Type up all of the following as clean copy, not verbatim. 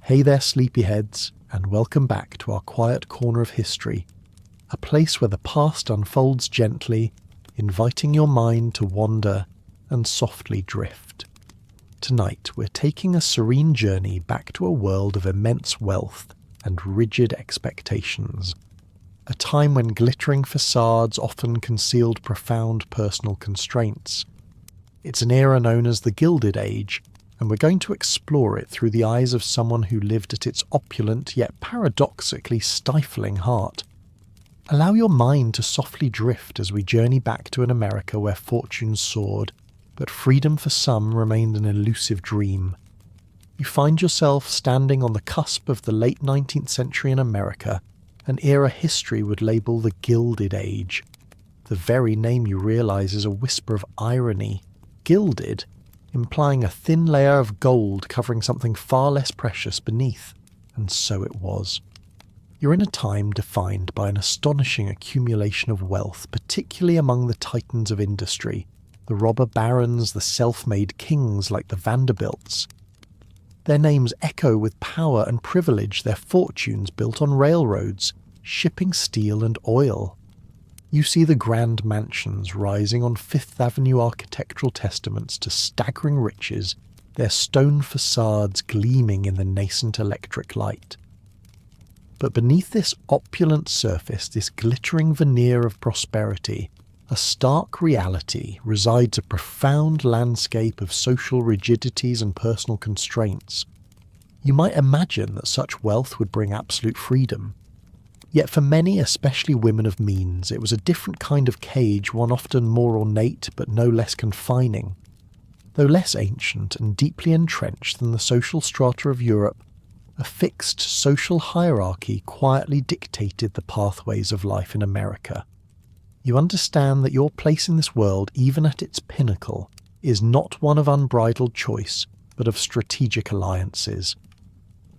Hey there, sleepyheads, and welcome back to our quiet corner of history, a place where the past unfolds gently, inviting your mind to wander and softly drift. Tonight, we're taking a serene journey back to a world of immense wealth and rigid expectations, a time when glittering facades often concealed profound personal constraints. It's an era known as the Gilded Age, and we're going to explore it through the eyes of someone who lived at its opulent yet paradoxically stifling heart. Allow your mind to softly drift as we journey back to an America where fortunes soared, but freedom for some remained an elusive dream. You find yourself standing on the cusp of the late 19th century in America, an era history would label the Gilded Age. The very name you realise is a whisper of irony. Gilded, implying a thin layer of gold covering something far less precious beneath, and so it was. You're in a time defined by an astonishing accumulation of wealth, particularly among the titans of industry, the robber barons, the self-made kings like the Vanderbilts. Their names echo with power and privilege, their fortunes built on railroads, shipping steel and oil. You see the grand mansions rising on Fifth Avenue architectural testaments to staggering riches, their stone facades gleaming in the nascent electric light. But beneath this opulent surface, this glittering veneer of prosperity, a stark reality resides, a profound landscape of social rigidities and personal constraints. You might imagine that such wealth would bring absolute freedom. Yet for many, especially women of means, it was a different kind of cage, one often more ornate but no less confining. Though less ancient and deeply entrenched than the social strata of Europe, a fixed social hierarchy quietly dictated the pathways of life in America. You understand that your place in this world, even at its pinnacle, is not one of unbridled choice, but of strategic alliances.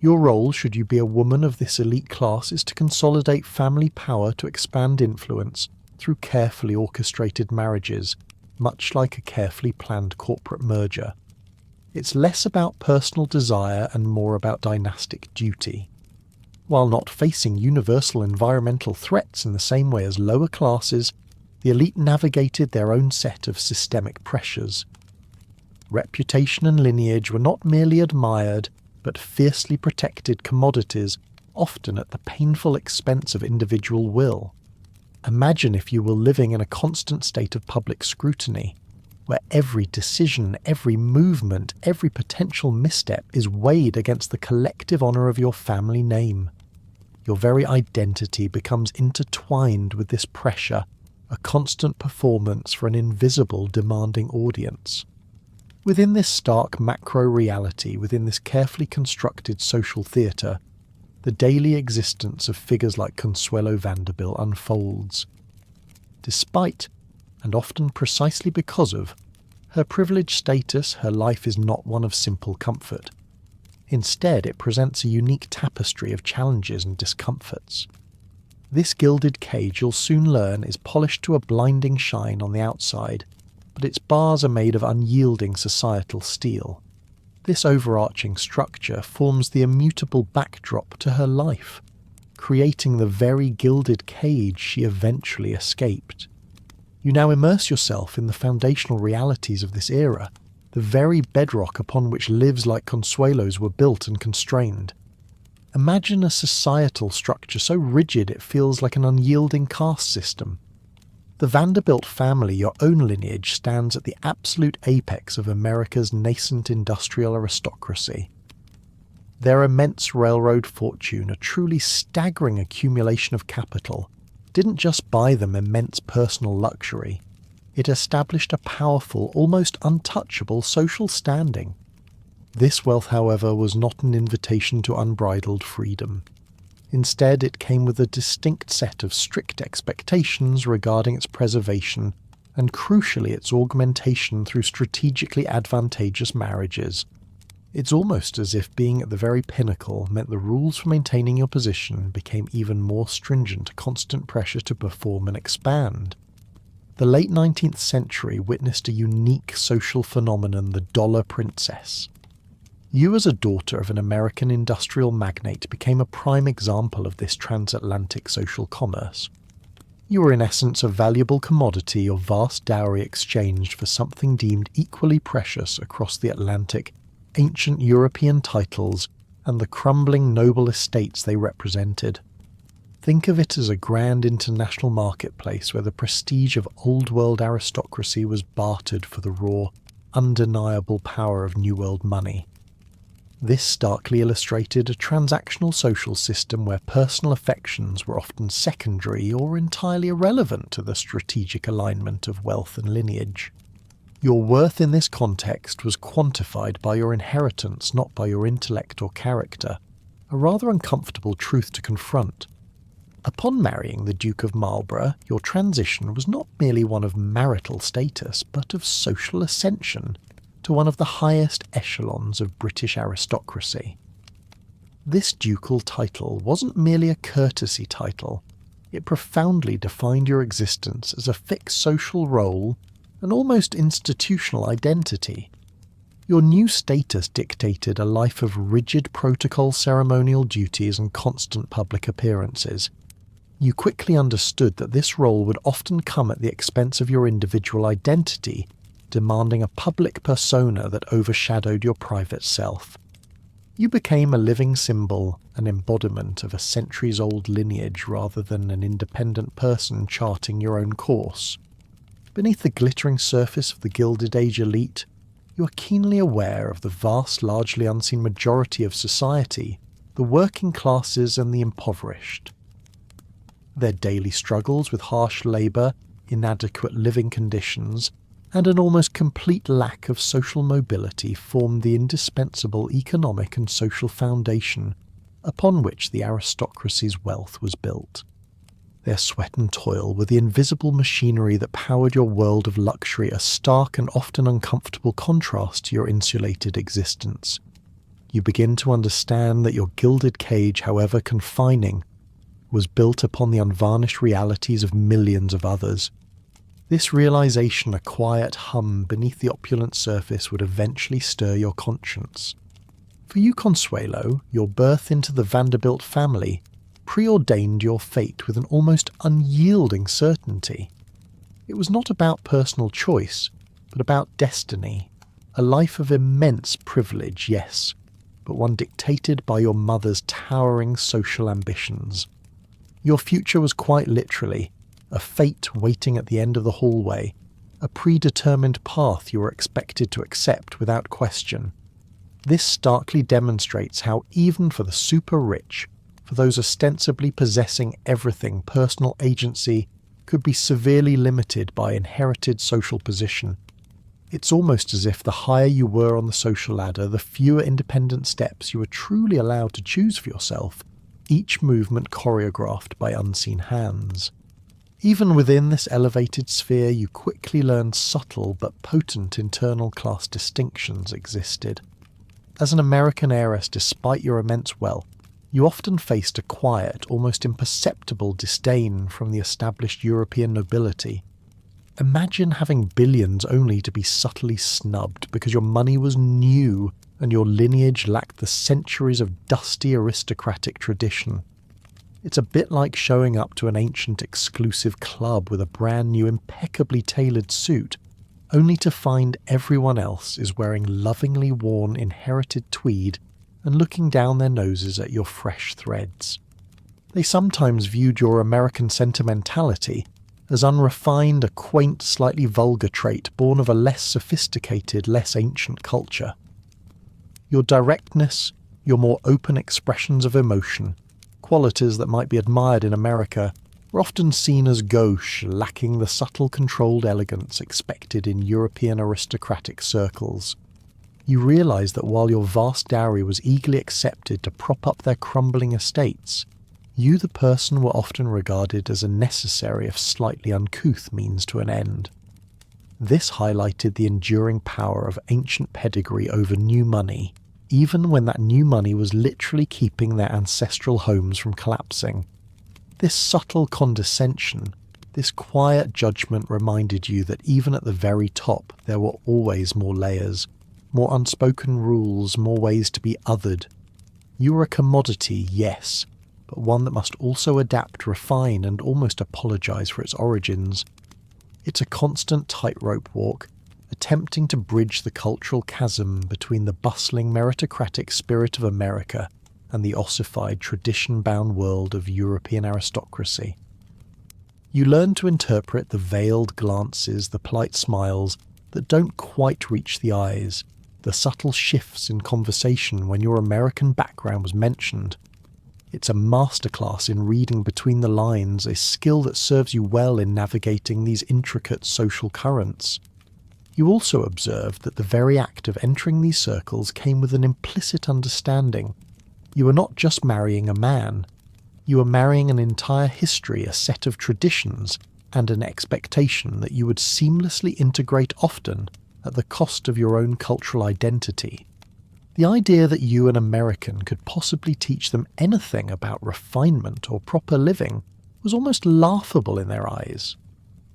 Your role, should you be a woman of this elite class, is to consolidate family power to expand influence through carefully orchestrated marriages, much like a carefully planned corporate merger. It's less about personal desire and more about dynastic duty. While not facing universal environmental threats in the same way as lower classes, the elite navigated their own set of systemic pressures. Reputation and lineage were not merely admired, but fiercely protected commodities, often at the painful expense of individual will. Imagine if you were living in a constant state of public scrutiny, where every decision, every movement, every potential misstep is weighed against the collective honour of your family name. Your very identity becomes intertwined with this pressure, a constant performance for an invisible, demanding audience. Within this stark macro-reality, within this carefully constructed social theatre, the daily existence of figures like Consuelo Vanderbilt unfolds. Despite, and often precisely because of, her privileged status, her life is not one of simple comfort. Instead, it presents a unique tapestry of challenges and discomforts. This gilded cage, you'll soon learn, is polished to a blinding shine on the outside, but its bars are made of unyielding societal steel. This overarching structure forms the immutable backdrop to her life, creating the very gilded cage she eventually escaped. You now immerse yourself in the foundational realities of this era, the very bedrock upon which lives like Consuelo's were built and constrained. Imagine a societal structure so rigid it feels like an unyielding caste system. The Vanderbilt family, your own lineage, stands at the absolute apex of America's nascent industrial aristocracy. Their immense railroad fortune, a truly staggering accumulation of capital, didn't just buy them immense personal luxury. It established a powerful, almost untouchable social standing. This wealth, however, was not an invitation to unbridled freedom. Instead, it came with a distinct set of strict expectations regarding its preservation and, crucially, its augmentation through strategically advantageous marriages. It's almost as if being at the very pinnacle meant the rules for maintaining your position became even more stringent, constant pressure to perform and expand. The late 19th century witnessed a unique social phenomenon, the dollar princess. You, as a daughter of an American industrial magnate, became a prime example of this transatlantic social commerce. You were in essence a valuable commodity, your vast dowry exchanged for something deemed equally precious across the Atlantic, ancient European titles, and the crumbling noble estates they represented. Think of it as a grand international marketplace where the prestige of old-world aristocracy was bartered for the raw, undeniable power of New World money. This starkly illustrated a transactional social system where personal affections were often secondary or entirely irrelevant to the strategic alignment of wealth and lineage. Your worth in this context was quantified by your inheritance, not by your intellect or character, a rather uncomfortable truth to confront. Upon marrying the Duke of Marlborough, your transition was not merely one of marital status, but of social ascension to one of the highest echelons of British aristocracy. This ducal title wasn't merely a courtesy title, it profoundly defined your existence as a fixed social role, an almost institutional identity. Your new status dictated a life of rigid protocol ceremonial duties and constant public appearances. You quickly understood that this role would often come at the expense of your individual identity, demanding a public persona that overshadowed your private self. You became a living symbol, an embodiment of a centuries-old lineage rather than an independent person charting your own course. Beneath the glittering surface of the Gilded Age elite, you are keenly aware of the vast, largely unseen majority of society, the working classes and the impoverished. Their daily struggles with harsh labour, inadequate living conditions, and an almost complete lack of social mobility formed the indispensable economic and social foundation upon which the aristocracy's wealth was built. Their sweat and toil were the invisible machinery that powered your world of luxury, a stark and often uncomfortable contrast to your insulated existence. You begin to understand that your gilded cage, however confining, was built upon the unvarnished realities of millions of others. This realization, a quiet hum beneath the opulent surface, would eventually stir your conscience. For you, Consuelo, your birth into the Vanderbilt family preordained your fate with an almost unyielding certainty. It was not about personal choice, but about destiny, a life of immense privilege, yes, but one dictated by your mother's towering social ambitions. Your future was quite literally a fate waiting at the end of the hallway, a predetermined path you were expected to accept without question. This starkly demonstrates how even for the super-rich, for those ostensibly possessing everything, personal agency could be severely limited by inherited social position. It's almost as if the higher you were on the social ladder, the fewer independent steps you were truly allowed to choose for yourself, each movement choreographed by unseen hands. Even within this elevated sphere, you quickly learned subtle but potent internal class distinctions existed. As an American heiress, despite your immense wealth, you often faced a quiet, almost imperceptible disdain from the established European nobility. Imagine having billions only to be subtly snubbed because your money was new and your lineage lacked the centuries of dusty aristocratic tradition. It's a bit like showing up to an ancient exclusive club with a brand new impeccably tailored suit, only to find everyone else is wearing lovingly worn inherited tweed and looking down their noses at your fresh threads. They sometimes viewed your American sentimentality as unrefined, a quaint, slightly vulgar trait born of a less sophisticated, less ancient culture. Your directness, your more open expressions of emotion, qualities that might be admired in America, were often seen as gauche, lacking the subtle controlled elegance expected in European aristocratic circles. You realised that while your vast dowry was eagerly accepted to prop up their crumbling estates, you, the person, were often regarded as a necessary if slightly uncouth means to an end. This highlighted the enduring power of ancient pedigree over new money, even when that new money was literally keeping their ancestral homes from collapsing. This subtle condescension, this quiet judgment reminded you that even at the very top there were always more layers, more unspoken rules, more ways to be othered. You were a commodity, yes, but one that must also adapt, refine, and almost apologise for its origins. It's a constant tightrope walk, attempting to bridge the cultural chasm between the bustling meritocratic spirit of America and the ossified, tradition-bound world of European aristocracy. You learn to interpret the veiled glances, the polite smiles that don't quite reach the eyes, the subtle shifts in conversation when your American background was mentioned. It's a masterclass in reading between the lines, a skill that serves you well in navigating these intricate social currents. You also observed that the very act of entering these circles came with an implicit understanding. You were not just marrying a man, you were marrying an entire history, a set of traditions, and an expectation that you would seamlessly integrate often at the cost of your own cultural identity. The idea that you, an American, could possibly teach them anything about refinement or proper living was almost laughable in their eyes.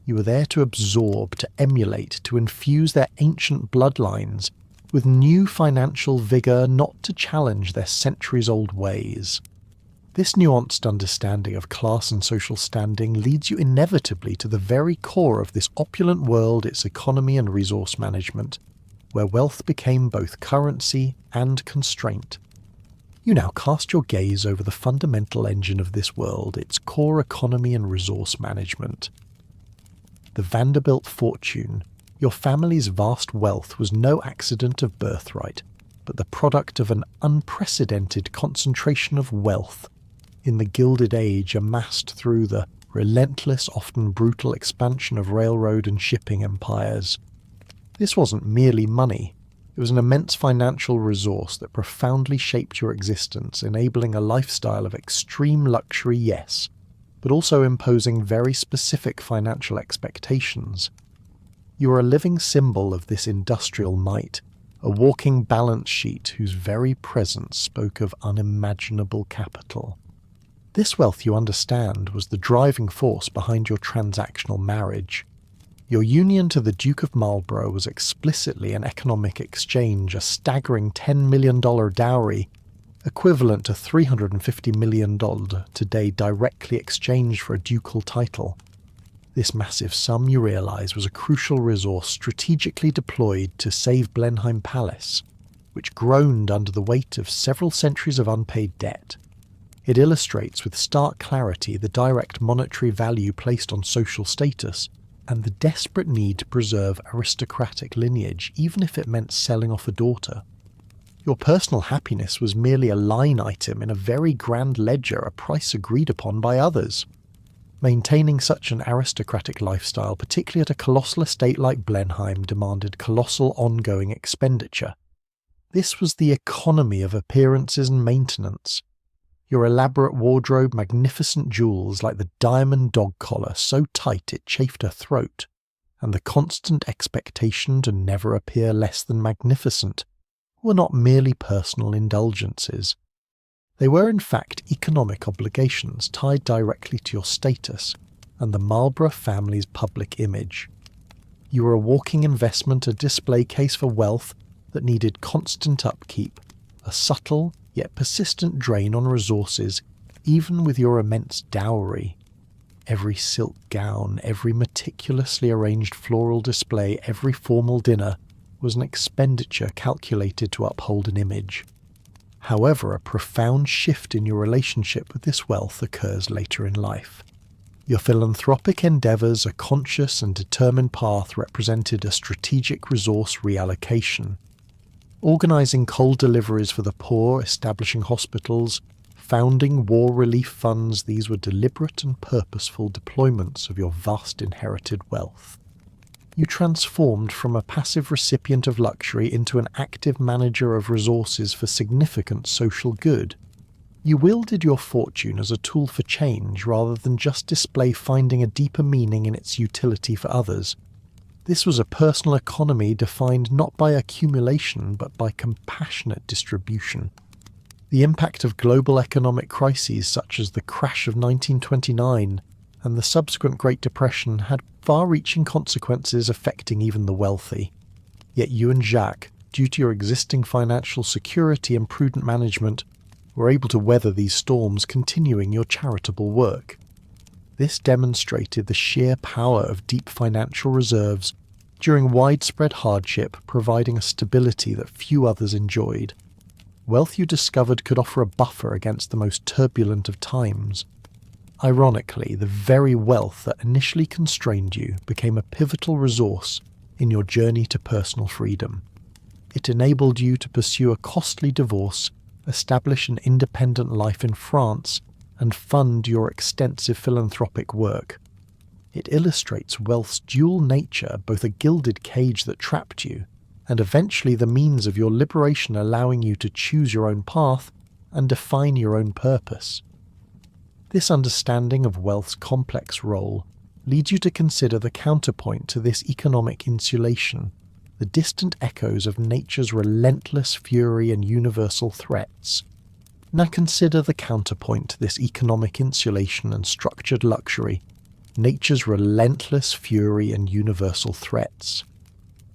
You were there to absorb, to emulate, to infuse their ancient bloodlines with new financial vigour, not to challenge their centuries-old ways. This nuanced understanding of class and social standing leads you inevitably to the very core of this opulent world, its economy and resource management, where wealth became both currency and constraint. You now cast your gaze over the fundamental engine of this world, its core economy and resource management. The Vanderbilt fortune, your family's vast wealth, was no accident of birthright, but the product of an unprecedented concentration of wealth in the Gilded Age amassed through the relentless, often brutal expansion of railroad and shipping empires. This wasn't merely money. It was an immense financial resource that profoundly shaped your existence, enabling a lifestyle of extreme luxury, yes, but also imposing very specific financial expectations. You are a living symbol of this industrial might, a walking balance sheet whose very presence spoke of unimaginable capital. This wealth, you understand, was the driving force behind your transactional marriage. Your union to the Duke of Marlborough was explicitly an economic exchange, a staggering $10 million dowry, equivalent to $350 million today, directly exchanged for a ducal title. This massive sum, you realise, was a crucial resource strategically deployed to save Blenheim Palace, which groaned under the weight of several centuries of unpaid debt. It illustrates with stark clarity the direct monetary value placed on social status and the desperate need to preserve aristocratic lineage, even if it meant selling off a daughter. Your personal happiness was merely a line item in a very grand ledger, a price agreed upon by others. Maintaining such an aristocratic lifestyle, particularly at a colossal estate like Blenheim, demanded colossal ongoing expenditure. This was the economy of appearances and maintenance. Your elaborate wardrobe, magnificent jewels like the diamond dog collar so tight it chafed her throat, and the constant expectation to never appear less than magnificent, were not merely personal indulgences. They were in fact economic obligations tied directly to your status and the Marlborough family's public image. You were a walking investment, a display case for wealth that needed constant upkeep, a subtle yet persistent drain on resources, even with your immense dowry. Every silk gown, every meticulously arranged floral display, every formal dinner was an expenditure calculated to uphold an image. However, a profound shift in your relationship with this wealth occurs later in life. Your philanthropic endeavours, a conscious and determined path, represented a strategic resource reallocation. Organising coal deliveries for the poor, establishing hospitals, founding war relief funds, these were deliberate and purposeful deployments of your vast inherited wealth. You transformed from a passive recipient of luxury into an active manager of resources for significant social good. You wielded your fortune as a tool for change rather than just display finding a deeper meaning in its utility for others. This was a personal economy defined not by accumulation but by compassionate distribution. The impact of global economic crises such as the crash of 1929 and the subsequent Great Depression had far-reaching consequences affecting even the wealthy. Yet you and Jacques, due to your existing financial security and prudent management, were able to weather these storms, continuing your charitable work. This demonstrated the sheer power of deep financial reserves during widespread hardship, providing a stability that few others enjoyed. Wealth you discovered could offer a buffer against the most turbulent of times. Ironically, the very wealth that initially constrained you became a pivotal resource in your journey to personal freedom. It enabled you to pursue a costly divorce, establish an independent life in France, and fund your extensive philanthropic work. It illustrates wealth's dual nature, both a gilded cage that trapped you, and eventually the means of your liberation, allowing you to choose your own path and define your own purpose. This understanding of wealth's complex role leads you to consider the counterpoint to this economic insulation, the distant echoes of nature's relentless fury and universal threats. Now consider the counterpoint to this economic insulation and structured luxury, nature's relentless fury and universal threats.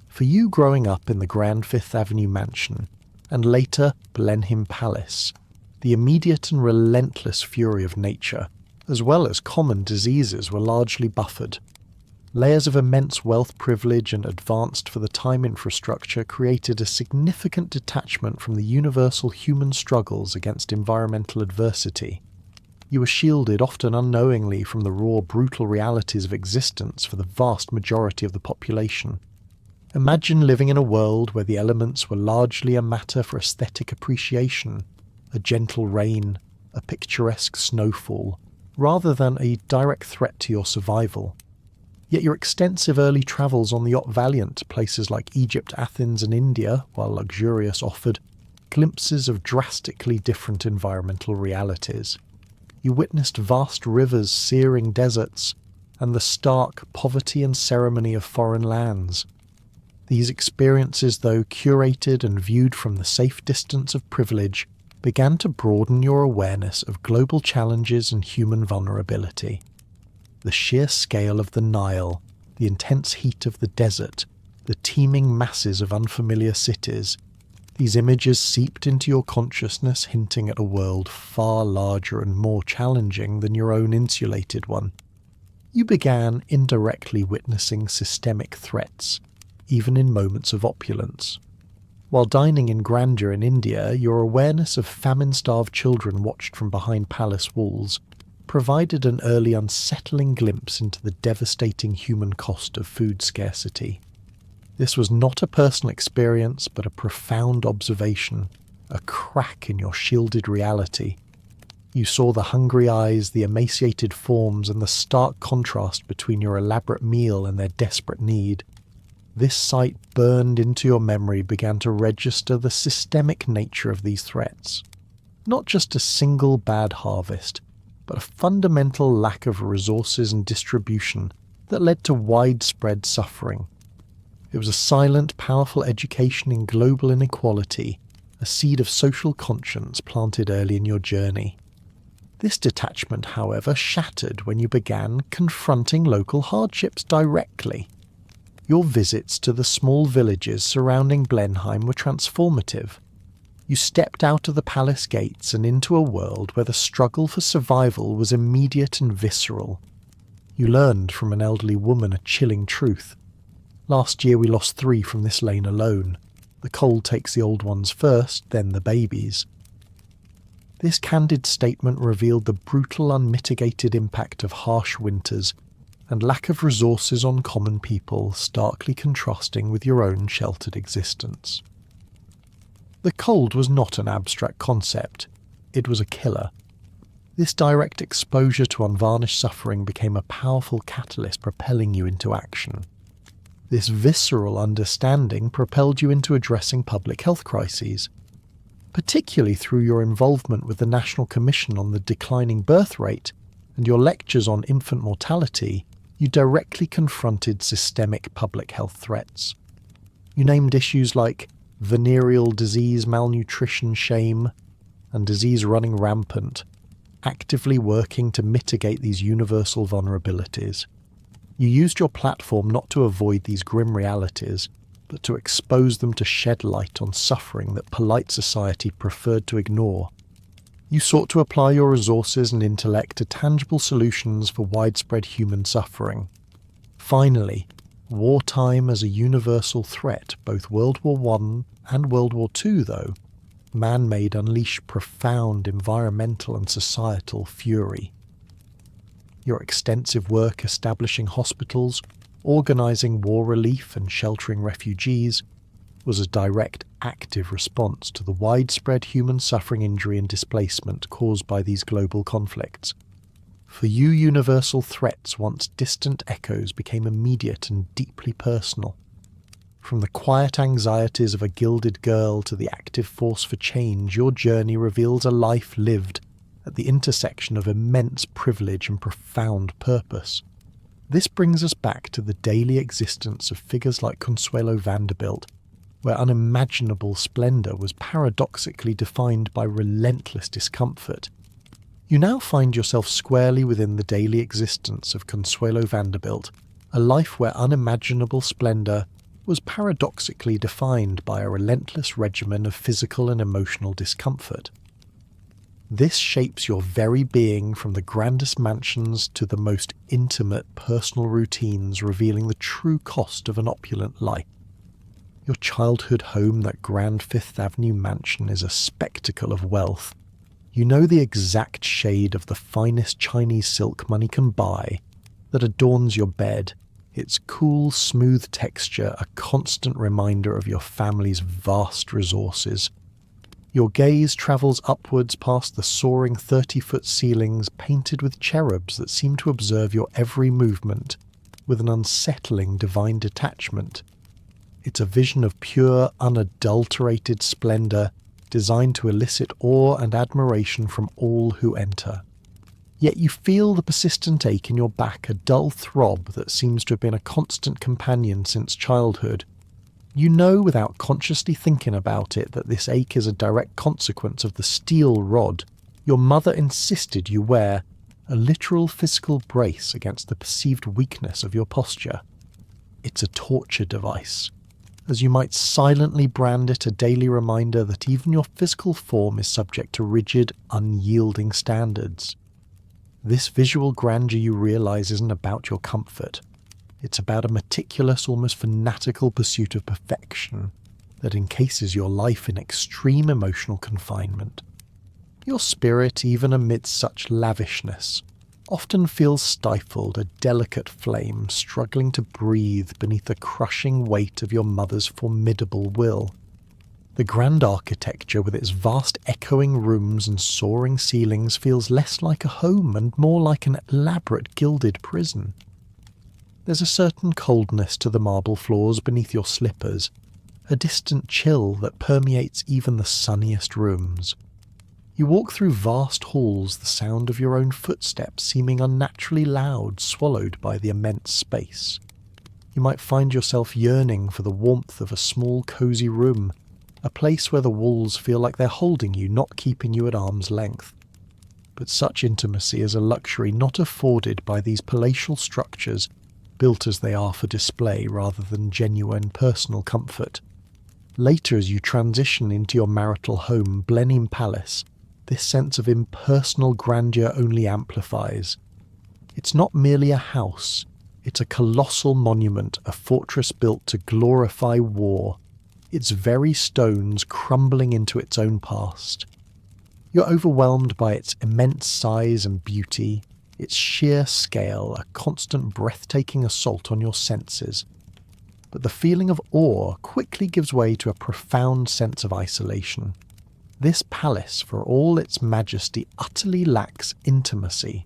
For you growing up in the grand Fifth Avenue mansion, and later Blenheim Palace, the immediate and relentless fury of nature, as well as common diseases, were largely buffered. Layers of immense wealth, privilege, and advanced for the time infrastructure created a significant detachment from the universal human struggles against environmental adversity. You were shielded, often unknowingly, from the raw, brutal realities of existence for the vast majority of the population. Imagine living in a world where the elements were largely a matter for aesthetic appreciation, a gentle rain, a picturesque snowfall, rather than a direct threat to your survival. Yet your extensive early travels on the yacht Valiant to places like Egypt, Athens and India, while luxurious, offered glimpses of drastically different environmental realities. You witnessed vast rivers, searing deserts, and the stark poverty and ceremony of foreign lands. These experiences, though curated and viewed from the safe distance of privilege, began to broaden your awareness of global challenges and human vulnerability. The sheer scale of the Nile, the intense heat of the desert, the teeming masses of unfamiliar cities, these images seeped into your consciousness, hinting at a world far larger and more challenging than your own insulated one. You began indirectly witnessing systemic threats, even in moments of opulence. While dining in grandeur in India, your awareness of famine-starved children watched from behind palace walls provided an early unsettling glimpse into the devastating human cost of food scarcity. This was not a personal experience, but a profound observation, a crack in your shielded reality. You saw the hungry eyes, the emaciated forms, and the stark contrast between your elaborate meal and their desperate need. This sight burned into your memory, began to register the systemic nature of these threats. Not just a single bad harvest, but a fundamental lack of resources and distribution that led to widespread suffering. It was a silent, powerful education in global inequality, a seed of social conscience planted early in your journey. This detachment, however, shattered when you began confronting local hardships directly. Your visits to the small villages surrounding Blenheim were transformative. You stepped out of the palace gates and into a world where the struggle for survival was immediate and visceral. You learned from an elderly woman a chilling truth. Last year we lost 3 from this lane alone. The cold takes the old ones first, then the babies. This candid statement revealed the brutal, unmitigated impact of harsh winters and lack of resources on common people, starkly contrasting with your own sheltered existence. The cold was not an abstract concept, it was a killer. This direct exposure to unvarnished suffering became a powerful catalyst propelling you into action. This visceral understanding propelled you into addressing public health crises. Particularly through your involvement with the National Commission on the Declining Birth Rate and your lectures on infant mortality, you directly confronted systemic public health threats. You named issues like venereal disease, malnutrition, shame, and disease running rampant, actively working to mitigate these universal vulnerabilities. You used your platform not to avoid these grim realities, but to expose them to shed light on suffering that polite society preferred to ignore. You sought to apply your resources and intellect to tangible solutions for widespread human suffering. Finally, wartime as a universal threat, both World War I and World War II though, man-made unleashed profound environmental and societal fury. Your extensive work establishing hospitals, organising war relief and sheltering refugees was a direct, active response to the widespread human suffering, injury and displacement caused by these global conflicts. For you, universal threats, once distant echoes, became immediate and deeply personal. From the quiet anxieties of a gilded girl to the active force for change, your journey reveals a life lived at the intersection of immense privilege and profound purpose. This brings us back to the daily existence of figures like Consuelo Vanderbilt, where unimaginable splendour was paradoxically defined by relentless discomfort. You now find yourself squarely within the daily existence of Consuelo Vanderbilt, a life where unimaginable splendour was paradoxically defined by a relentless regimen of physical and emotional discomfort. This shapes your very being, from the grandest mansions to the most intimate personal routines, revealing the true cost of an opulent life. Your childhood home, that grand Fifth Avenue mansion, is a spectacle of wealth. You know the exact shade of the finest Chinese silk money can buy that adorns your bed, its cool, smooth texture a constant reminder of your family's vast resources. Your gaze travels upwards past the soaring 30-foot ceilings painted with cherubs that seem to observe your every movement with an unsettling divine detachment. It's a vision of pure, unadulterated splendour designed to elicit awe and admiration from all who enter. Yet you feel the persistent ache in your back, a dull throb that seems to have been a constant companion since childhood. You know without consciously thinking about it that this ache is a direct consequence of the steel rod your mother insisted you wear, a literal physical brace against the perceived weakness of your posture. It's a torture device, as you might silently brand it, a daily reminder that even your physical form is subject to rigid, unyielding standards. This visual grandeur, you realise, isn't about your comfort. It's about a meticulous, almost fanatical pursuit of perfection that encases your life in extreme emotional confinement. Your spirit, even amidst such lavishness, often feels stifled, a delicate flame struggling to breathe beneath the crushing weight of your mother's formidable will. The grand architecture, with its vast echoing rooms and soaring ceilings, feels less like a home and more like an elaborate gilded prison. There's a certain coldness to the marble floors beneath your slippers, a distant chill that permeates even the sunniest rooms. You walk through vast halls, the sound of your own footsteps seeming unnaturally loud, swallowed by the immense space. You might find yourself yearning for the warmth of a small, cosy room, a place where the walls feel like they're holding you, not keeping you at arm's length. But such intimacy is a luxury not afforded by these palatial structures, built as they are for display rather than genuine personal comfort. Later, as you transition into your marital home, Blenheim Palace, this sense of impersonal grandeur only amplifies. It's not merely a house, it's a colossal monument, a fortress built to glorify war, its very stones crumbling into its own past. You're overwhelmed by its immense size and beauty, its sheer scale, a constant breathtaking assault on your senses. But the feeling of awe quickly gives way to a profound sense of isolation. This palace, for all its majesty, utterly lacks intimacy.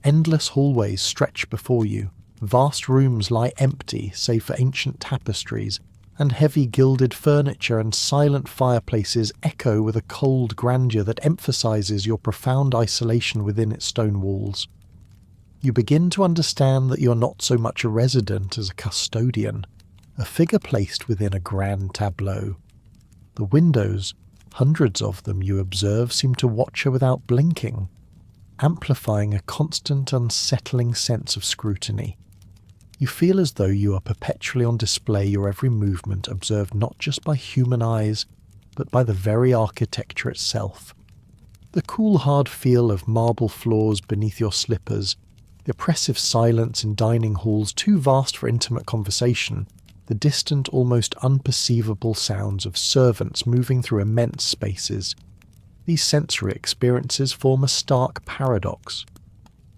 Endless hallways stretch before you, vast rooms lie empty save for ancient tapestries, and heavy gilded furniture and silent fireplaces echo with a cold grandeur that emphasises your profound isolation within its stone walls. You begin to understand that you're not so much a resident as a custodian, a figure placed within a grand tableau. The windows, hundreds of them you observe, seem to watch her without blinking, amplifying a constant unsettling sense of scrutiny. You feel as though you are perpetually on display, your every movement observed not just by human eyes, but by the very architecture itself. The cool, hard feel of marble floors beneath your slippers, the oppressive silence in dining halls too vast for intimate conversation, the distant, almost unperceivable sounds of servants moving through immense spaces. These sensory experiences form a stark paradox.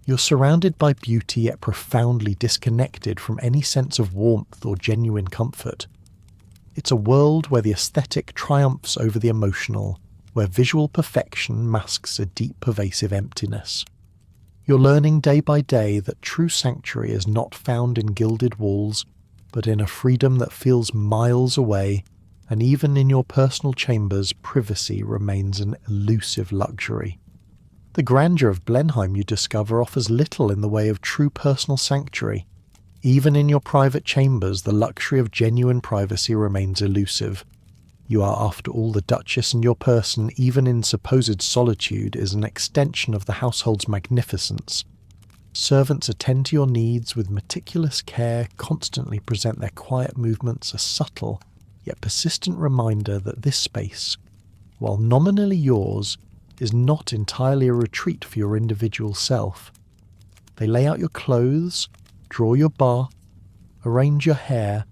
You're surrounded by beauty yet profoundly disconnected from any sense of warmth or genuine comfort. It's a world where the aesthetic triumphs over the emotional, where visual perfection masks a deep, pervasive emptiness. You're learning day by day that true sanctuary is not found in gilded walls, but in a freedom that feels miles away, and even in your personal chambers, privacy remains an elusive luxury. The grandeur of Blenheim, you discover, offers little in the way of true personal sanctuary. Even in your private chambers, the luxury of genuine privacy remains elusive. You are, after all, the Duchess, and your person, even in supposed solitude, is an extension of the household's magnificence. Servants attend to your needs with meticulous care, constantly present their quiet movements, a subtle yet persistent reminder that this space, while nominally yours, is not entirely a retreat for your individual self. They lay out your clothes, draw your bath, arrange your hair.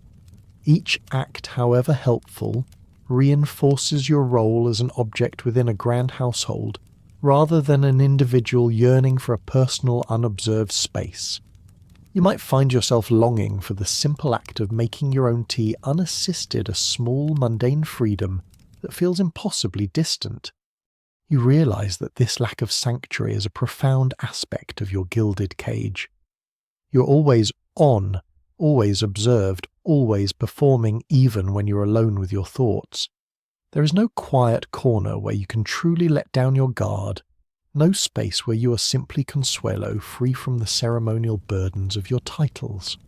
Each act, however helpful, reinforces your role as an object within a grand household, rather than an individual yearning for a personal, unobserved space. You might find yourself longing for the simple act of making your own tea unassisted, a small, mundane freedom that feels impossibly distant. You realise that this lack of sanctuary is a profound aspect of your gilded cage. You're always on, always observed, always performing, even when you're alone with your thoughts. There is no quiet corner where you can truly let down your guard, no space where you are simply Consuelo, free from the ceremonial burdens of your titles.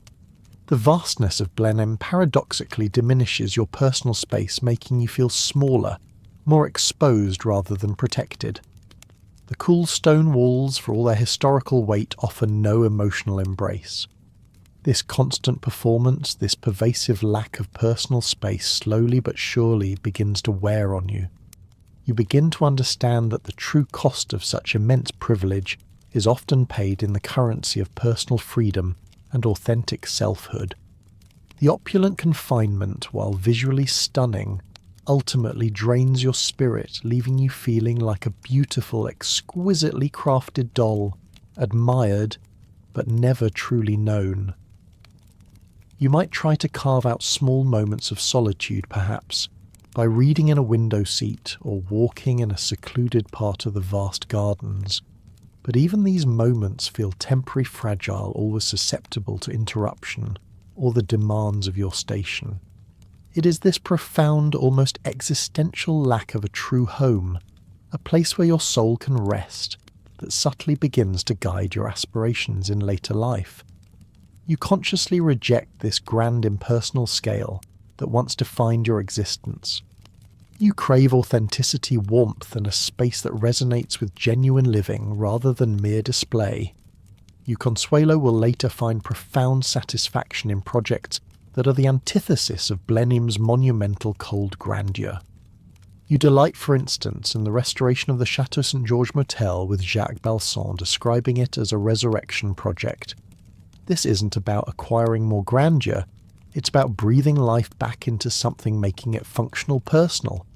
The vastness of Blenheim paradoxically diminishes your personal space, making you feel smaller, more exposed rather than protected. The cool stone walls, for all their historical weight, offer no emotional embrace. This constant performance, this pervasive lack of personal space, slowly but surely begins to wear on you. You begin to understand that the true cost of such immense privilege is often paid in the currency of personal freedom and authentic selfhood. The opulent confinement, while visually stunning, ultimately drains your spirit, leaving you feeling like a beautiful, exquisitely crafted doll, admired but never truly known. You might try to carve out small moments of solitude, perhaps, by reading in a window seat or walking in a secluded part of the vast gardens. But even these moments feel temporary, fragile, always susceptible to interruption or the demands of your station. It is this profound, almost existential lack of a true home, a place where your soul can rest, that subtly begins to guide your aspirations in later life. You consciously reject this grand impersonal scale that once defined your existence. You crave authenticity, warmth, and a space that resonates with genuine living rather than mere display. You, Consuelo, will later find profound satisfaction in projects that are the antithesis of Blenheim's monumental cold grandeur. You delight, for instance, in the restoration of the Chateau St. George Motel, with Jacques Balsan describing it as a resurrection project. This isn't about acquiring more grandeur, it's about breathing life back into something, making it functional, personal.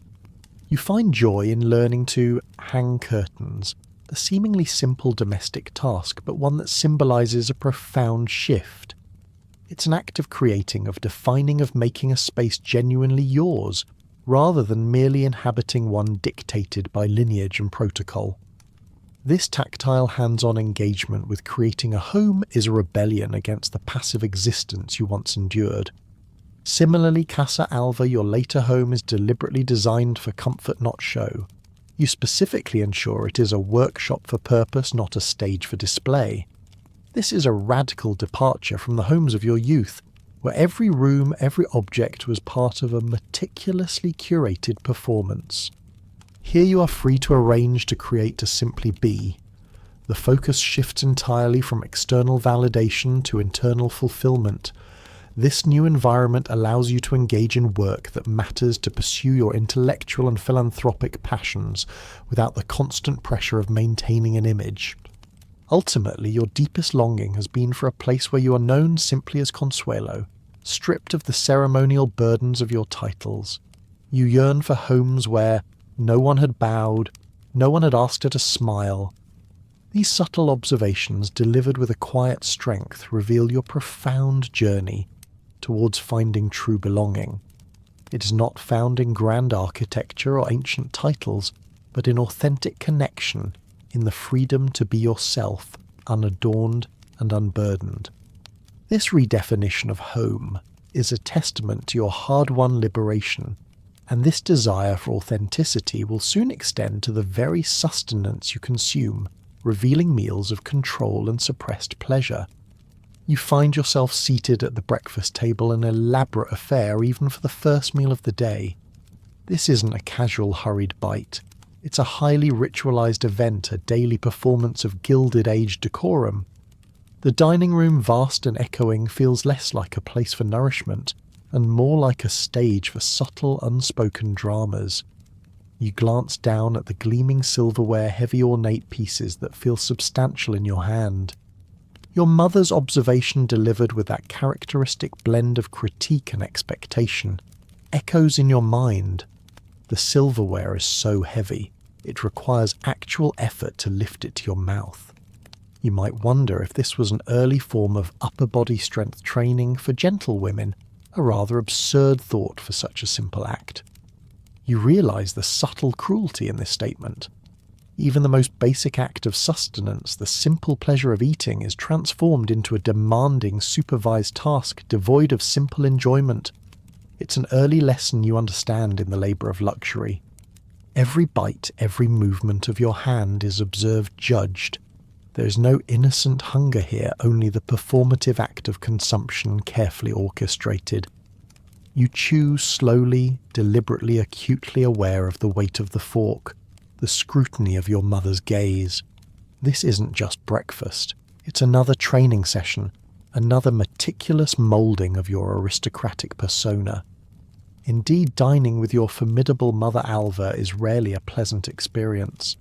You find joy in learning to hang curtains, a seemingly simple domestic task, but one that symbolises a profound shift. It's an act of creating, of defining, of making a space genuinely yours, rather than merely inhabiting one dictated by lineage and protocol. This tactile, hands-on engagement with creating a home is a rebellion against the passive existence you once endured. Similarly, Casa Alva, your later home, is deliberately designed for comfort, not show. You specifically ensure it is a workshop for purpose, not a stage for display. This is a radical departure from the homes of your youth, where every room, every object was part of a meticulously curated performance. Here you are free to arrange, to create, to simply be. The focus shifts entirely from external validation to internal fulfillment. This new environment allows you to engage in work that matters, to pursue your intellectual and philanthropic passions without the constant pressure of maintaining an image. Ultimately, your deepest longing has been for a place where you are known simply as Consuelo, stripped of the ceremonial burdens of your titles. You yearn for homes where no one had bowed, no one had asked her to smile. These subtle observations, delivered with a quiet strength, reveal your profound journey towards finding true belonging. It is not found in grand architecture or ancient titles, but in authentic connection, in the freedom to be yourself, unadorned and unburdened. This redefinition of home is a testament to your hard-won liberation, and this desire for authenticity will soon extend to the very sustenance you consume, revealing meals of control and suppressed pleasure. You find yourself seated at the breakfast table, an elaborate affair even for the first meal of the day. This isn't a casual hurried bite. It's a highly ritualized event, a daily performance of Gilded Age decorum. The dining room, vast and echoing, feels less like a place for nourishment and more like a stage for subtle, unspoken dramas. You glance down at the gleaming silverware, heavy ornate pieces that feel substantial in your hand. Your mother's observation, delivered with that characteristic blend of critique and expectation, echoes in your mind. The silverware is so heavy, it requires actual effort to lift it to your mouth. You might wonder if this was an early form of upper body strength training for gentle women, a rather absurd thought for such a simple act. You realize the subtle cruelty in this statement. Even the most basic act of sustenance, the simple pleasure of eating, is transformed into a demanding, supervised task devoid of simple enjoyment. It's an early lesson you understand in the labour of luxury. Every bite, every movement of your hand is observed, judged. There is no innocent hunger here, only the performative act of consumption, carefully orchestrated. You chew slowly, deliberately, acutely aware of the weight of the fork, the scrutiny of your mother's gaze. This isn't just breakfast. It's another training session, another meticulous moulding of your aristocratic persona. Indeed, dining with your formidable mother Alva is rarely a pleasant experience.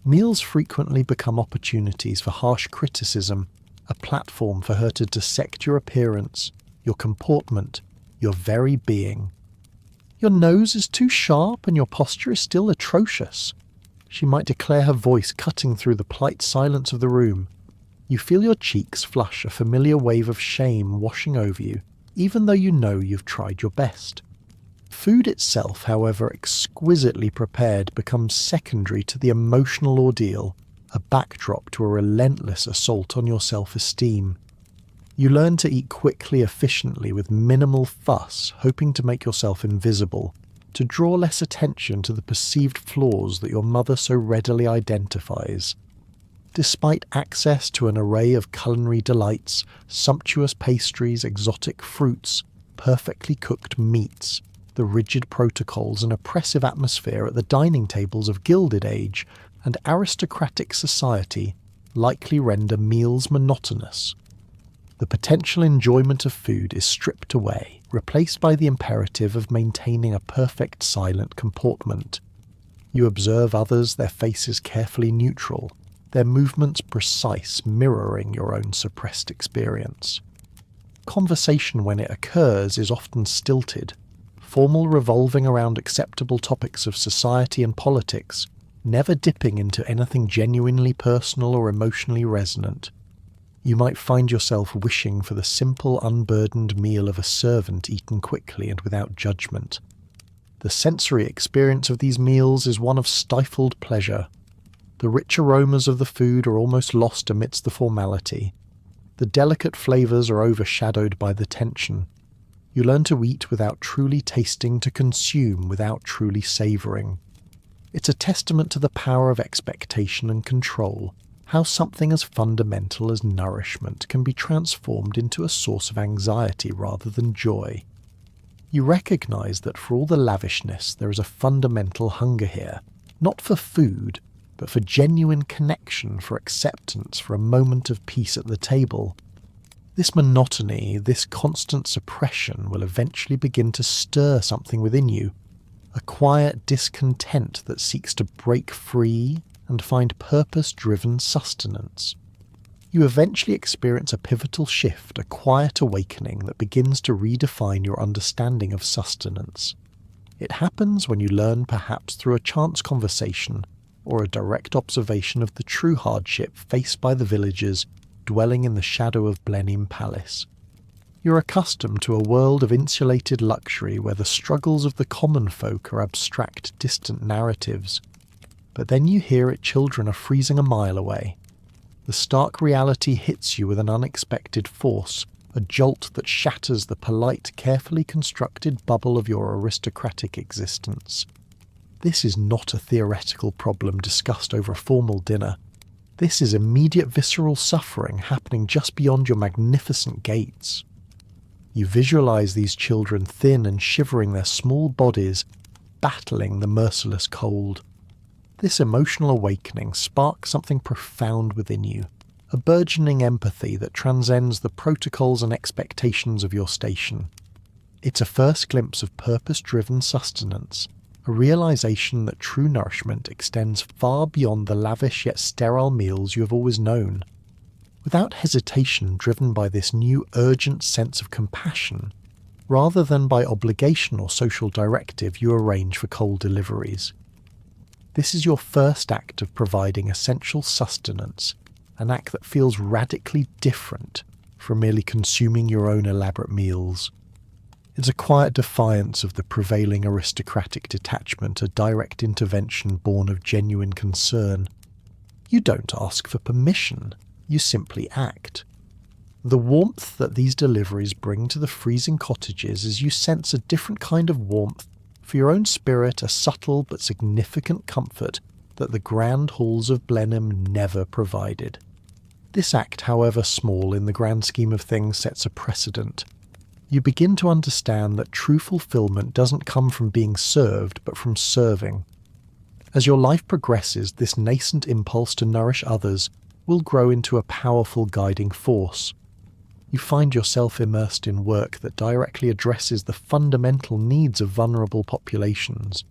Meals frequently become opportunities for harsh criticism, a platform for her to dissect your appearance, your comportment, your very being. Your nose is too sharp and your posture is still atrocious. She might declare, her voice cutting through the polite silence of the room. You feel your cheeks flush, a familiar wave of shame washing over you, even though you know you've tried your best. Food itself, however exquisitely prepared, becomes secondary to the emotional ordeal, a backdrop to a relentless assault on your self-esteem. You learn to eat quickly, efficiently, with minimal fuss, hoping to make yourself invisible, to draw less attention to the perceived flaws that your mother so readily identifies. Despite access to an array of culinary delights, sumptuous pastries, exotic fruits, perfectly cooked meats, the rigid protocols and oppressive atmosphere at the dining tables of Gilded Age and aristocratic society likely render meals monotonous. The potential enjoyment of food is stripped away, replaced by the imperative of maintaining a perfect silent comportment. You observe others, their faces carefully neutral, their movements precise, mirroring your own suppressed experience. Conversation, when it occurs, is often stilted, formal, revolving around acceptable topics of society and politics, never dipping into anything genuinely personal or emotionally resonant. You might find yourself wishing for the simple, unburdened meal of a servant eaten quickly and without judgment. The sensory experience of these meals is one of stifled pleasure. The rich aromas of the food are almost lost amidst the formality. The delicate flavours are overshadowed by the tension. You learn to eat without truly tasting, to consume without truly savouring. It's a testament to the power of expectation and control, how something as fundamental as nourishment can be transformed into a source of anxiety rather than joy. You recognise that for all the lavishness, there is a fundamental hunger here, not for food, but for genuine connection, for acceptance, for a moment of peace at the table. This monotony, this constant suppression will eventually begin to stir something within you, a quiet discontent that seeks to break free and find purpose-driven sustenance. You eventually experience a pivotal shift, a quiet awakening that begins to redefine your understanding of sustenance. It happens when you learn, perhaps through a chance conversation or a direct observation of the true hardship faced by the villagers dwelling in the shadow of Blenheim Palace. You're accustomed to a world of insulated luxury where the struggles of the common folk are abstract, distant narratives. But then you hear it, children are freezing a mile away. The stark reality hits you with an unexpected force, a jolt that shatters the polite, carefully constructed bubble of your aristocratic existence. This is not a theoretical problem discussed over a formal dinner. This is immediate visceral suffering happening just beyond your magnificent gates. You visualize these children thin and shivering their small bodies, battling the merciless cold. This emotional awakening sparks something profound within you, a burgeoning empathy that transcends the protocols and expectations of your station. It's a first glimpse of purpose-driven sustenance, a realization that true nourishment extends far beyond the lavish yet sterile meals you have always known. Without hesitation, driven by this new urgent sense of compassion, rather than by obligation or social directive, you arrange for cold deliveries. This is your first act of providing essential sustenance, an act that feels radically different from merely consuming your own elaborate meals. It's a quiet defiance of the prevailing aristocratic detachment, a direct intervention born of genuine concern. You don't ask for permission, you simply act. The warmth that these deliveries bring to the freezing cottages is you sense a different kind of warmth for your own spirit, a subtle but significant comfort that the grand halls of Blenheim never provided. This act, however small in the grand scheme of things, sets a precedent. You begin to understand that true fulfillment doesn't come from being served, but from serving. As your life progresses, this nascent impulse to nourish others will grow into a powerful guiding force. You find yourself immersed in work that directly addresses the fundamental needs of vulnerable populations.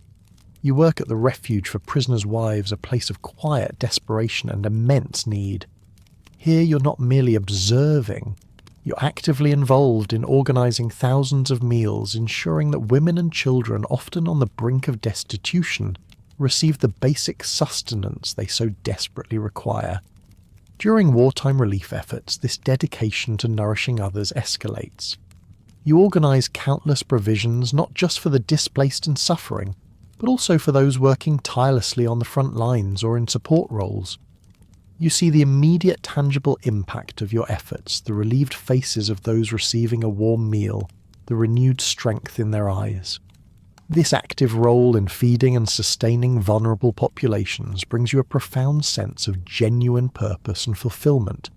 You work at the refuge for prisoners' wives, a place of quiet desperation and immense need. Here you're not merely observing, you're actively involved in organising thousands of meals, ensuring that women and children, often on the brink of destitution, receive the basic sustenance they so desperately require. During wartime relief efforts, this dedication to nourishing others escalates. You organise countless provisions not just for the displaced and suffering, but also for those working tirelessly on the front lines or in support roles. You see the immediate tangible impact of your efforts, the relieved faces of those receiving a warm meal, the renewed strength in their eyes. This active role in feeding and sustaining vulnerable populations brings you a profound sense of genuine purpose and fulfillment.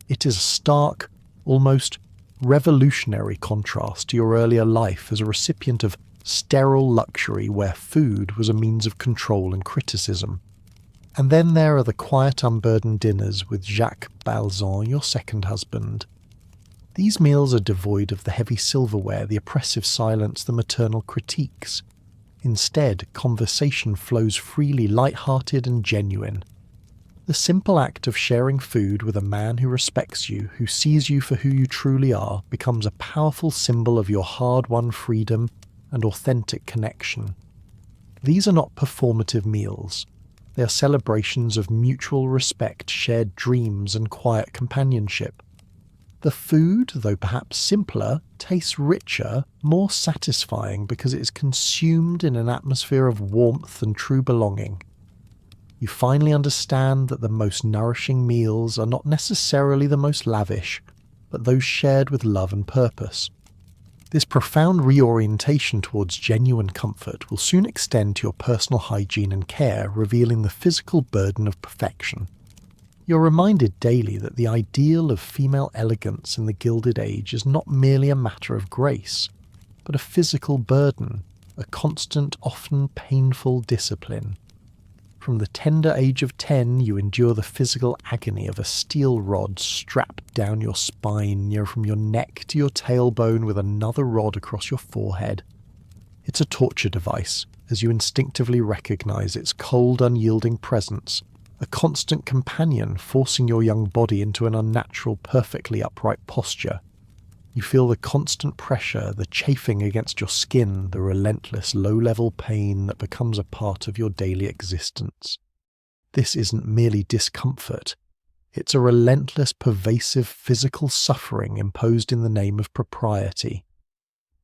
It is a stark, almost revolutionary contrast to your earlier life as a recipient of sterile luxury where food was a means of control and criticism. And then there are the quiet, unburdened dinners with Jacques Balzan, your second husband. These meals are devoid of the heavy silverware, the oppressive silence, the maternal critiques. Instead, conversation flows freely, light-hearted and genuine. The simple act of sharing food with a man who respects you, who sees you for who you truly are, becomes a powerful symbol of your hard-won freedom and authentic connection. These are not performative meals. They are celebrations of mutual respect, shared dreams and quiet companionship. The food, though perhaps simpler, tastes richer, more satisfying because it is consumed in an atmosphere of warmth and true belonging. You finally understand that the most nourishing meals are not necessarily the most lavish, but those shared with love and purpose. This profound reorientation towards genuine comfort will soon extend to your personal hygiene and care, revealing the physical burden of perfection. You're reminded daily that the ideal of female elegance in the Gilded Age is not merely a matter of grace, but a physical burden, a constant, often painful discipline. From the tender age of 10, you endure the physical agony of a steel rod strapped down your spine, near from your neck to your tailbone with another rod across your forehead. It's a torture device, as you instinctively recognize its cold, unyielding presence, a constant companion forcing your young body into an unnatural, perfectly upright posture. You feel the constant pressure, the chafing against your skin, the relentless low-level pain that becomes a part of your daily existence. This isn't merely discomfort. It's a relentless, pervasive physical suffering imposed in the name of propriety.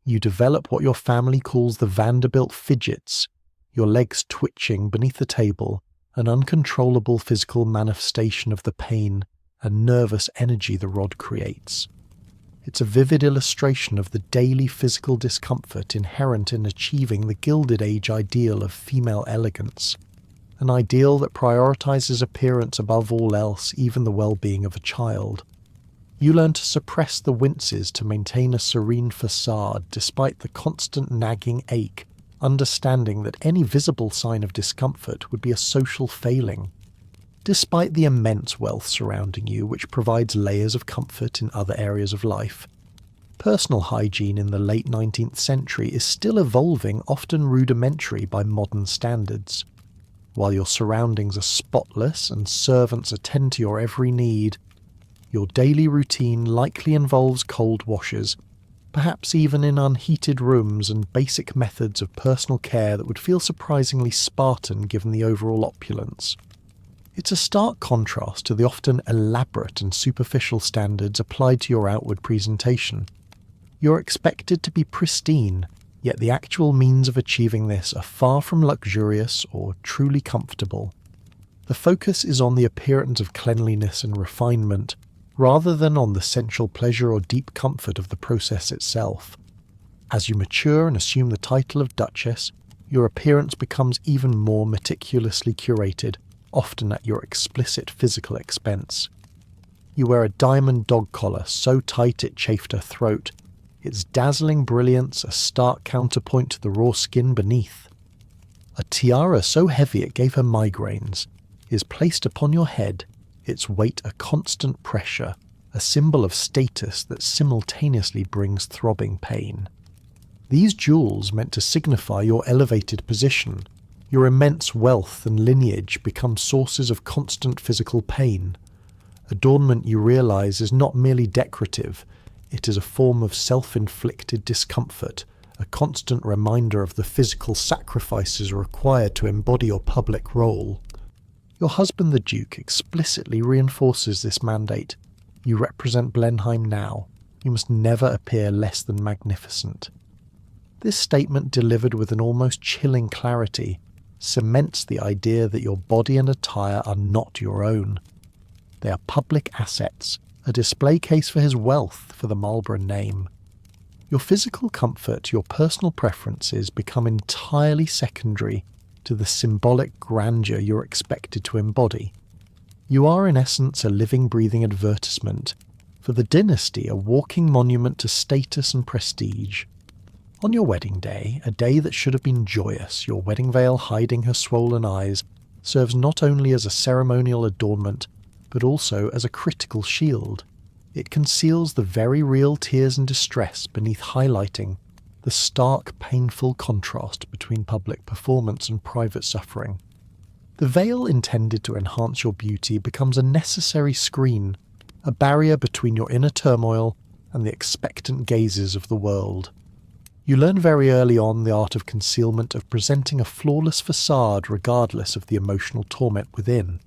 You develop what your family calls the Vanderbilt fidgets, your legs twitching beneath the table, an uncontrollable physical manifestation of the pain and nervous energy the rod creates. It's a vivid illustration of the daily physical discomfort inherent in achieving the Gilded Age ideal of female elegance, an ideal that prioritizes appearance above all else, even the well-being of a child. You learn to suppress the winces to maintain a serene facade despite the constant nagging ache, understanding that any visible sign of discomfort would be a social failing. Despite the immense wealth surrounding you, which provides layers of comfort in other areas of life, personal hygiene in the late 19th century is still evolving, often rudimentary by modern standards. While your surroundings are spotless and servants attend to your every need, your daily routine likely involves cold washes, perhaps even in unheated rooms, and basic methods of personal care that would feel surprisingly Spartan given the overall opulence. It's a stark contrast to the often elaborate and superficial standards applied to your outward presentation. You're expected to be pristine, yet the actual means of achieving this are far from luxurious or truly comfortable. The focus is on the appearance of cleanliness and refinement, rather than on the sensual pleasure or deep comfort of the process itself. As you mature and assume the title of Duchess, your appearance becomes even more meticulously curated, often at your explicit physical expense. You wear a diamond dog collar so tight it chafed her throat, its dazzling brilliance a stark counterpoint to the raw skin beneath. A tiara so heavy it gave her migraines is placed upon your head, its weight a constant pressure, a symbol of status that simultaneously brings throbbing pain. These jewels, meant to signify your elevated position, your immense wealth and lineage, become sources of constant physical pain. Adornment, you realize, is not merely decorative, it is a form of self-inflicted discomfort, a constant reminder of the physical sacrifices required to embody your public role. Your husband the Duke explicitly reinforces this mandate. You represent Blenheim now. You must never appear less than magnificent. This statement, delivered with an almost chilling clarity, cements the idea that your body and attire are not your own. They are public assets, a display case for his wealth, for the Marlborough name. Your physical comfort, your personal preferences become entirely secondary to the symbolic grandeur you're expected to embody. You are in essence a living, breathing advertisement, for the dynasty a walking monument to status and prestige. On your wedding day, a day that should have been joyous, your wedding veil hiding her swollen eyes, serves not only as a ceremonial adornment, but also as a critical shield. It conceals the very real tears and distress beneath, highlighting the stark, painful contrast between public performance and private suffering. The veil intended to enhance your beauty becomes a necessary screen, a barrier between your inner turmoil and the expectant gazes of the world. You learn very early on the art of concealment, of presenting a flawless facade regardless of the emotional torment within.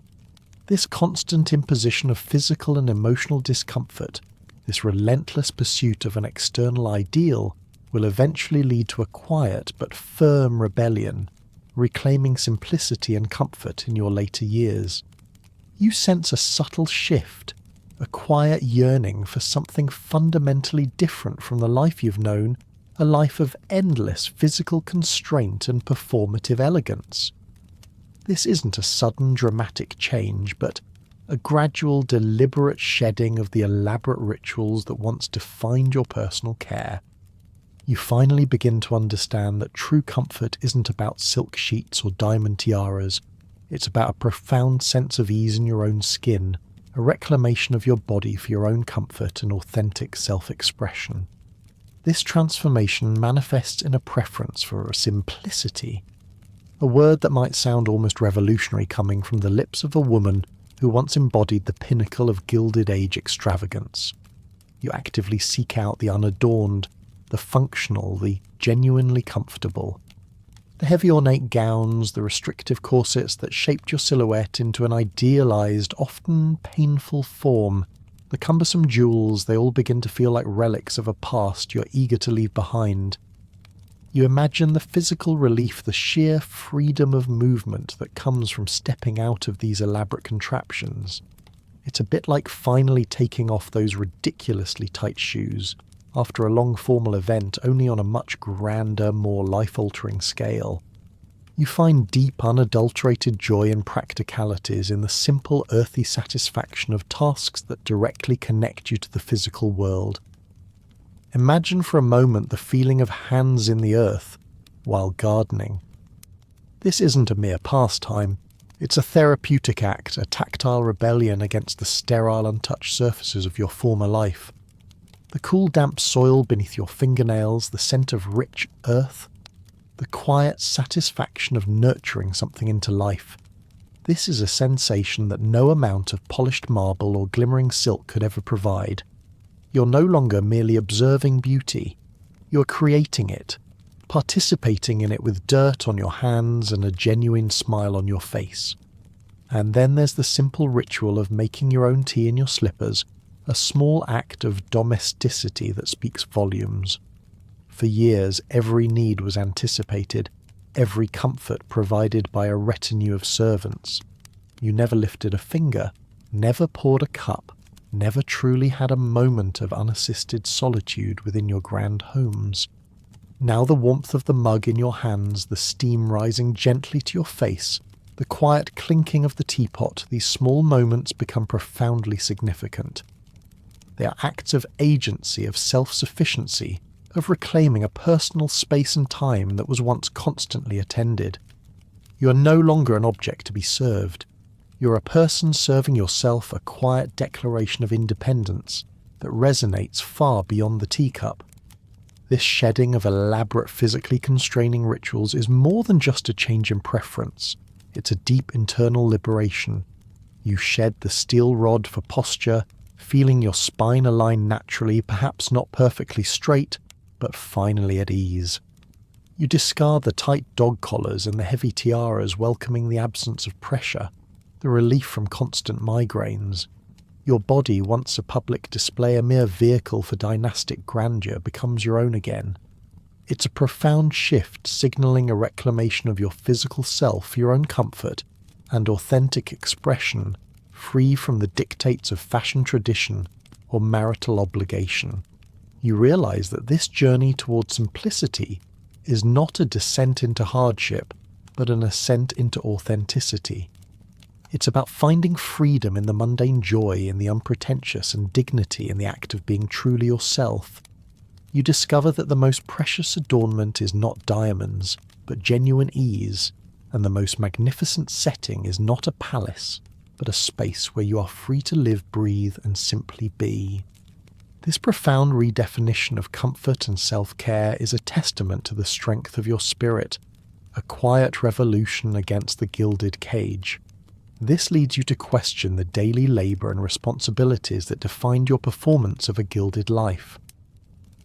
This constant imposition of physical and emotional discomfort, this relentless pursuit of an external ideal, will eventually lead to a quiet but firm rebellion, reclaiming simplicity and comfort in your later years. You sense a subtle shift, a quiet yearning for something fundamentally different from the life you've known, a life of endless physical constraint and performative elegance. This isn't a sudden dramatic change, but a gradual, deliberate shedding of the elaborate rituals that once defined your personal care. You finally begin to understand that true comfort isn't about silk sheets or diamond tiaras. It's about a profound sense of ease in your own skin, a reclamation of your body for your own comfort and authentic self-expression. This transformation manifests in a preference for simplicity, a word that might sound almost revolutionary coming from the lips of a woman who once embodied the pinnacle of Gilded Age extravagance. You actively seek out the unadorned, the functional, the genuinely comfortable. The heavy ornate gowns, the restrictive corsets that shaped your silhouette into an idealized, often painful form, the cumbersome jewels, they all begin to feel like relics of a past you're eager to leave behind. You imagine the physical relief, the sheer freedom of movement that comes from stepping out of these elaborate contraptions. It's a bit like finally taking off those ridiculously tight shoes after a long formal event, only on a much grander, more life-altering scale. You find deep, unadulterated joy and practicalities in the simple, earthy satisfaction of tasks that directly connect you to the physical world. Imagine for a moment the feeling of hands in the earth while gardening. This isn't a mere pastime. It's a therapeutic act, a tactile rebellion against the sterile, untouched surfaces of your former life. The cool, damp soil beneath your fingernails, the scent of rich earth, the quiet satisfaction of nurturing something into life. This is a sensation that no amount of polished marble or glimmering silk could ever provide. You're no longer merely observing beauty. You're creating it, participating in it with dirt on your hands and a genuine smile on your face. And then there's the simple ritual of making your own tea in your slippers, a small act of domesticity that speaks volumes. For years, every need was anticipated, every comfort provided by a retinue of servants. You never lifted a finger, never poured a cup, never truly had a moment of unassisted solitude within your grand homes. Now the warmth of the mug in your hands, the steam rising gently to your face, the quiet clinking of the teapot, these small moments become profoundly significant. They are acts of agency, of self-sufficiency, of reclaiming a personal space and time that was once constantly attended. You are no longer an object to be served. You're a person serving yourself, a quiet declaration of independence that resonates far beyond the teacup. This shedding of elaborate physically constraining rituals is more than just a change in preference. It's a deep internal liberation. You shed the steel rod for posture, feeling your spine align naturally, perhaps not perfectly straight, but finally at ease. You discard the tight dog collars and the heavy tiaras, welcoming the absence of pressure, the relief from constant migraines. Your body, once a public display, a mere vehicle for dynastic grandeur, becomes your own again. It's a profound shift, signalling a reclamation of your physical self for your own comfort and authentic expression, free from the dictates of fashion tradition or marital obligation. You realize that this journey towards simplicity is not a descent into hardship, but an ascent into authenticity. It's about finding freedom in the mundane joy, in the unpretentious, and dignity in the act of being truly yourself. You discover that the most precious adornment is not diamonds, but genuine ease, and the most magnificent setting is not a palace, but a space where you are free to live, breathe, and simply be. This profound redefinition of comfort and self-care is a testament to the strength of your spirit, a quiet revolution against the gilded cage. This leads you to question the daily labour and responsibilities that defined your performance of a gilded life.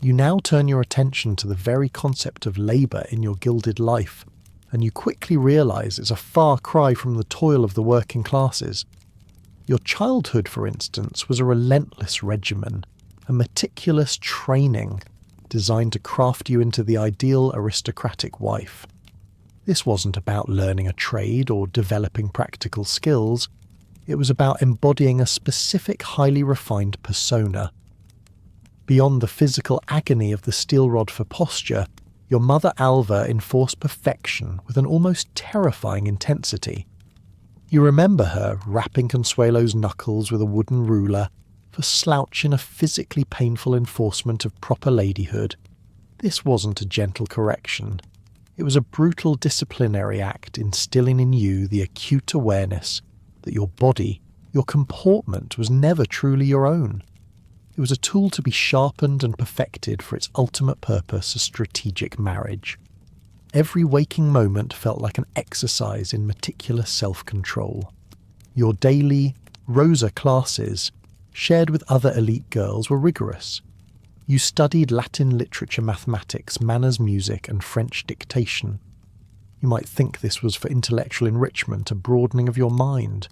You now turn your attention to the very concept of labour in your gilded life, and you quickly realise it's a far cry from the toil of the working classes. Your childhood, for instance, was a relentless regimen, a meticulous training designed to craft you into the ideal aristocratic wife. This wasn't about learning a trade or developing practical skills. It was about embodying a specific, highly refined persona. Beyond the physical agony of the steel rod for posture, your mother Alva enforced perfection with an almost terrifying intensity. You remember her rapping Consuelo's knuckles with a wooden ruler for slouch in a physically painful enforcement of proper ladyhood. This wasn't a gentle correction. It was a brutal disciplinary act instilling in you the acute awareness that your body, your comportment was never truly your own. It was a tool to be sharpened and perfected for its ultimate purpose, a strategic marriage. Every waking moment felt like an exercise in meticulous self-control. Your daily Rosa classes, shared with other elite girls, were rigorous. You studied Latin literature, mathematics, manners, music, and French dictation. You might think this was for intellectual enrichment, a broadening of your mind.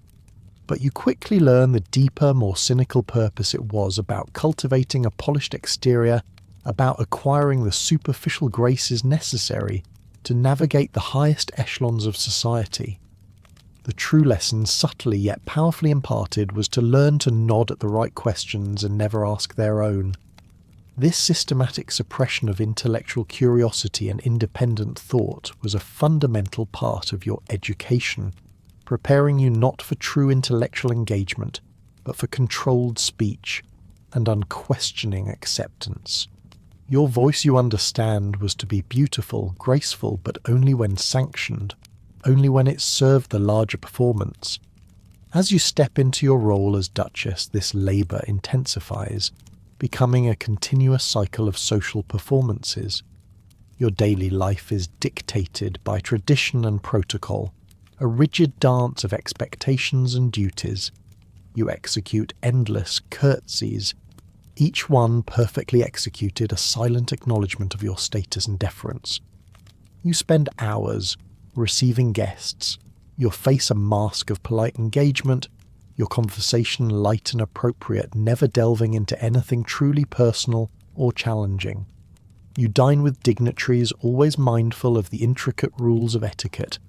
But you quickly learn the deeper, more cynical purpose it was about cultivating a polished exterior, about acquiring the superficial graces necessary to navigate the highest echelons of society. The true lesson, subtly yet powerfully imparted, was to learn to nod at the right questions and never ask their own. This systematic suppression of intellectual curiosity and independent thought was a fundamental part of your education, preparing you not for true intellectual engagement, but for controlled speech and unquestioning acceptance. Your voice, you understand, was to be beautiful, graceful, but only when sanctioned, only when it served the larger performance. As you step into your role as Duchess, this labour intensifies, becoming a continuous cycle of social performances. Your daily life is dictated by tradition and protocol, a rigid dance of expectations and duties. You execute endless curtsies, each one perfectly executed, a silent acknowledgement of your status and deference. You spend hours receiving guests, your face a mask of polite engagement, your conversation light and appropriate, never delving into anything truly personal or challenging. You dine with dignitaries, always mindful of the intricate rules of etiquette,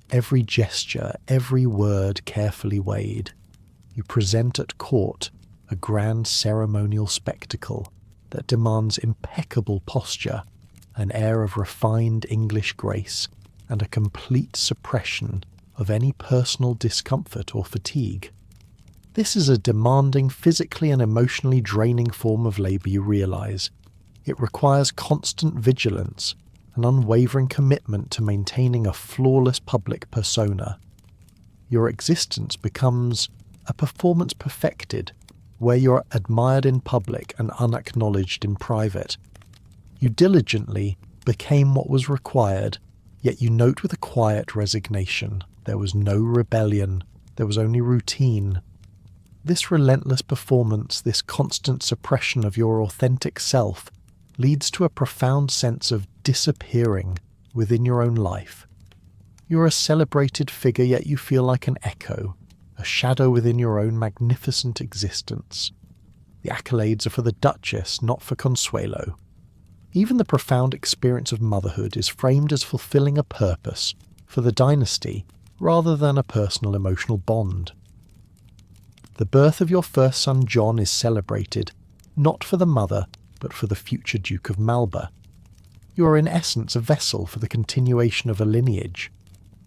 every gesture, every word carefully weighed. You present at court a grand ceremonial spectacle that demands impeccable posture, an air of refined English grace, and a complete suppression of any personal discomfort or fatigue. This is a demanding, physically and emotionally draining form of labour, you realise. It requires constant vigilance, an unwavering commitment to maintaining a flawless public persona. Your existence becomes a performance perfected, where you're admired in public and unacknowledged in private. You diligently became what was required, yet you note with a quiet resignation, there was no rebellion, there was only routine. This relentless performance, this constant suppression of your authentic self, leads to a profound sense of disappearing within your own life. You're a celebrated figure, yet you feel like an echo, a shadow within your own magnificent existence. The accolades are for the Duchess, not for Consuelo. Even the profound experience of motherhood is framed as fulfilling a purpose for the dynasty rather than a personal emotional bond. The birth of your first son John is celebrated, not for the mother, but for the future Duke of Malba. You are in essence a vessel for the continuation of a lineage.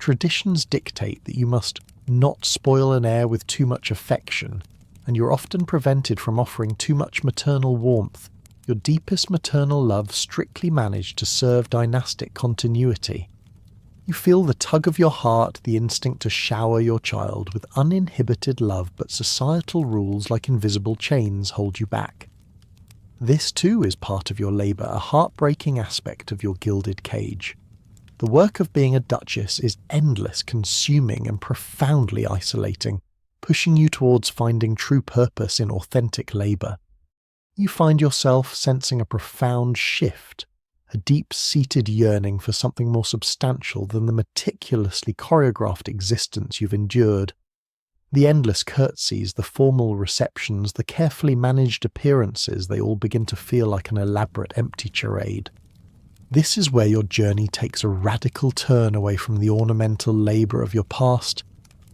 Traditions dictate that you must not spoil an heir with too much affection, and you're often prevented from offering too much maternal warmth. Your deepest maternal love strictly managed to serve dynastic continuity. You feel the tug of your heart, the instinct to shower your child with uninhibited love, but societal rules like invisible chains hold you back. This too is part of your labour, a heartbreaking aspect of your gilded cage. The work of being a duchess is endless, consuming and profoundly isolating, pushing you towards finding true purpose in authentic labour. You find yourself sensing a profound shift, a deep-seated yearning for something more substantial than the meticulously choreographed existence you've endured. The endless curtsies, the formal receptions, the carefully managed appearances, they all begin to feel like an elaborate empty charade. This is where your journey takes a radical turn away from the ornamental labour of your past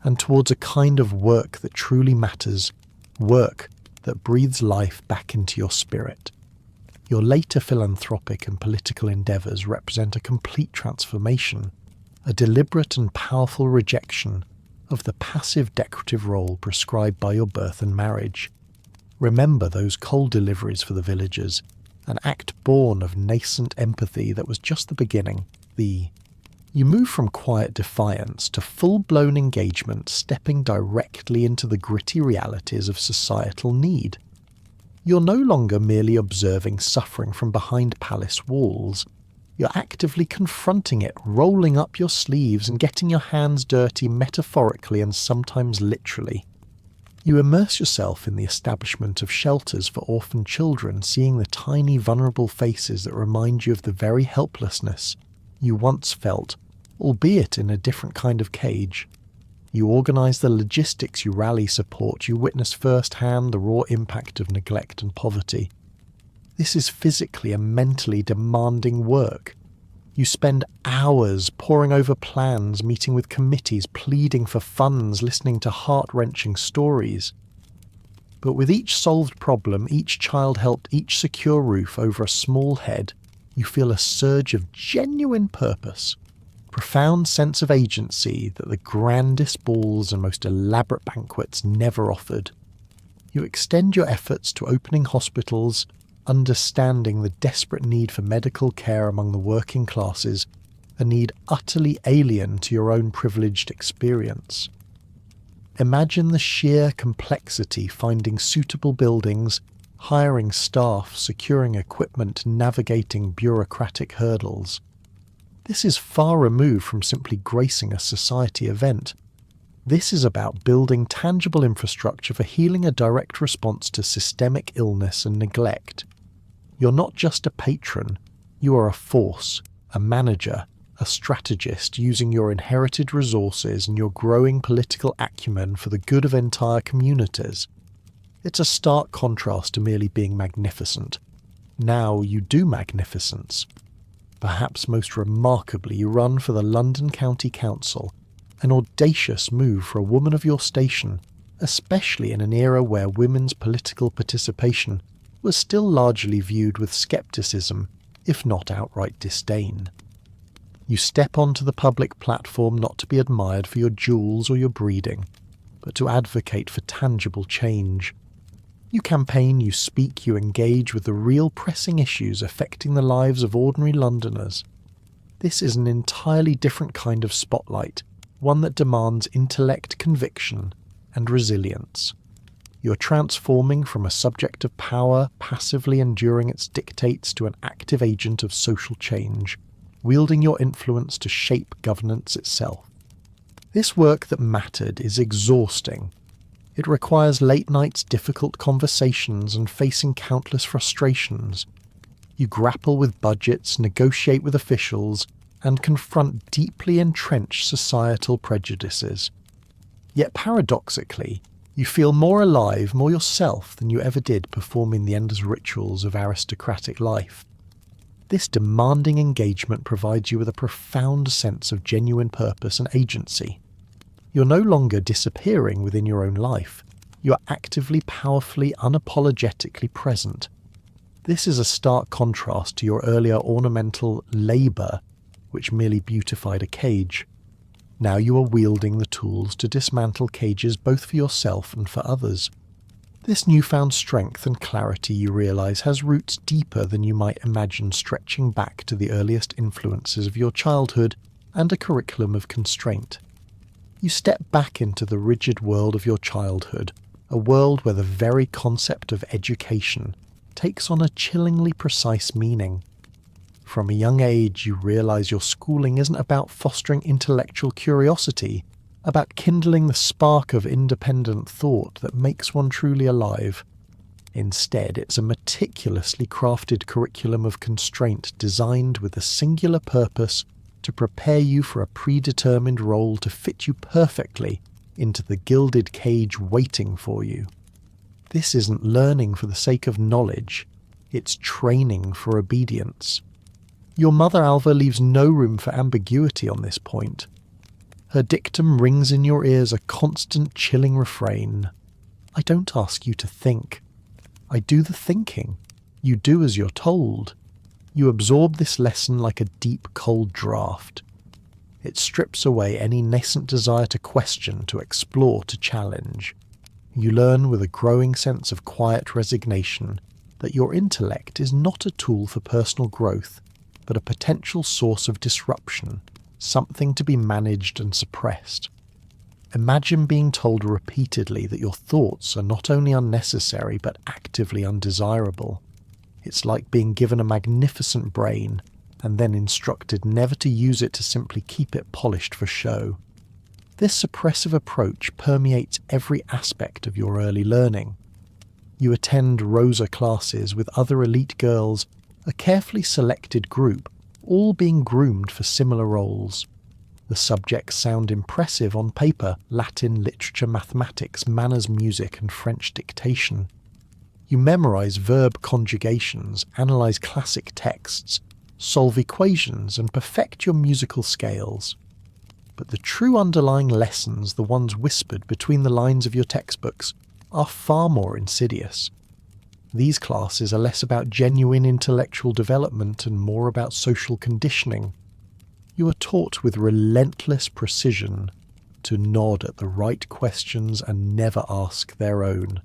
and towards a kind of work that truly matters, work that breathes life back into your spirit. Your later philanthropic and political endeavours represent a complete transformation, a deliberate and powerful rejection of the passive decorative role prescribed by your birth and marriage. Remember those coal deliveries for the villagers, an act born of nascent empathy that was just the beginning, the You move from quiet defiance to full-blown engagement, stepping directly into the gritty realities of societal need. You're no longer merely observing suffering from behind palace walls. You're actively confronting it, rolling up your sleeves and getting your hands dirty metaphorically and sometimes literally. You immerse yourself in the establishment of shelters for orphan children, seeing the tiny vulnerable faces that remind you of the very helplessness you once felt, albeit in a different kind of cage. You organise the logistics, you rally support, you witness firsthand the raw impact of neglect and poverty. This is physically and mentally demanding work. You spend hours poring over plans, meeting with committees, pleading for funds, listening to heart-wrenching stories. But with each solved problem, each child helped, each secure roof over a small head, you feel a surge of genuine purpose, profound sense of agency that the grandest balls and most elaborate banquets never offered. You extend your efforts to opening hospitals, understanding the desperate need for medical care among the working classes, a need utterly alien to your own privileged experience. Imagine the sheer complexity finding suitable buildings, hiring staff, securing equipment, navigating bureaucratic hurdles. This is far removed from simply gracing a society event. This is about building tangible infrastructure for healing a direct response to systemic illness and neglect. You're not just a patron, you are a force, a manager, a strategist using your inherited resources and your growing political acumen for the good of entire communities. It's a stark contrast to merely being magnificent. Now you do magnificence. Perhaps most remarkably, you run for the London County Council, an audacious move for a woman of your station, especially in an era where women's political participation was still largely viewed with scepticism, if not outright disdain. You step onto the public platform not to be admired for your jewels or your breeding, but to advocate for tangible change. You campaign, you speak, you engage with the real pressing issues affecting the lives of ordinary Londoners. This is an entirely different kind of spotlight, one that demands intellect, conviction, and resilience. You are transforming from a subject of power, passively enduring its dictates, to an active agent of social change, wielding your influence to shape governance itself. This work that mattered is exhausting. It requires late nights, difficult conversations, and facing countless frustrations. You grapple with budgets, negotiate with officials, and confront deeply entrenched societal prejudices. Yet paradoxically, you feel more alive, more yourself than you ever did performing the endless rituals of aristocratic life. This demanding engagement provides you with a profound sense of genuine purpose and agency. You're no longer disappearing within your own life. You are actively, powerfully, unapologetically present. This is a stark contrast to your earlier ornamental labour, which merely beautified a cage. Now you are wielding the tools to dismantle cages both for yourself and for others. This newfound strength and clarity, you realise, has roots deeper than you might imagine, stretching back to the earliest influences of your childhood and a curriculum of constraint. You step back into the rigid world of your childhood, a world where the very concept of education takes on a chillingly precise meaning. From a young age, you realise your schooling isn't about fostering intellectual curiosity, about kindling the spark of independent thought that makes one truly alive. Instead, it's a meticulously crafted curriculum of constraint designed with a singular purpose to prepare you for a predetermined role to fit you perfectly into the gilded cage waiting for you. This isn't learning for the sake of knowledge, it's training for obedience. Your mother Alva leaves no room for ambiguity on this point. Her dictum rings in your ears a constant chilling refrain. I don't ask you to think. I do the thinking. You do as you're told. You absorb this lesson like a deep, cold draught. It strips away any nascent desire to question, to explore, to challenge. You learn with a growing sense of quiet resignation that your intellect is not a tool for personal growth, but a potential source of disruption, something to be managed and suppressed. Imagine being told repeatedly that your thoughts are not only unnecessary but actively undesirable. It's like being given a magnificent brain and then instructed never to use it to simply keep it polished for show. This suppressive approach permeates every aspect of your early learning. You attend Rosa classes with other elite girls, a carefully selected group, all being groomed for similar roles. The subjects sound impressive on paper: Latin, literature, mathematics, manners, music, and French dictation. You memorize verb conjugations, analyze classic texts, solve equations, and perfect your musical scales. But the true underlying lessons, the ones whispered between the lines of your textbooks, are far more insidious. These classes are less about genuine intellectual development and more about social conditioning. You are taught with relentless precision to nod at the right questions and never ask their own.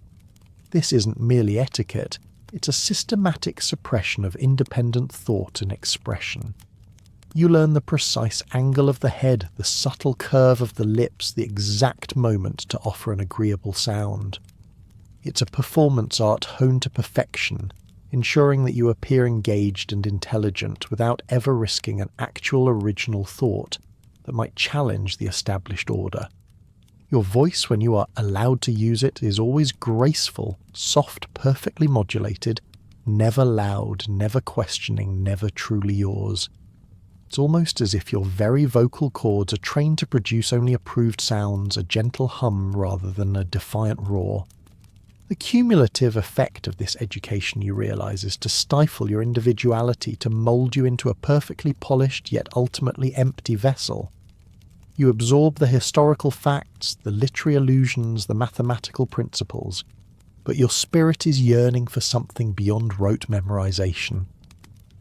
This isn't merely etiquette, it's a systematic suppression of independent thought and expression. You learn the precise angle of the head, the subtle curve of the lips, the exact moment to offer an agreeable sound. It's a performance art honed to perfection, ensuring that you appear engaged and intelligent without ever risking an actual original thought that might challenge the established order. Your voice, when you are allowed to use it, is always graceful, soft, perfectly modulated, never loud, never questioning, never truly yours. It's almost as if your very vocal cords are trained to produce only approved sounds, a gentle hum rather than a defiant roar. The cumulative effect of this education, you realize, is to stifle your individuality, to mold you into a perfectly polished yet ultimately empty vessel. You absorb the historical facts, the literary allusions, the mathematical principles, but your spirit is yearning for something beyond rote memorization.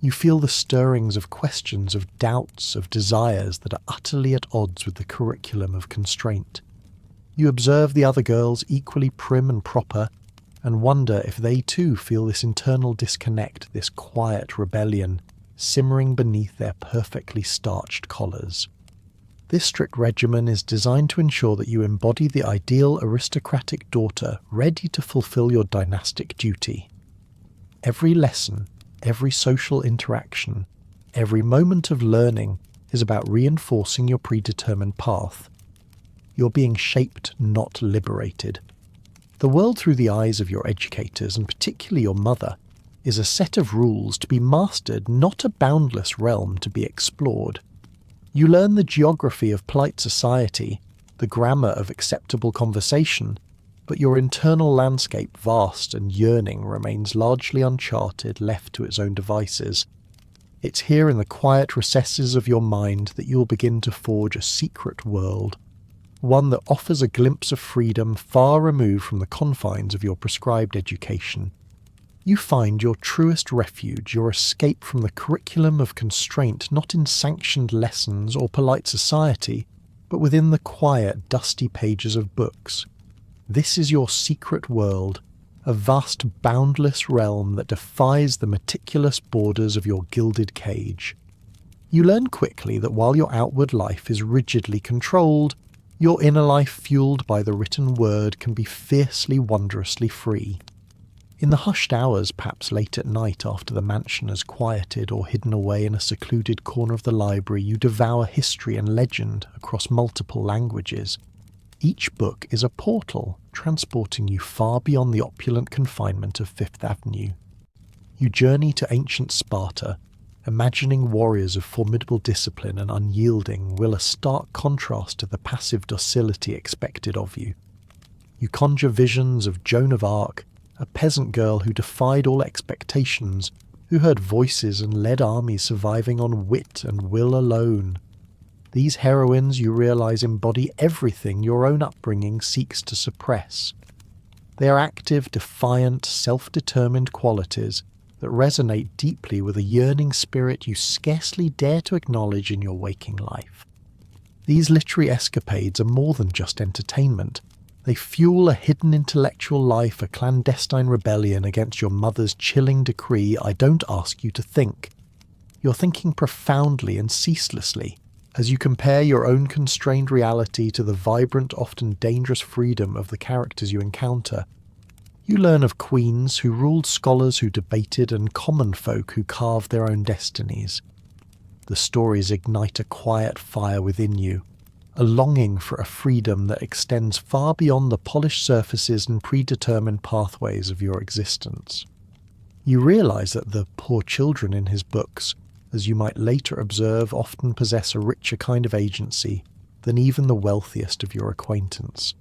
You feel the stirrings of questions, of doubts, of desires that are utterly at odds with the curriculum of constraint. You observe the other girls equally prim and proper, and wonder if they too feel this internal disconnect, this quiet rebellion, simmering beneath their perfectly starched collars. This strict regimen is designed to ensure that you embody the ideal aristocratic daughter ready to fulfill your dynastic duty. Every lesson, every social interaction, every moment of learning is about reinforcing your predetermined path. You're being shaped, not liberated. The world through the eyes of your educators, and particularly your mother, is a set of rules to be mastered, not a boundless realm to be explored. You learn the geography of polite society, the grammar of acceptable conversation, but your internal landscape, vast and yearning, remains largely uncharted, left to its own devices. It's here in the quiet recesses of your mind that you'll begin to forge a secret world, one that offers a glimpse of freedom far removed from the confines of your prescribed education. You find your truest refuge, your escape from the curriculum of constraint, not in sanctioned lessons or polite society, but within the quiet, dusty pages of books. This is your secret world, a vast, boundless realm that defies the meticulous borders of your gilded cage. You learn quickly that while your outward life is rigidly controlled, your inner life, fueled by the written word, can be fiercely, wondrously free. In the hushed hours, perhaps late at night after the mansion has quieted or hidden away in a secluded corner of the library, you devour history and legend across multiple languages. Each book is a portal, transporting you far beyond the opulent confinement of Fifth Avenue. You journey to ancient Sparta, imagining warriors of formidable discipline and unyielding will, a stark contrast to the passive docility expected of you. You conjure visions of Joan of Arc, a peasant girl who defied all expectations, who heard voices and led armies surviving on wit and will alone. These heroines, you realize, embody everything your own upbringing seeks to suppress. They are active, defiant, self-determined qualities that resonate deeply with a yearning spirit you scarcely dare to acknowledge in your waking life. These literary escapades are more than just entertainment. They fuel a hidden intellectual life, a clandestine rebellion against your mother's chilling decree, "I don't ask you to think." You're thinking profoundly and ceaselessly, As you compare your own constrained reality to the vibrant, often dangerous freedom of the characters you encounter, you learn of queens who ruled, scholars who debated, and common folk who carved their own destinies. The stories ignite a quiet fire within you, a longing for a freedom that extends far beyond the polished surfaces and predetermined pathways of your existence. You realize that the poor children in his books, as you might later observe, often possess a richer kind of agency than even the wealthiest of your acquaintance.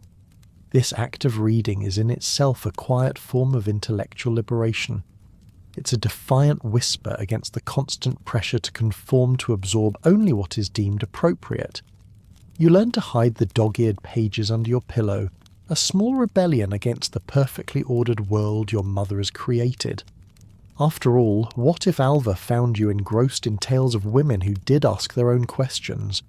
This act of reading is in itself a quiet form of intellectual liberation. It's a defiant whisper against the constant pressure to conform to absorb only what is deemed appropriate. You learn to hide the dog-eared pages under your pillow, a small rebellion against the perfectly ordered world your mother has created. After all, what if Alva found you engrossed in tales of women who did ask their own questions,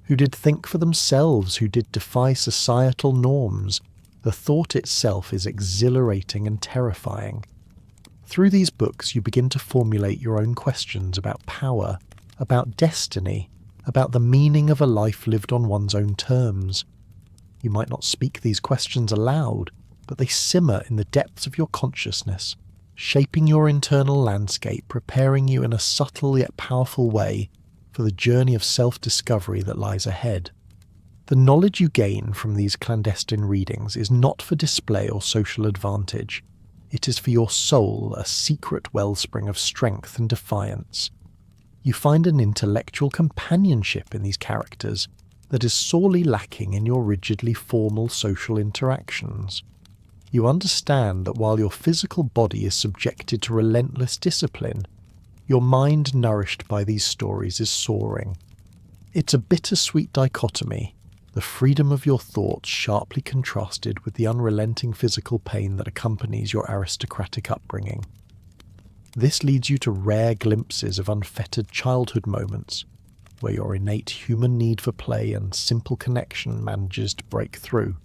who did think for themselves, who did defy societal norms? The thought itself is exhilarating and terrifying. Through these books you begin to formulate your own questions about power, about destiny, about the meaning of a life lived on one's own terms. You might not speak these questions aloud, but they simmer in the depths of your consciousness, shaping your internal landscape, preparing you in a subtle yet powerful way for the journey of self-discovery that lies ahead. The knowledge you gain from these clandestine readings is not for display or social advantage. It is for your soul, a secret wellspring of strength and defiance. You find an intellectual companionship in these characters that is sorely lacking in your rigidly formal social interactions. You understand that while your physical body is subjected to relentless discipline, your mind nourished by these stories is soaring. It's a bittersweet dichotomy, the freedom of your thoughts sharply contrasted with the unrelenting physical pain that accompanies your aristocratic upbringing. This leads you to rare glimpses of unfettered childhood moments, where your innate human need for play and simple connection manages to break through.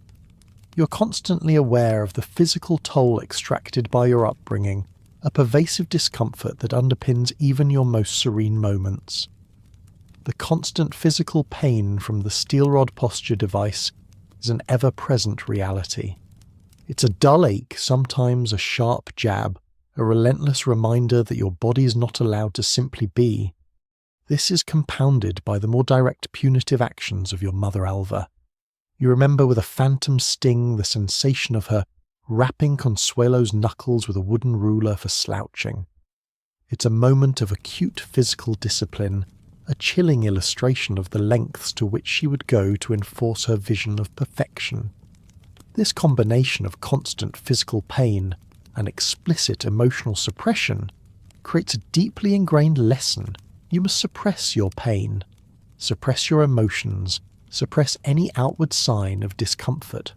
You're constantly aware of the physical toll extracted by your upbringing, a pervasive discomfort that underpins even your most serene moments. The constant physical pain from the steel rod posture device is an ever-present reality. It's a dull ache, sometimes a sharp jab, a relentless reminder that your body is not allowed to simply be. This is compounded by the more direct punitive actions of your mother Alva. You remember with a phantom sting the sensation of her rapping Consuelo's knuckles with a wooden ruler for slouching. It's a moment of acute physical discipline, a chilling illustration of the lengths to which she would go to enforce her vision of perfection. This combination of constant physical pain and explicit emotional suppression creates a deeply ingrained lesson. You must suppress your pain, suppress your emotions, suppress any outward sign of discomfort.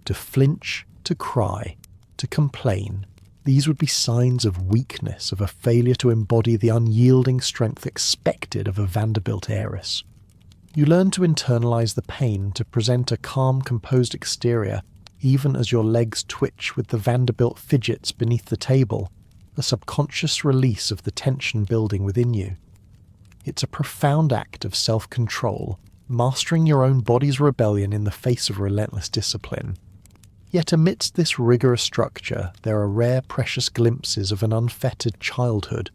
To flinch, to cry, to complain, these would be signs of weakness, of a failure to embody the unyielding strength expected of a Vanderbilt heiress. You learn to internalize the pain, to present a calm, composed exterior, even as your legs twitch with the Vanderbilt fidgets beneath the table, a subconscious release of the tension building within you. It's a profound act of self-control, mastering your own body's rebellion in the face of relentless discipline. Yet amidst this rigorous structure, there are rare, precious glimpses of an unfettered childhood,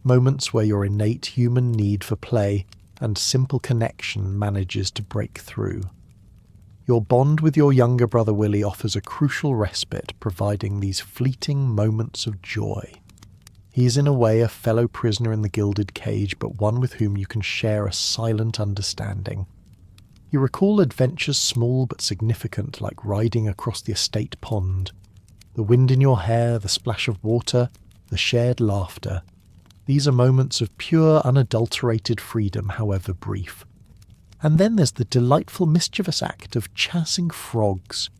moments where your innate human need for play and simple connection manages to break through. Your bond with your younger brother Willie offers a crucial respite, providing these fleeting moments of joy. He is in a way a fellow prisoner in the Gilded Cage, but one with whom you can share a silent understanding. You recall adventures small but significant, like riding across the estate pond. The wind in your hair, the splash of water, the shared laughter. These are moments of pure, unadulterated freedom, however brief. And then there's the delightful, mischievous act of chasing frogs.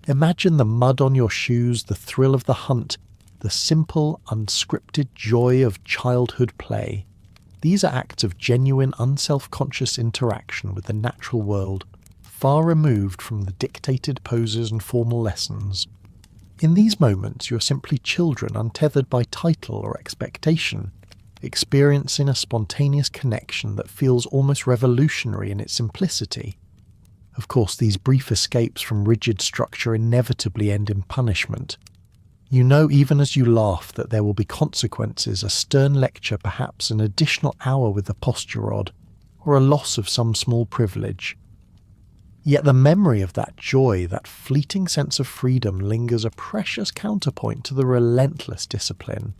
Imagine the mud on your shoes, the thrill of the hunt, the simple, unscripted joy of childhood play. These are acts of genuine, unself-conscious interaction with the natural world, far removed from the dictated poses and formal lessons. In these moments, you're simply children untethered by title or expectation. experiencing a spontaneous connection that feels almost revolutionary in its simplicity. Of course, these brief escapes from rigid structure inevitably end in punishment. You know even as you laugh that there will be consequences, a stern lecture, perhaps an additional hour with the posture rod, or a loss of some small privilege. Yet the memory of that joy, that fleeting sense of freedom, lingers a precious counterpoint to the relentless discipline.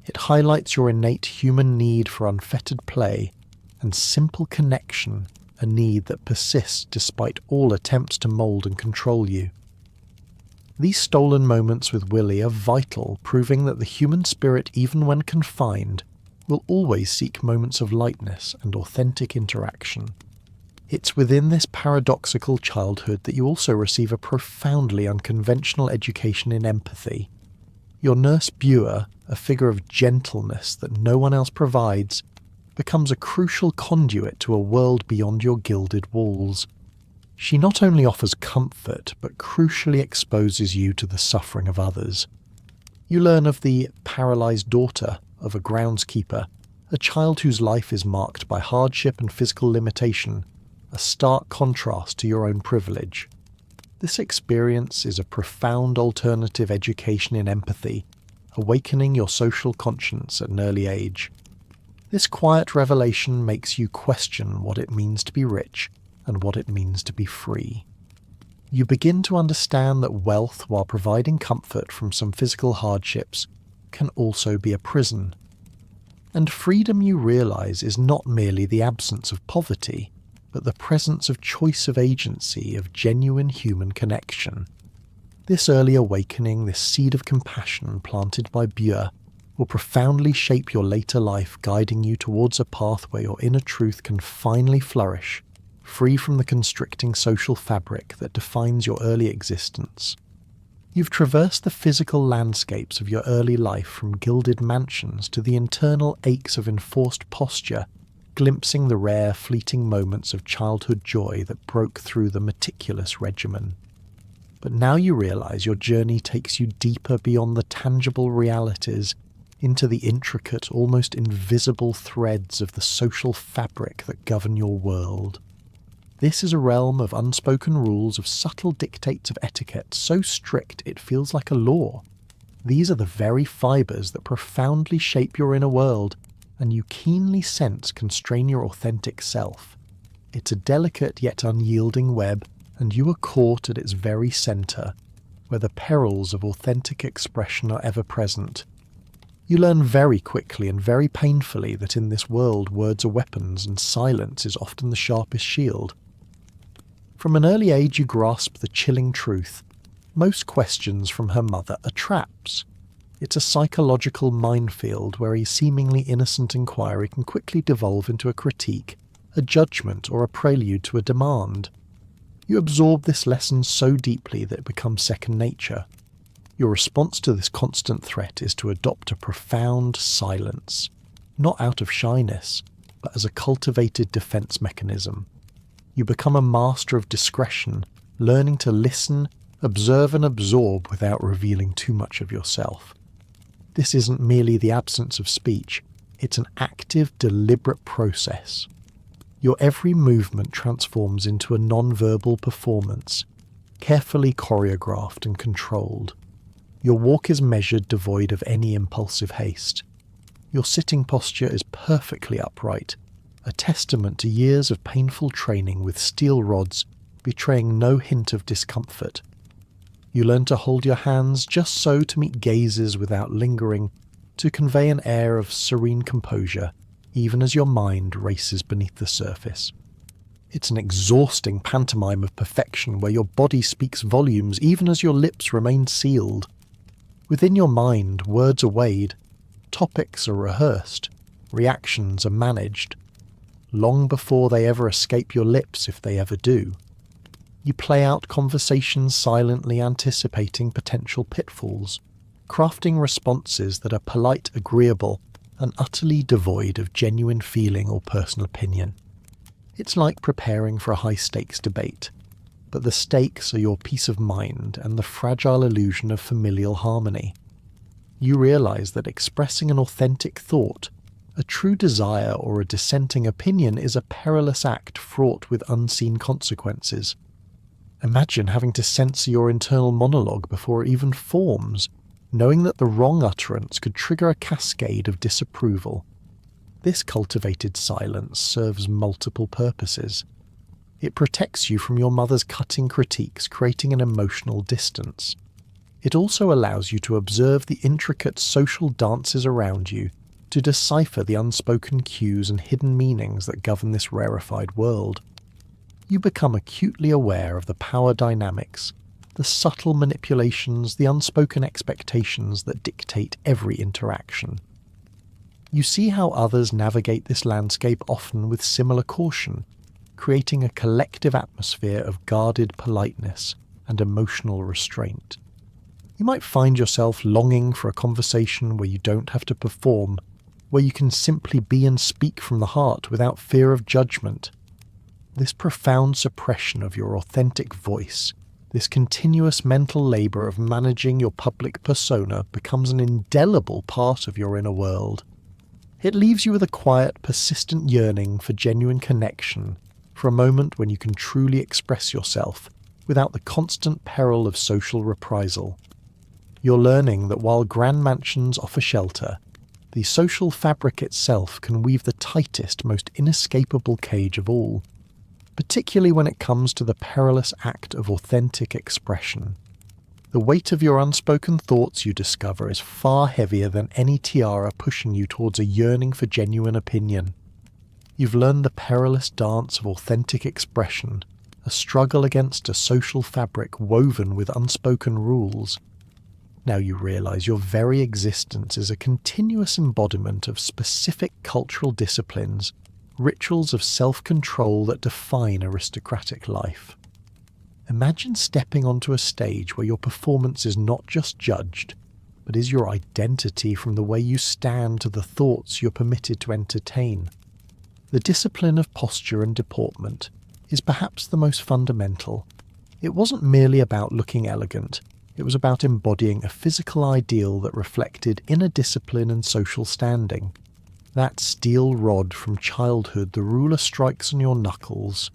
It highlights your innate human need for unfettered play and simple connection, a need that persists despite all attempts to mould and control you. These stolen moments with Willie are vital, proving that the human spirit, even when confined, will always seek moments of lightness and authentic interaction. It's within this paradoxical childhood that you also receive a profoundly unconventional education in empathy. Your nurse Beulah, a figure of gentleness that no one else provides, becomes a crucial conduit to a world beyond your gilded walls. She not only offers comfort, but crucially exposes you to the suffering of others. You learn of the paralysed daughter of a groundskeeper, a child whose life is marked by hardship and physical limitation, a stark contrast to your own privilege. This experience is a profound alternative education in empathy, awakening your social conscience at an early age. This quiet revelation makes you question what it means to be rich and what it means to be free. You begin to understand that wealth, while providing comfort from some physical hardships, can also be a prison. And freedom, you realize, is not merely the absence of poverty, but the presence of choice, of agency, of genuine human connection. This early awakening, this seed of compassion planted by Beulah, will profoundly shape your later life, guiding you towards a path where your inner truth can finally flourish, free from the constricting social fabric that defines your early existence. You've traversed the physical landscapes of your early life, from gilded mansions to the internal aches of enforced posture, glimpsing the rare, fleeting moments of childhood joy that broke through the meticulous regimen. But now you realize your journey takes you deeper beyond the tangible realities, into the intricate, almost invisible threads of the social fabric that govern your world. This is a realm of unspoken rules, of subtle dictates of etiquette, so strict it feels like a law. These are the very fibres that profoundly shape your inner world, and you keenly sense constrain your authentic self. It's a delicate yet unyielding web, and you are caught at its very centre, where the perils of authentic expression are ever present. You learn very quickly and very painfully that in this world words are weapons and silence is often the sharpest shield. From an early age you grasp the chilling truth. Most questions from her mother are traps. It's a psychological minefield where a seemingly innocent inquiry can quickly devolve into a critique, a judgment, or a prelude to a demand. You absorb this lesson so deeply that it becomes second nature. Your response to this constant threat is to adopt a profound silence, not out of shyness, but as a cultivated defense mechanism. You become a master of discretion, learning to listen, observe and absorb without revealing too much of yourself. This isn't merely the absence of speech, it's an active, deliberate process. Your every movement transforms into a non-verbal performance, carefully choreographed and controlled. Your walk is measured, devoid of any impulsive haste. Your sitting posture is perfectly upright, a testament to years of painful training with steel rods, betraying no hint of discomfort. You learn to hold your hands just so to meet gazes without lingering, to convey an air of serene composure, even as your mind races beneath the surface. It's an exhausting pantomime of perfection where your body speaks volumes even as your lips remain sealed. Within your mind, words are weighed, topics are rehearsed, reactions are managed, long before they ever escape your lips, if they ever do. You play out conversations silently, anticipating potential pitfalls, crafting responses that are polite, agreeable, and utterly devoid of genuine feeling or personal opinion. It's like preparing for a high-stakes debate, but the stakes are your peace of mind and the fragile illusion of familial harmony. You realize that expressing an authentic thought, A true desire or a dissenting opinion is a perilous act fraught with unseen consequences. Imagine having to censor your internal monologue before it even forms, knowing that the wrong utterance could trigger a cascade of disapproval. This cultivated silence serves multiple purposes. It protects you from your mother's cutting critiques, creating an emotional distance. It also allows you to observe the intricate social dances around you, to decipher the unspoken cues and hidden meanings that govern this rarefied world. You become acutely aware of the power dynamics, the subtle manipulations, the unspoken expectations that dictate every interaction. You see how others navigate this landscape, often with similar caution, creating a collective atmosphere of guarded politeness and emotional restraint. You might find yourself longing for a conversation where you don't have to perform, where you can simply be and speak from the heart without fear of judgment. This profound suppression of your authentic voice, this continuous mental labour of managing your public persona, becomes an indelible part of your inner world. It leaves you with a quiet, persistent yearning for genuine connection, for a moment when you can truly express yourself without the constant peril of social reprisal. You're learning that while grand mansions offer shelter, the social fabric itself can weave the tightest, most inescapable cage of all, particularly when it comes to the perilous act of authentic expression. The weight of your unspoken thoughts, you discover, is far heavier than any tiara pushing you towards a yearning for genuine opinion. You've learned the perilous dance of authentic expression, a struggle against a social fabric woven with unspoken rules. Now you realize your very existence is a continuous embodiment of specific cultural disciplines, rituals of self-control that define aristocratic life. Imagine stepping onto a stage where your performance is not just judged, but is your identity from the way you stand to the thoughts you're permitted to entertain. The discipline of posture and deportment is perhaps the most fundamental. It wasn't merely about looking elegant. It was about embodying a physical ideal that reflected inner discipline and social standing. That steel rod from childhood the ruler strikes on your knuckles.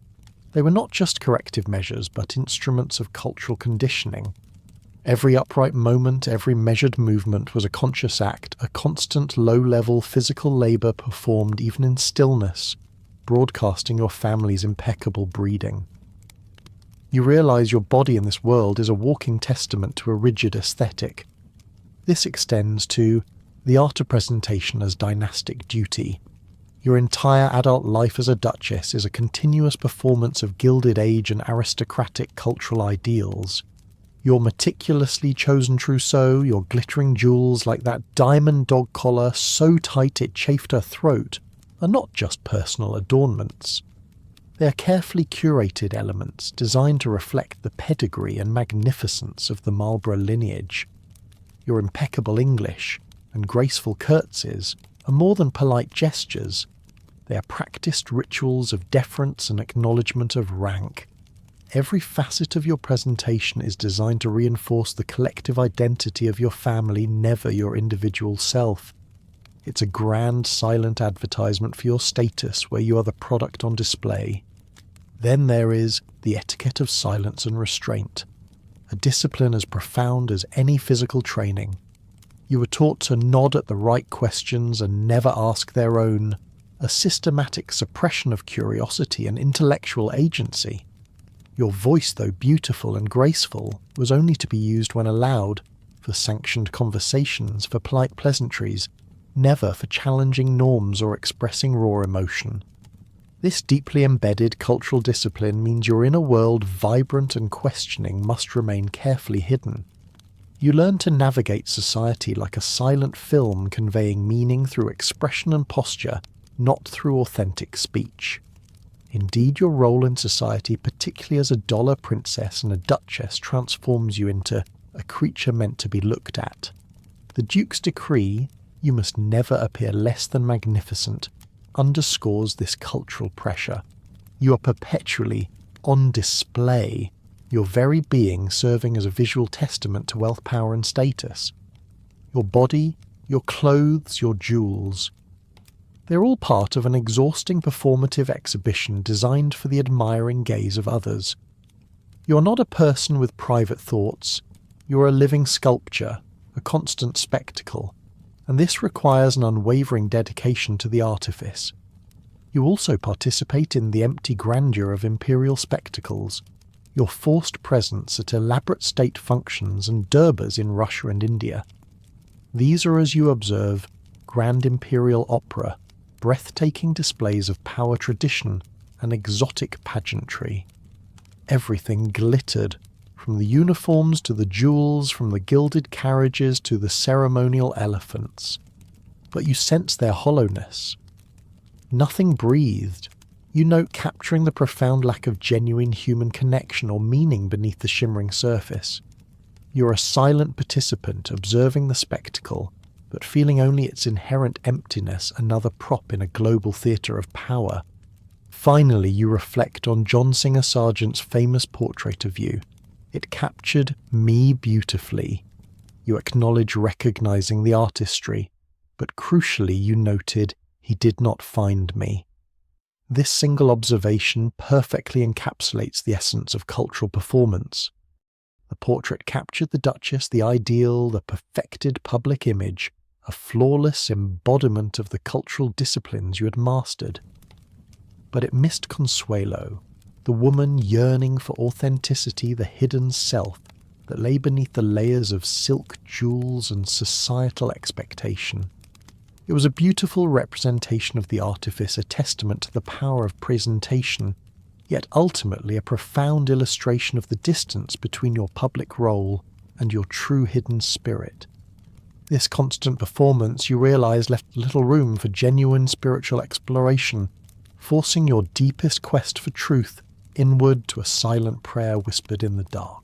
They were not just corrective measures, but instruments of cultural conditioning. Every upright moment, every measured movement was a conscious act, a constant low-level physical labour performed even in stillness, broadcasting your family's impeccable breeding. You realise your body in this world is a walking testament to a rigid aesthetic. This extends to the art of presentation as dynastic duty. Your entire adult life as a duchess is a continuous performance of Gilded Age and aristocratic cultural ideals. Your meticulously chosen trousseau, your glittering jewels like that diamond dog collar so tight it chafed her throat, are not just personal adornments. They are carefully curated elements designed to reflect the pedigree and magnificence of the Marlborough lineage. Your impeccable English and graceful curtsies are more than polite gestures. They are practiced rituals of deference and acknowledgement of rank. Every facet of your presentation is designed to reinforce the collective identity of your family, never your individual self. It's a grand, silent advertisement for your status where you are the product on display. Then there is the etiquette of silence and restraint, a discipline as profound as any physical training. You were taught to nod at the right questions and never ask their own, a systematic suppression of curiosity and intellectual agency. Your voice, though beautiful and graceful, was only to be used when allowed, for sanctioned conversations, for polite pleasantries, never for challenging norms or expressing raw emotion. This deeply embedded cultural discipline means your inner world, vibrant and questioning, must remain carefully hidden. You learn to navigate society like a silent film, conveying meaning through expression and posture, not through authentic speech. Indeed, your role in society, particularly as a dollar princess and a duchess, transforms you into a creature meant to be looked at. The Duke's decree, "You must never appear less than magnificent," underscores this cultural pressure. You are perpetually on display, your very being serving as a visual testament to wealth, power and status. Your body, your clothes, your jewels. They're all part of an exhausting performative exhibition designed for the admiring gaze of others. You're not a person with private thoughts, you're a living sculpture, a constant spectacle, and this requires an unwavering dedication to the artifice. You also participate in the empty grandeur of imperial spectacles, your forced presence at elaborate state functions and durbars in Russia and India. These are, as you observe, grand imperial opera, breathtaking displays of power tradition and exotic pageantry. Everything glittered, from the uniforms to the jewels, from the gilded carriages to the ceremonial elephants. But you sense their hollowness. Nothing breathed. You note capturing the profound lack of genuine human connection or meaning beneath the shimmering surface. You're a silent participant observing the spectacle, but feeling only its inherent emptiness, another prop in a global theatre of power. Finally, you reflect on John Singer Sargent's famous portrait of you. It captured me beautifully. You acknowledge recognizing the artistry, but crucially you noted he did not find me. This single observation perfectly encapsulates the essence of cultural performance. The portrait captured the Duchess, the ideal, the perfected public image, a flawless embodiment of the cultural disciplines you had mastered. But it missed Consuelo, the woman yearning for authenticity, the hidden self that lay beneath the layers of silk, jewels, and societal expectation. It was a beautiful representation of the artifice, a testament to the power of presentation, yet ultimately a profound illustration of the distance between your public role and your true hidden spirit. This constant performance, you realize, left little room for genuine spiritual exploration, forcing your deepest quest for truth inward to a silent prayer whispered in the dark.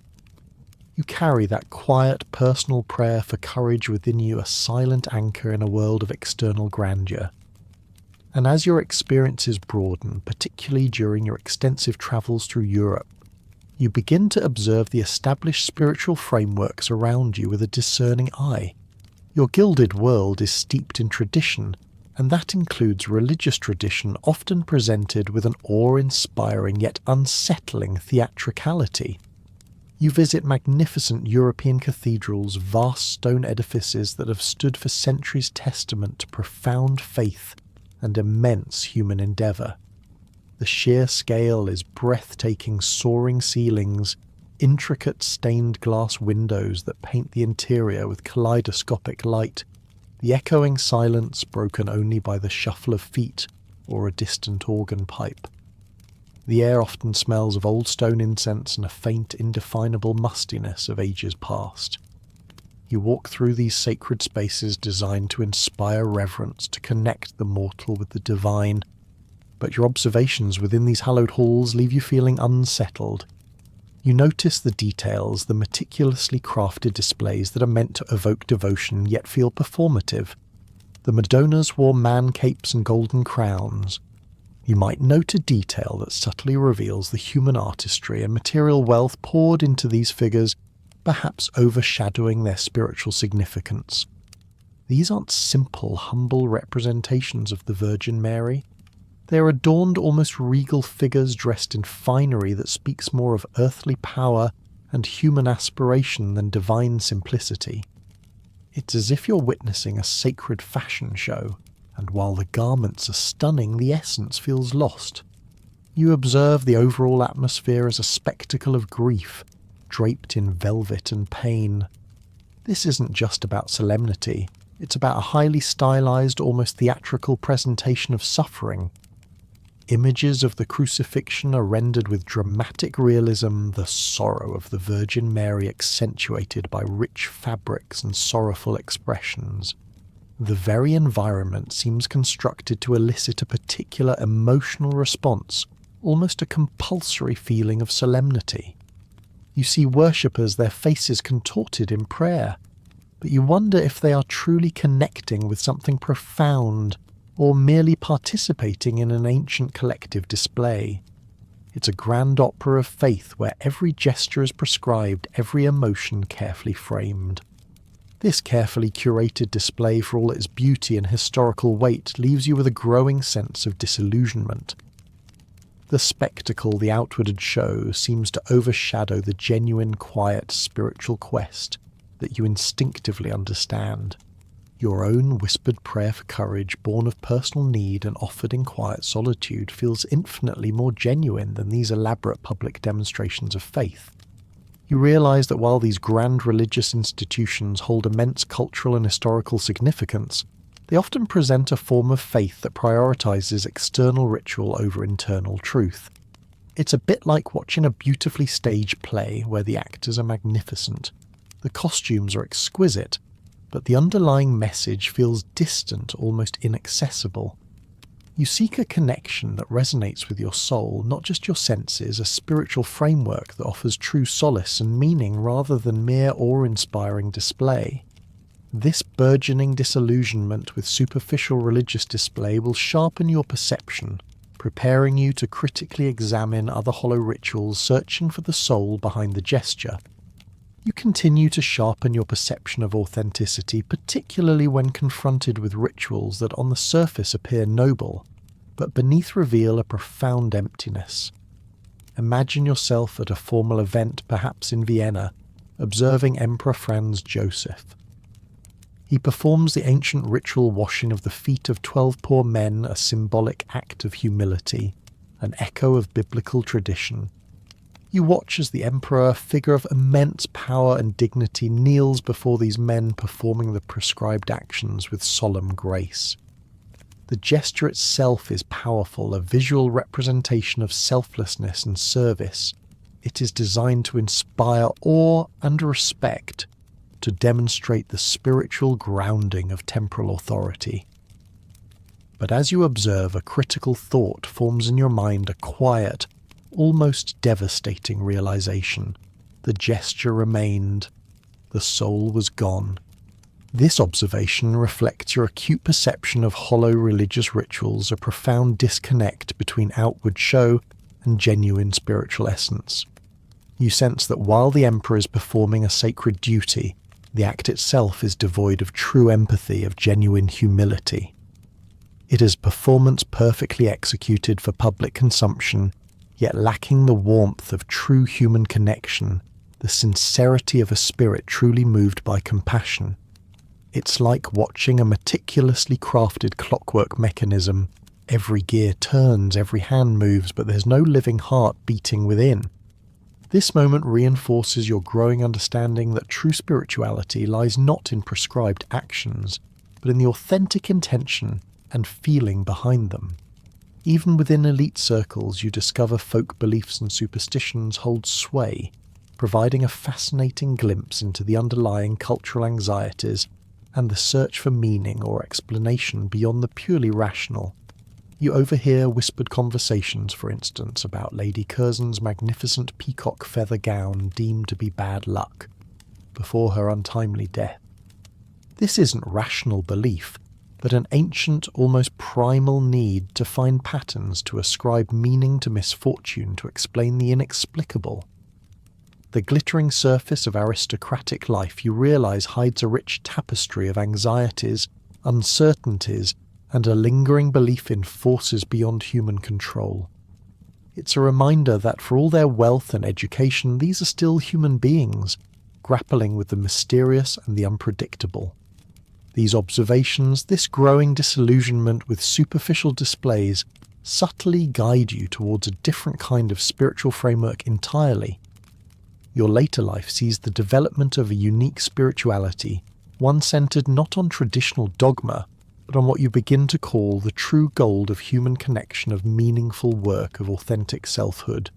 You carry that quiet, personal prayer for courage within you, a silent anchor in a world of external grandeur. And as your experiences broaden, particularly during your extensive travels through Europe, you begin to observe the established spiritual frameworks around you with a discerning eye. Your gilded world is steeped in tradition, and that includes religious tradition often presented with an awe-inspiring yet unsettling theatricality. You visit magnificent European cathedrals, vast stone edifices that have stood for centuries, testament to profound faith and immense human endeavour. The sheer scale is breathtaking, soaring ceilings, intricate stained glass windows that paint the interior with kaleidoscopic light, the echoing silence broken only by the shuffle of feet or a distant organ pipe. The air often smells of old stone incense and a faint, indefinable mustiness of ages past. You walk through these sacred spaces designed to inspire reverence, to connect the mortal with the divine, but your observations within these hallowed halls leave you feeling unsettled. You notice the details, the meticulously crafted displays that are meant to evoke devotion yet feel performative. The Madonnas wore man capes and golden crowns. You might note a detail that subtly reveals the human artistry and material wealth poured into these figures, perhaps overshadowing their spiritual significance. These aren't simple, humble representations of the Virgin Mary. They are adorned, almost regal figures dressed in finery that speaks more of earthly power and human aspiration than divine simplicity. It's as if you're witnessing a sacred fashion show, and while the garments are stunning, the essence feels lost. You observe the overall atmosphere as a spectacle of grief, draped in velvet and pain. This isn't just about solemnity, it's about a highly stylized, almost theatrical presentation of suffering. Images of the crucifixion are rendered with dramatic realism, the sorrow of the Virgin Mary accentuated by rich fabrics and sorrowful expressions. The very environment seems constructed to elicit a particular emotional response, almost a compulsory feeling of solemnity. You see worshippers, their faces contorted in prayer, but you wonder if they are truly connecting with something profound, or merely participating in an ancient collective display. It's a grand opera of faith where every gesture is prescribed, every emotion carefully framed. This carefully curated display, for all its beauty and historical weight, leaves you with a growing sense of disillusionment. The spectacle the outward show seems to overshadow the genuine, quiet, spiritual quest that you instinctively understand. Your own whispered prayer for courage, born of personal need and offered in quiet solitude, feels infinitely more genuine than these elaborate public demonstrations of faith. You realize that while these grand religious institutions hold immense cultural and historical significance, they often present a form of faith that prioritizes external ritual over internal truth. It's a bit like watching a beautifully staged play where the actors are magnificent, the costumes are exquisite, but the underlying message feels distant, almost inaccessible. You seek a connection that resonates with your soul, not just your senses, a spiritual framework that offers true solace and meaning rather than mere awe-inspiring display. This burgeoning disillusionment with superficial religious display will sharpen your perception, preparing you to critically examine other hollow rituals, searching for the soul behind the gesture. You continue to sharpen your perception of authenticity, particularly when confronted with rituals that on the surface appear noble, but beneath reveal a profound emptiness. Imagine yourself at a formal event, perhaps in Vienna, observing Emperor Franz Joseph. He performs the ancient ritual washing of the feet of 12 poor men, a symbolic act of humility, an echo of biblical tradition. You watch as the emperor, a figure of immense power and dignity, kneels before these men performing the prescribed actions with solemn grace. The gesture itself is powerful, a visual representation of selflessness and service. It is designed to inspire awe and respect, to demonstrate the spiritual grounding of temporal authority. But as you observe, a critical thought forms in your mind, a quiet, almost devastating realization. The gesture remained. The soul was gone. This observation reflects your acute perception of hollow religious rituals, a profound disconnect between outward show and genuine spiritual essence. You sense that while the emperor is performing a sacred duty, the act itself is devoid of true empathy, of genuine humility. It is performance perfectly executed for public consumption, yet lacking the warmth of true human connection, the sincerity of a spirit truly moved by compassion. It's like watching a meticulously crafted clockwork mechanism. Every gear turns, every hand moves, but there's no living heart beating within. This moment reinforces your growing understanding that true spirituality lies not in prescribed actions, but in the authentic intention and feeling behind them. Even within elite circles, you discover folk beliefs and superstitions hold sway, providing a fascinating glimpse into the underlying cultural anxieties and the search for meaning or explanation beyond the purely rational. You overhear whispered conversations, for instance, about Lady Curzon's magnificent peacock feather gown deemed to be bad luck, before her untimely death. This isn't rational belief, but an ancient, almost primal need to find patterns, to ascribe meaning to misfortune, to explain the inexplicable. The glittering surface of aristocratic life, you realize, hides a rich tapestry of anxieties, uncertainties, and a lingering belief in forces beyond human control. It's a reminder that for all their wealth and education, these are still human beings, grappling with the mysterious and the unpredictable. These observations, this growing disillusionment with superficial displays, subtly guide you towards a different kind of spiritual framework entirely. Your later life sees the development of a unique spirituality, one centered not on traditional dogma, but on what you begin to call the true gold of human connection, of meaningful work, of authentic selfhood.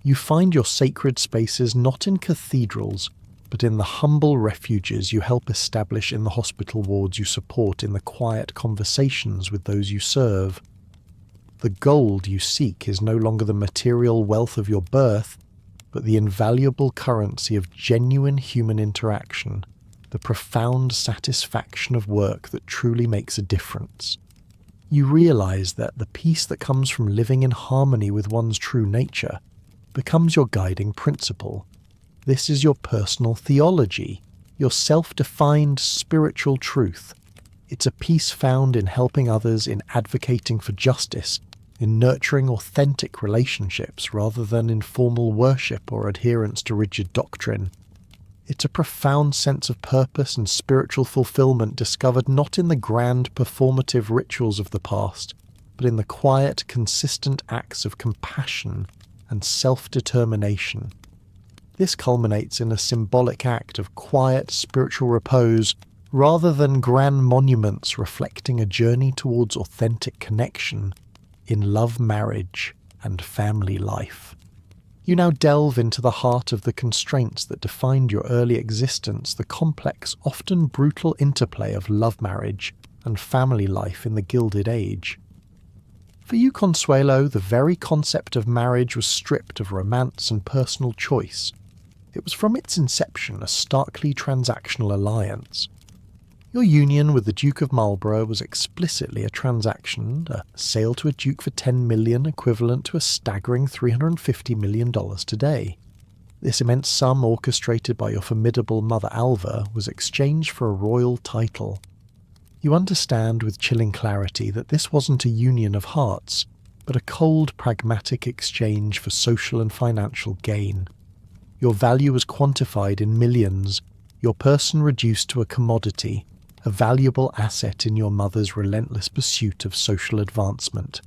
You find your sacred spaces not in cathedrals, but in the humble refuges you help establish, in the hospital wards you support, in the quiet conversations with those you serve. The gold you seek is no longer the material wealth of your birth, but the invaluable currency of genuine human interaction, the profound satisfaction of work that truly makes a difference. You realize that the peace that comes from living in harmony with one's true nature becomes your guiding principle. This is your personal theology, your self-defined spiritual truth. It's a peace found in helping others, in advocating for justice, in nurturing authentic relationships rather than in formal worship or adherence to rigid doctrine. It's a profound sense of purpose and spiritual fulfillment discovered not in the grand performative rituals of the past, but in the quiet, consistent acts of compassion and self-determination. This culminates in a symbolic act of quiet spiritual repose rather than grand monuments reflecting a journey towards authentic connection in love, marriage, and family life. You now delve into the heart of the constraints that defined your early existence, the complex, often brutal interplay of love marriage and family life in the Gilded Age. For you, Consuelo, the very concept of marriage was stripped of romance and personal choice. It was from its inception a starkly transactional alliance. Your union with the Duke of Marlborough was explicitly a transaction, a sale to a duke for $10 million, equivalent to a staggering $350 million today. This immense sum, orchestrated by your formidable mother Alva, was exchanged for a royal title. You understand with chilling clarity that this wasn't a union of hearts, but a cold, pragmatic exchange for social and financial gain. Your value was quantified in millions, your person reduced to a commodity, a valuable asset in your mother's relentless pursuit of social advancement.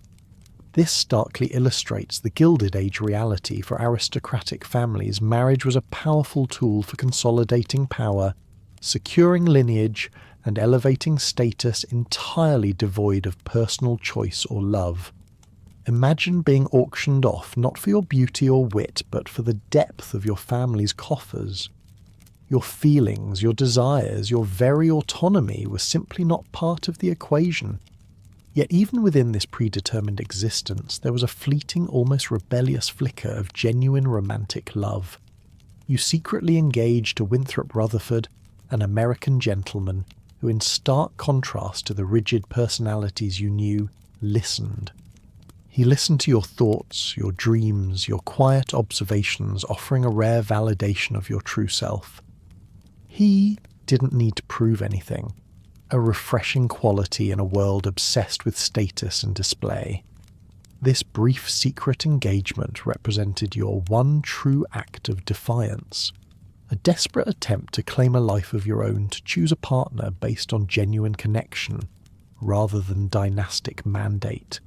This starkly illustrates the Gilded Age reality. For aristocratic families, marriage was a powerful tool for consolidating power, securing lineage, and elevating status entirely devoid of personal choice or love. Imagine being auctioned off not for your beauty or wit, but for the depth of your family's coffers. Your feelings, your desires, your very autonomy were simply not part of the equation. Yet even within this predetermined existence, there was a fleeting, almost rebellious flicker of genuine romantic love. You secretly engaged to Winthrop Rutherford, an American gentleman, who in stark contrast to the rigid personalities you knew, listened. He listened to your thoughts, your dreams, your quiet observations, offering a rare validation of your true self. He didn't need to prove anything, a refreshing quality in a world obsessed with status and display. This brief secret engagement represented your one true act of defiance, a desperate attempt to claim a life of your own, to choose a partner based on genuine connection rather than dynastic mandate.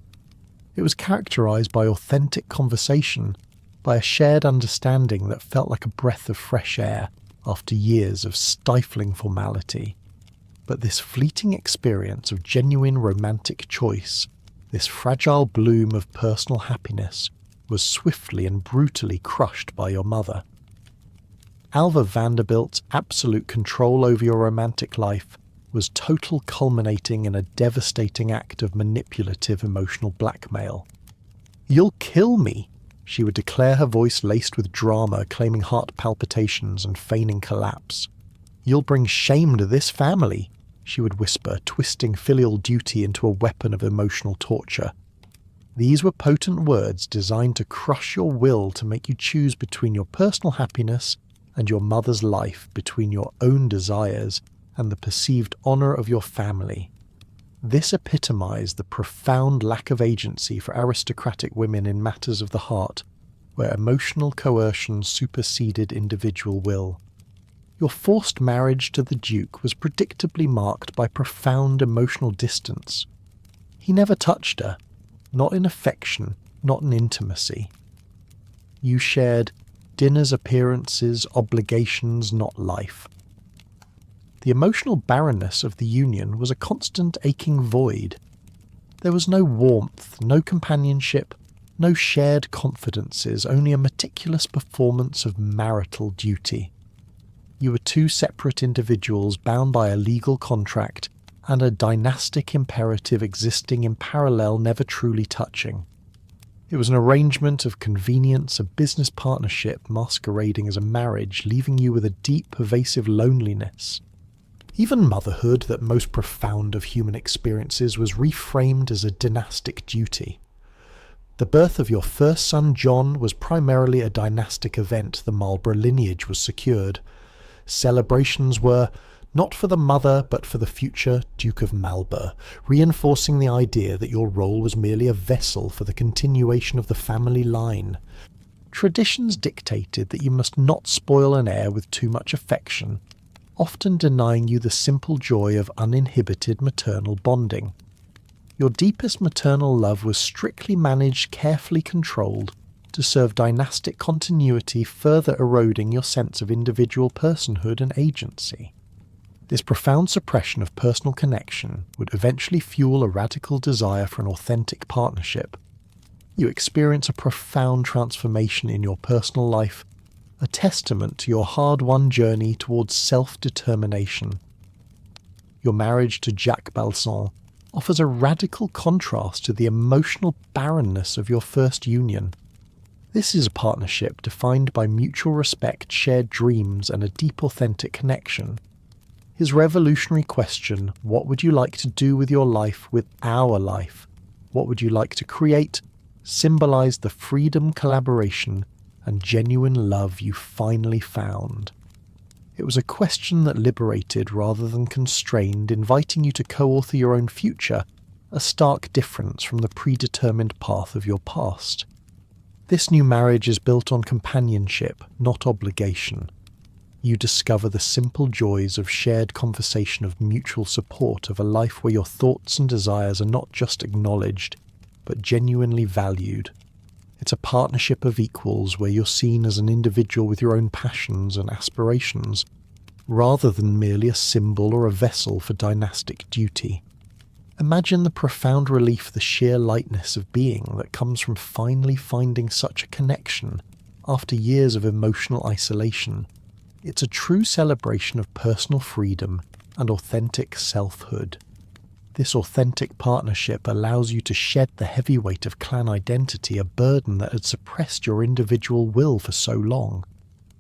It was characterized by authentic conversation, by a shared understanding that felt like a breath of fresh air after years of stifling formality. But this fleeting experience of genuine romantic choice, this fragile bloom of personal happiness, was swiftly and brutally crushed by your mother. Alva Vanderbilt's absolute control over your romantic life was total, culminating in a devastating act of manipulative emotional blackmail. "You'll kill me," she would declare, her voice laced with drama, claiming heart palpitations and feigning collapse. "You'll bring shame to this family," she would whisper, twisting filial duty into a weapon of emotional torture. These were potent words designed to crush your will, to make you choose between your personal happiness and your mother's life, between your own desires and the perceived honor of your family. This epitomized the profound lack of agency for aristocratic women in matters of the heart, where emotional coercion superseded individual will. Your forced marriage to the Duke was predictably marked by profound emotional distance. He never touched her, not in affection, not in intimacy. You shared dinners, appearances, obligations, not life. The emotional barrenness of the union was a constant aching void. There was no warmth, no companionship, no shared confidences, only a meticulous performance of marital duty. You were two separate individuals bound by a legal contract and a dynastic imperative existing in parallel, never truly touching. It was an arrangement of convenience, a business partnership masquerading as a marriage, leaving you with a deep, pervasive loneliness. Even motherhood, that most profound of human experiences, was reframed as a dynastic duty. The birth of your first son, John, was primarily a dynastic event. The Marlborough lineage was secured. Celebrations were not for the mother, but for the future Duke of Marlborough, reinforcing the idea that your role was merely a vessel for the continuation of the family line. Traditions dictated that you must not spoil an heir with too much affection, often denying you the simple joy of uninhibited maternal bonding. Your deepest maternal love was strictly managed, carefully controlled, to serve dynastic continuity, further eroding your sense of individual personhood and agency. This profound suppression of personal connection would eventually fuel a radical desire for an authentic partnership. You experience a profound transformation in your personal life, a testament to your hard-won journey towards self-determination. Your marriage to Jacques Balsan offers a radical contrast to the emotional barrenness of your first union. This is a partnership defined by mutual respect, shared dreams, and a deep authentic connection. His revolutionary question, what would you like to do with your life, with our life? What would you like to create? Symbolized the freedom, collaboration, and genuine love you finally found. It was a question that liberated rather than constrained, inviting you to co-author your own future, a stark difference from the predetermined path of your past. This new marriage is built on companionship, not obligation. You discover the simple joys of shared conversation, of mutual support, of a life where your thoughts and desires are not just acknowledged, but genuinely valued. It's a partnership of equals where you're seen as an individual with your own passions and aspirations, rather than merely a symbol or a vessel for dynastic duty. Imagine the profound relief, the sheer lightness of being that comes from finally finding such a connection after years of emotional isolation. It's a true celebration of personal freedom and authentic selfhood. This authentic partnership allows you to shed the heavy weight of clan identity, a burden that had suppressed your individual will for so long.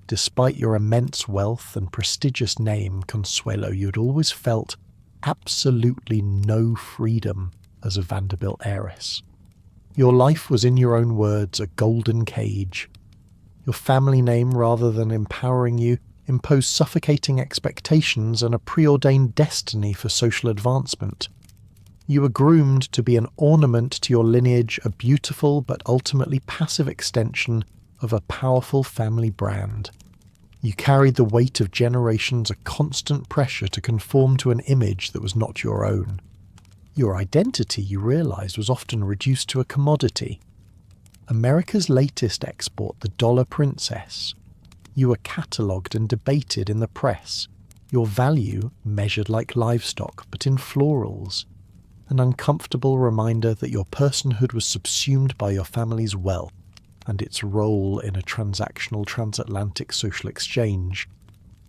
Despite your immense wealth and prestigious name, Consuelo, you had always felt absolutely no freedom as a Vanderbilt heiress. Your life was, in your own words, a golden cage. Your family name, rather than empowering you, imposed suffocating expectations and a preordained destiny for social advancement. You were groomed to be an ornament to your lineage, a beautiful but ultimately passive extension of a powerful family brand. You carried the weight of generations, a constant pressure to conform to an image that was not your own. Your identity, you realized, was often reduced to a commodity. America's latest export, the dollar princess. You were catalogued and debated in the press, your value measured like livestock, but in florals. An uncomfortable reminder that your personhood was subsumed by your family's wealth and its role in a transactional transatlantic social exchange.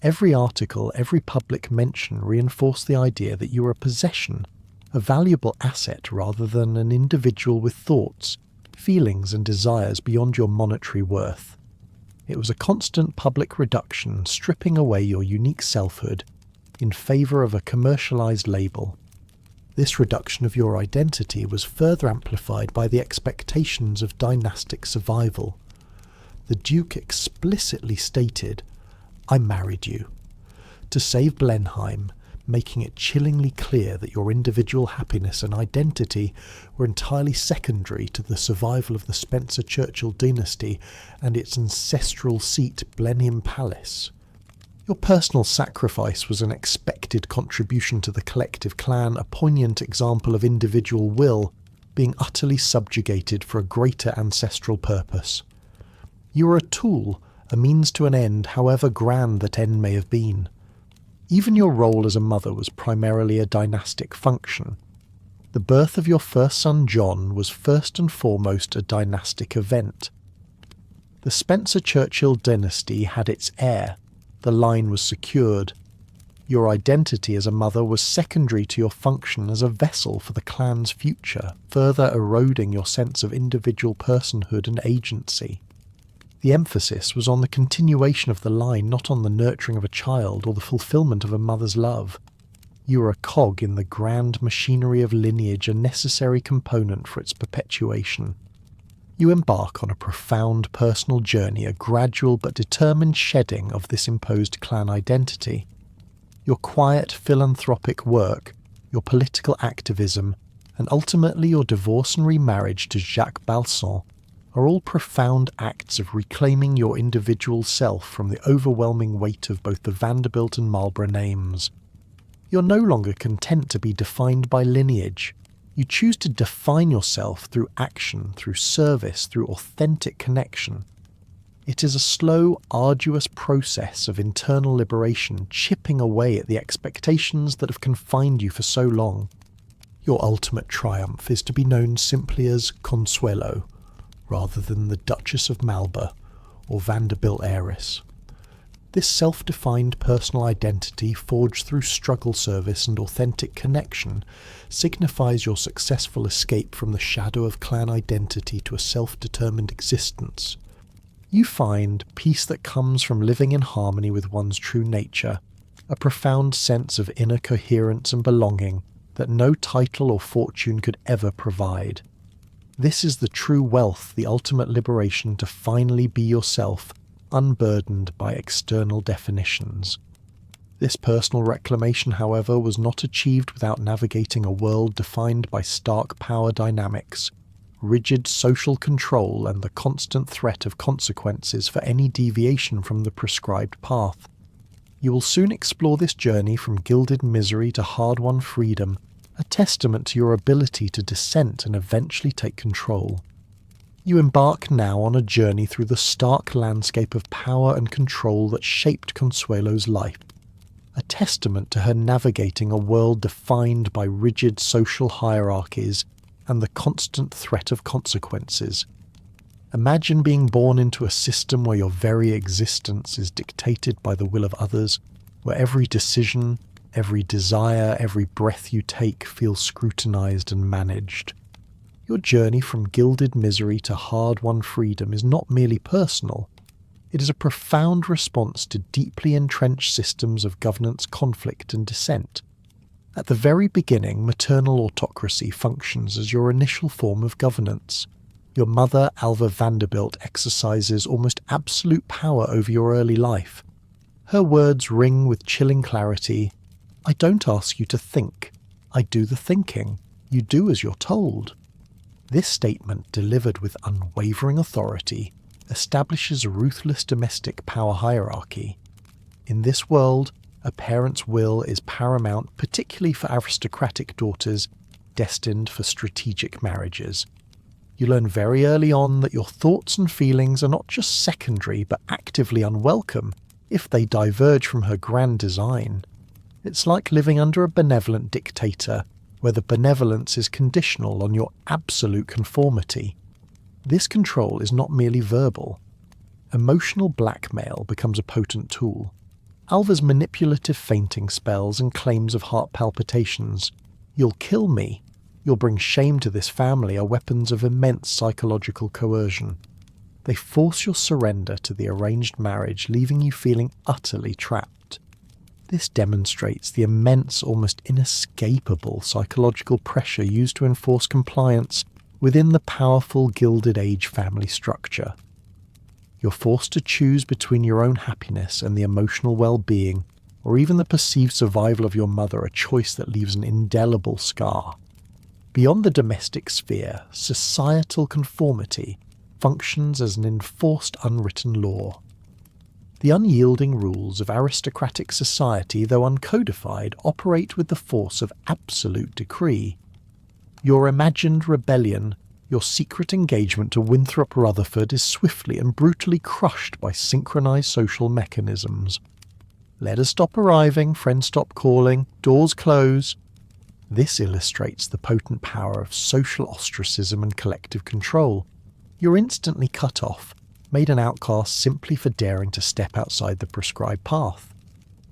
Every article, every public mention reinforced the idea that you were a possession, a valuable asset rather than an individual with thoughts, feelings and desires beyond your monetary worth. It was a constant public reduction, stripping away your unique selfhood in favour of a commercialised label. This reduction of your identity was further amplified by the expectations of dynastic survival. The Duke explicitly stated, "I married you," to save Blenheim, making it chillingly clear that your individual happiness and identity were entirely secondary to the survival of the Spencer-Churchill dynasty and its ancestral seat, Blenheim Palace. Your personal sacrifice was an expected contribution to the collective clan, a poignant example of individual will being utterly subjugated for a greater ancestral purpose. You were a tool, a means to an end, however grand that end may have been. Even your role as a mother was primarily a dynastic function. The birth of your first son John was first and foremost a dynastic event. The Spencer-Churchill dynasty had its heir. The line was secured. Your identity as a mother was secondary to your function as a vessel for the clan's future, further eroding your sense of individual personhood and agency. The emphasis was on the continuation of the line, not on the nurturing of a child or the fulfillment of a mother's love. You were a cog in the grand machinery of lineage, a necessary component for its perpetuation. You embark on a profound personal journey, a gradual but determined shedding of this imposed clan identity. Your quiet philanthropic work, your political activism, and ultimately your divorce and remarriage to Jacques Balsan are all profound acts of reclaiming your individual self from the overwhelming weight of both the Vanderbilt and Marlborough names. You're no longer content to be defined by lineage. You choose to define yourself through action, through service, through authentic connection. It is a slow, arduous process of internal liberation, chipping away at the expectations that have confined you for so long. Your ultimate triumph is to be known simply as Consuelo, rather than the Duchess of Marlborough or Vanderbilt Heiress. This self-defined personal identity, forged through struggle service and authentic connection, signifies your successful escape from the shadow of clan identity to a self-determined existence. You find peace that comes from living in harmony with one's true nature, a profound sense of inner coherence and belonging that no title or fortune could ever provide. This is the true wealth, the ultimate liberation to finally be yourself, unburdened by external definitions. This personal reclamation, however, was not achieved without navigating a world defined by stark power dynamics, rigid social control, and the constant threat of consequences for any deviation from the prescribed path. You will soon explore this journey from gilded misery to hard-won freedom, a testament to your ability to dissent and eventually take control. You embark now on a journey through the stark landscape of power and control that shaped Consuelo's life, a testament to her navigating a world defined by rigid social hierarchies and the constant threat of consequences. Imagine being born into a system where your very existence is dictated by the will of others, where every decision, every desire, every breath you take feels scrutinized and managed. Your journey from gilded misery to hard-won freedom is not merely personal. It is a profound response to deeply entrenched systems of governance, conflict, and dissent. At the very beginning, maternal autocracy functions as your initial form of governance. Your mother, Alva Vanderbilt, exercises almost absolute power over your early life. Her words ring with chilling clarity. "I don't ask you to think. I do the thinking. You do as you're told." This statement, delivered with unwavering authority, establishes a ruthless domestic power hierarchy. In this world, a parent's will is paramount, particularly for aristocratic daughters destined for strategic marriages. You learn very early on that your thoughts and feelings are not just secondary but actively unwelcome if they diverge from her grand design. It's like living under a benevolent dictator, where the benevolence is conditional on your absolute conformity. This control is not merely verbal. Emotional blackmail becomes a potent tool. Alva's manipulative fainting spells and claims of heart palpitations, "You'll kill me, you'll bring shame to this family," are weapons of immense psychological coercion. They force your surrender to the arranged marriage, leaving you feeling utterly trapped. This demonstrates the immense, almost inescapable psychological pressure used to enforce compliance within the powerful Gilded Age family structure. You're forced to choose between your own happiness and the emotional well-being, or even the perceived survival of your mother, a choice that leaves an indelible scar. Beyond the domestic sphere, societal conformity functions as an enforced unwritten law. The unyielding rules of aristocratic society, though uncodified, operate with the force of absolute decree. Your imagined rebellion, your secret engagement to Winthrop Rutherford, is swiftly and brutally crushed by synchronized social mechanisms. Letters stop arriving, friends stop calling, doors close. This illustrates the potent power of social ostracism and collective control. You're instantly cut off, made an outcast simply for daring to step outside the prescribed path.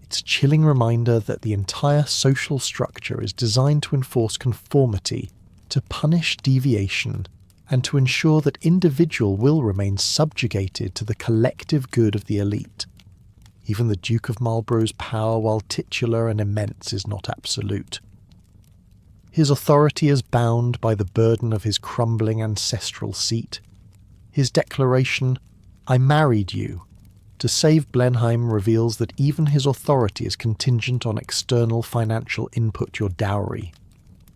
It's a chilling reminder that the entire social structure is designed to enforce conformity, to punish deviation, and to ensure that individual will remain subjugated to the collective good of the elite. Even the Duke of Marlborough's power, while titular and immense, is not absolute. His authority is bound by the burden of his crumbling ancestral seat. His declaration, "I married you," to save Blenheim reveals that even his authority is contingent on external financial input, your dowry.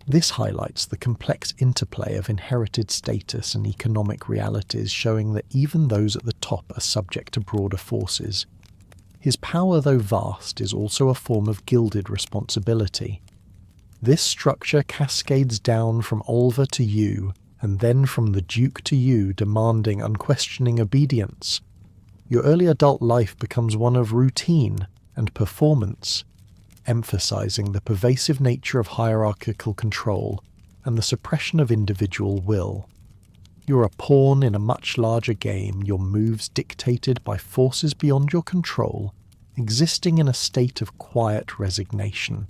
This highlights the complex interplay of inherited status and economic realities, showing that even those at the top are subject to broader forces. His power, though vast, is also a form of gilded responsibility. This structure cascades down from Alva to you, and then from the Duke to you, demanding unquestioning obedience. Your early adult life becomes one of routine and performance, emphasizing the pervasive nature of hierarchical control and the suppression of individual will. You're a pawn in a much larger game, your moves dictated by forces beyond your control, existing in a state of quiet resignation.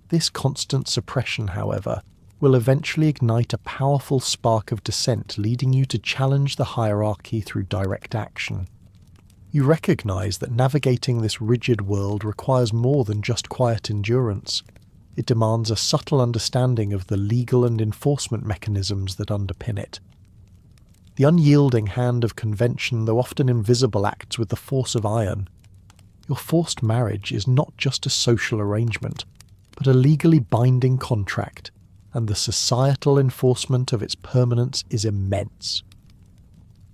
This constant suppression, however, will eventually ignite a powerful spark of dissent, leading you to challenge the hierarchy through direct action. You recognize that navigating this rigid world requires more than just quiet endurance. It demands a subtle understanding of the legal and enforcement mechanisms that underpin it. The unyielding hand of convention, though often invisible, acts with the force of iron. Your forced marriage is not just a social arrangement, but a legally binding contract, and the societal enforcement of its permanence is immense.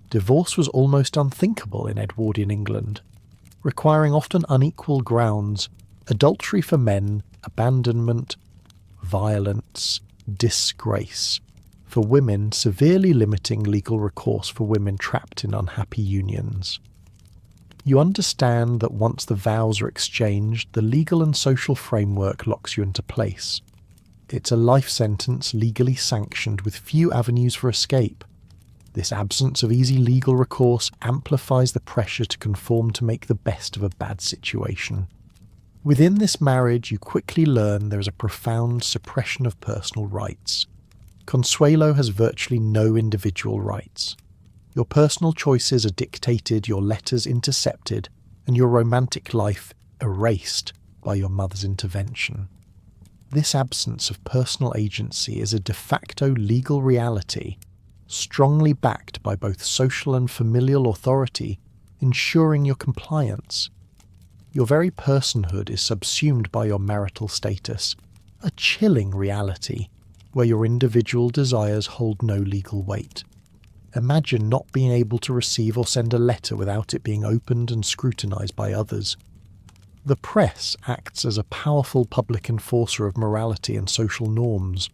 Divorce was almost unthinkable in Edwardian England, requiring often unequal grounds: adultery for men, abandonment, violence, disgrace. For women, severely limiting legal recourse for women trapped in unhappy unions. You understand that once the vows are exchanged, the legal and social framework locks you into place. It's a life sentence legally sanctioned with few avenues for escape. This absence of easy legal recourse amplifies the pressure to conform to make the best of a bad situation. Within this marriage, you quickly learn there is a profound suppression of personal rights. Consuelo has virtually no individual rights. Your personal choices are dictated, your letters intercepted, and your romantic life erased by your mother's intervention. This absence of personal agency is a de facto legal reality, strongly backed by both social and familial authority, ensuring your compliance. Your very personhood is subsumed by your marital status, a chilling reality where your individual desires hold no legal weight. Imagine not being able to receive or send a letter without it being opened and scrutinized by others. The press acts as a powerful public enforcer of morality and social norms.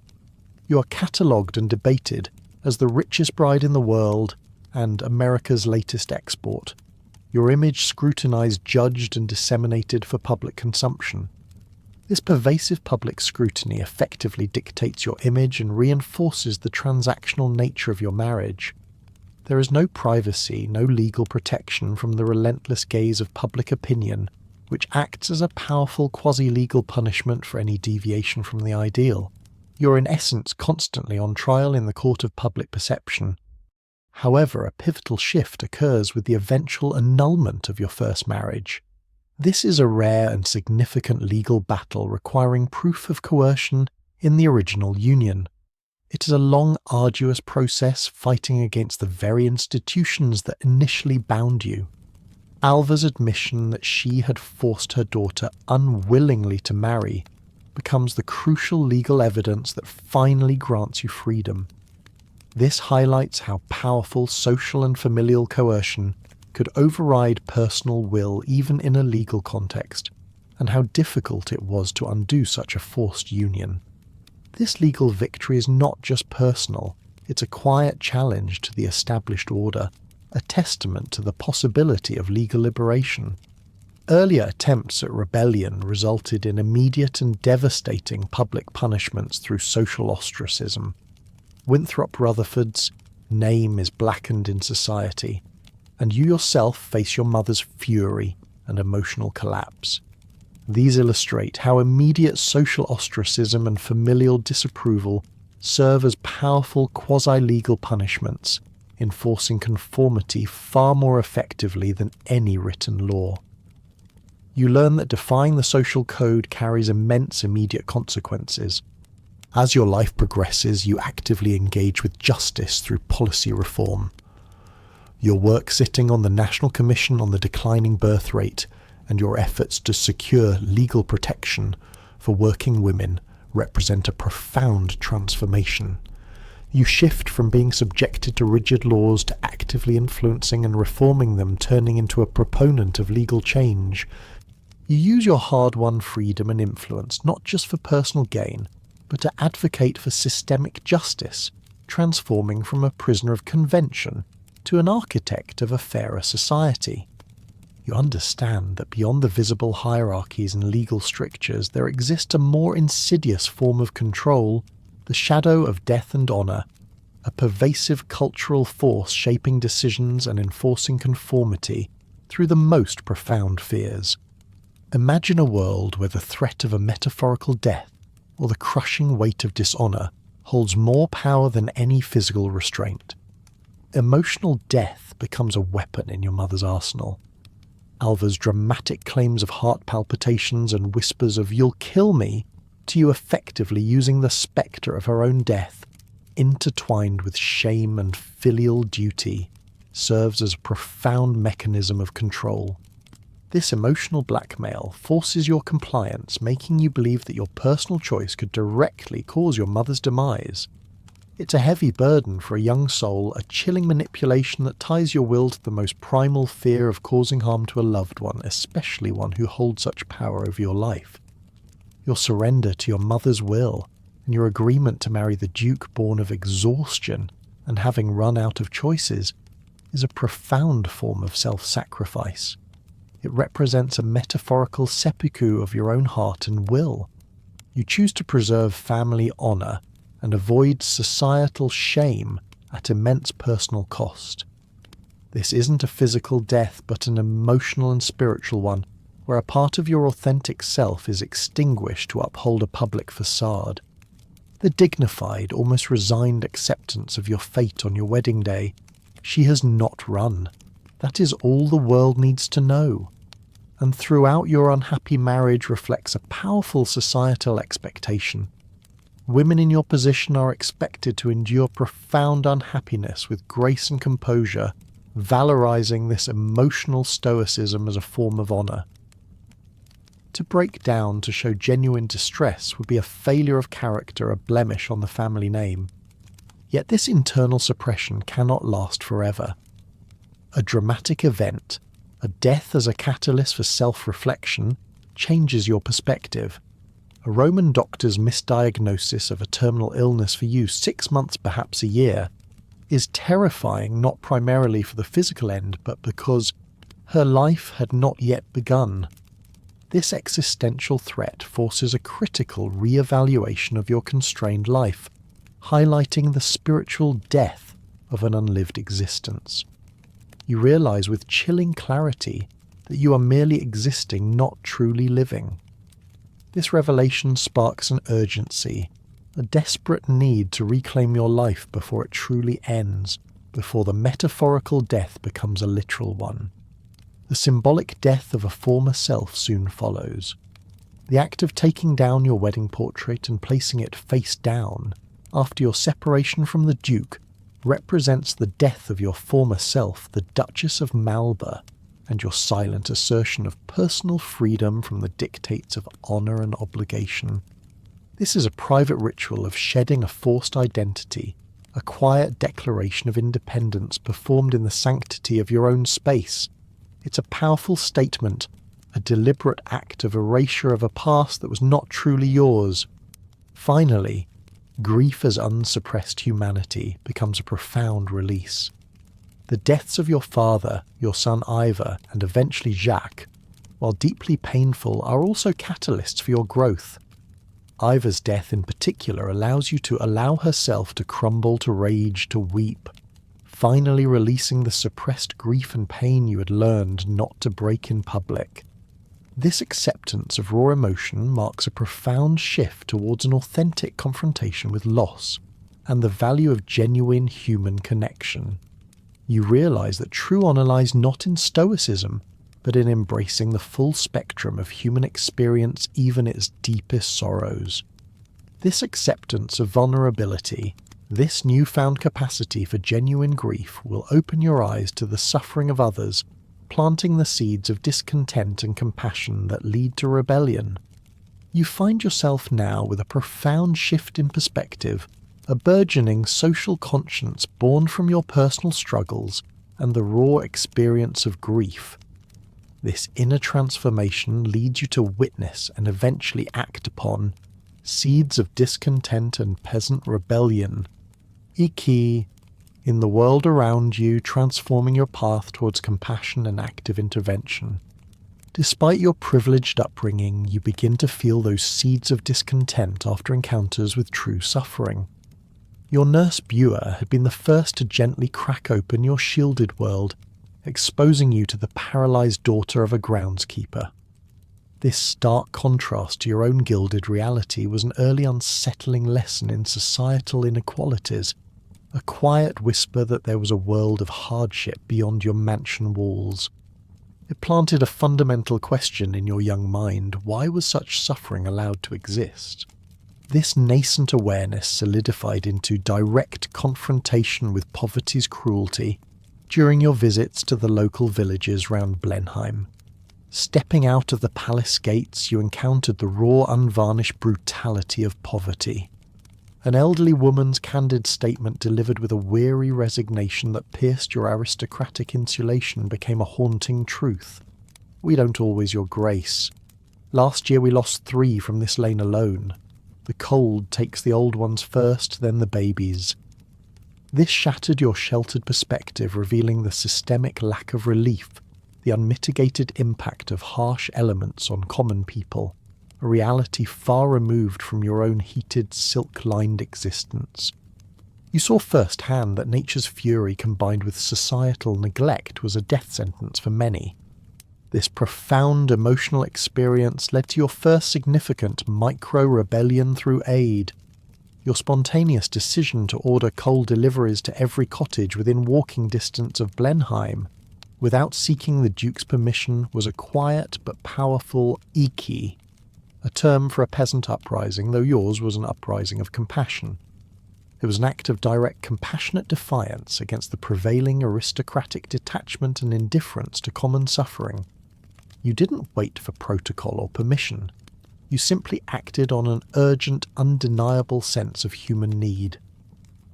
You are catalogued and debated as the richest bride in the world and America's latest export. Your image scrutinized, judged, and disseminated for public consumption. This pervasive public scrutiny effectively dictates your image and reinforces the transactional nature of your marriage. There is no privacy, no legal protection from the relentless gaze of public opinion, which acts as a powerful quasi-legal punishment for any deviation from the ideal. You're in essence constantly on trial in the court of public perception. However, a pivotal shift occurs with the eventual annulment of your first marriage. This is a rare and significant legal battle requiring proof of coercion in the original union. It is a long, arduous process fighting against the very institutions that initially bound you. Alva's admission that she had forced her daughter unwillingly to marry becomes the crucial legal evidence that finally grants you freedom. This highlights how powerful social and familial coercion could override personal will even in a legal context, and how difficult it was to undo such a forced union. This legal victory is not just personal, it's a quiet challenge to the established order, a testament to the possibility of legal liberation. Earlier attempts at rebellion resulted in immediate and devastating public punishments through social ostracism. Winthrop Rutherford's name is blackened in society, and you yourself face your mother's fury and emotional collapse. These illustrate how immediate social ostracism and familial disapproval serve as powerful quasi-legal punishments, enforcing conformity far more effectively than any written law. You learn that defying the social code carries immense immediate consequences. As your life progresses, you actively engage with justice through policy reform. Your work sitting on the National Commission on the Declining Birth Rate and your efforts to secure legal protection for working women represent a profound transformation. You shift from being subjected to rigid laws to actively influencing and reforming them, turning into a proponent of legal change. You use your hard-won freedom and influence not just for personal gain, but to advocate for systemic justice, transforming from a prisoner of convention to an architect of a fairer society. You understand that beyond the visible hierarchies and legal strictures there exists a more insidious form of control, the shadow of death and honour, a pervasive cultural force shaping decisions and enforcing conformity through the most profound fears. Imagine a world where the threat of a metaphorical death or the crushing weight of dishonour holds more power than any physical restraint. Emotional death becomes a weapon in your mother's arsenal. Alva's dramatic claims of heart palpitations and whispers of "you'll kill me" to you effectively using the spectre of her own death, intertwined with shame and filial duty, serves as a profound mechanism of control. This emotional blackmail forces your compliance, making you believe that your personal choice could directly cause your mother's demise. It's a heavy burden for a young soul, a chilling manipulation that ties your will to the most primal fear of causing harm to a loved one, especially one who holds such power over your life. Your surrender to your mother's will, and your agreement to marry the Duke born of exhaustion and having run out of choices, is a profound form of self-sacrifice. It represents a metaphorical seppuku of your own heart and will. You choose to preserve family honour and avoid societal shame at immense personal cost. This isn't a physical death, but an emotional and spiritual one, where a part of your authentic self is extinguished to uphold a public facade. The dignified, almost resigned acceptance of your fate on your wedding day. She has not run. That is all the world needs to know. And throughout your unhappy marriage reflects a powerful societal expectation. Women in your position are expected to endure profound unhappiness with grace and composure, valorizing this emotional stoicism as a form of honor. To break down to show genuine distress would be a failure of character, a blemish on the family name. Yet this internal suppression cannot last forever. A dramatic event, a death as a catalyst for self-reflection, changes your perspective. A Roman doctor's misdiagnosis of a terminal illness for you 6 months, perhaps a year, is terrifying not primarily for the physical end, but because her life had not yet begun. This existential threat forces a critical re-evaluation of your constrained life, highlighting the spiritual death of an unlived existence. You realize with chilling clarity that you are merely existing, not truly living. This revelation sparks an urgency, a desperate need to reclaim your life before it truly ends, before the metaphorical death becomes a literal one. The symbolic death of a former self soon follows. The act of taking down your wedding portrait and placing it face down, after your separation from the Duke, represents the death of your former self, the Duchess of Malba, and your silent assertion of personal freedom from the dictates of honour and obligation. This is a private ritual of shedding a forced identity, a quiet declaration of independence performed in the sanctity of your own space. It's a powerful statement, a deliberate act of erasure of a past that was not truly yours. Finally, grief as unsuppressed humanity becomes a profound release. The deaths of your father, your son Ivor, and eventually Jacques, while deeply painful, are also catalysts for your growth. Ivor's death in particular allows you to allow herself to crumble, to rage, to weep, finally releasing the suppressed grief and pain you had learned not to break in public. This acceptance of raw emotion marks a profound shift towards an authentic confrontation with loss and the value of genuine human connection. You realize that true honor lies not in stoicism, but in embracing the full spectrum of human experience, even its deepest sorrows. This acceptance of vulnerability, This newfound capacity for genuine grief will open your eyes to the suffering of others, planting the seeds of discontent and compassion that lead to rebellion. You find yourself now with a profound shift in perspective, a burgeoning social conscience born from your personal struggles and the raw experience of grief. This inner transformation leads you to witness and eventually act upon seeds of discontent and peasant rebellion. Iki, in the world around you, transforming your path towards compassion and active intervention. Despite your privileged upbringing, you begin to feel those seeds of discontent after encounters with true suffering. Your nurse Bua had been the first to gently crack open your shielded world, exposing you to the paralysed daughter of a groundskeeper. This stark contrast to your own gilded reality was an early unsettling lesson in societal inequalities, a quiet whisper that there was a world of hardship beyond your mansion walls. It planted a fundamental question in your young mind: why was such suffering allowed to exist? This nascent awareness solidified into direct confrontation with poverty's cruelty during your visits to the local villages round Blenheim. Stepping out of the palace gates, you encountered the raw, unvarnished brutality of poverty. An elderly woman's candid statement delivered with a weary resignation that pierced your aristocratic insulation became a haunting truth. "We don't always, your grace. Last year we lost 3 from this lane alone. The cold takes the old ones first, then the babies." This shattered your sheltered perspective, revealing the systemic lack of relief, the unmitigated impact of harsh elements on common people, a reality far removed from your own heated, silk-lined existence. You saw firsthand that nature's fury combined with societal neglect was a death sentence for many. This profound emotional experience led to your first significant micro-rebellion through aid. Your spontaneous decision to order coal deliveries to every cottage within walking distance of Blenheim, without seeking the Duke's permission, was a quiet but powerful iki, a term for a peasant uprising, though yours was an uprising of compassion. It was an act of direct compassionate defiance against the prevailing aristocratic detachment and indifference to common suffering. You didn't wait for protocol or permission. You simply acted on an urgent, undeniable sense of human need.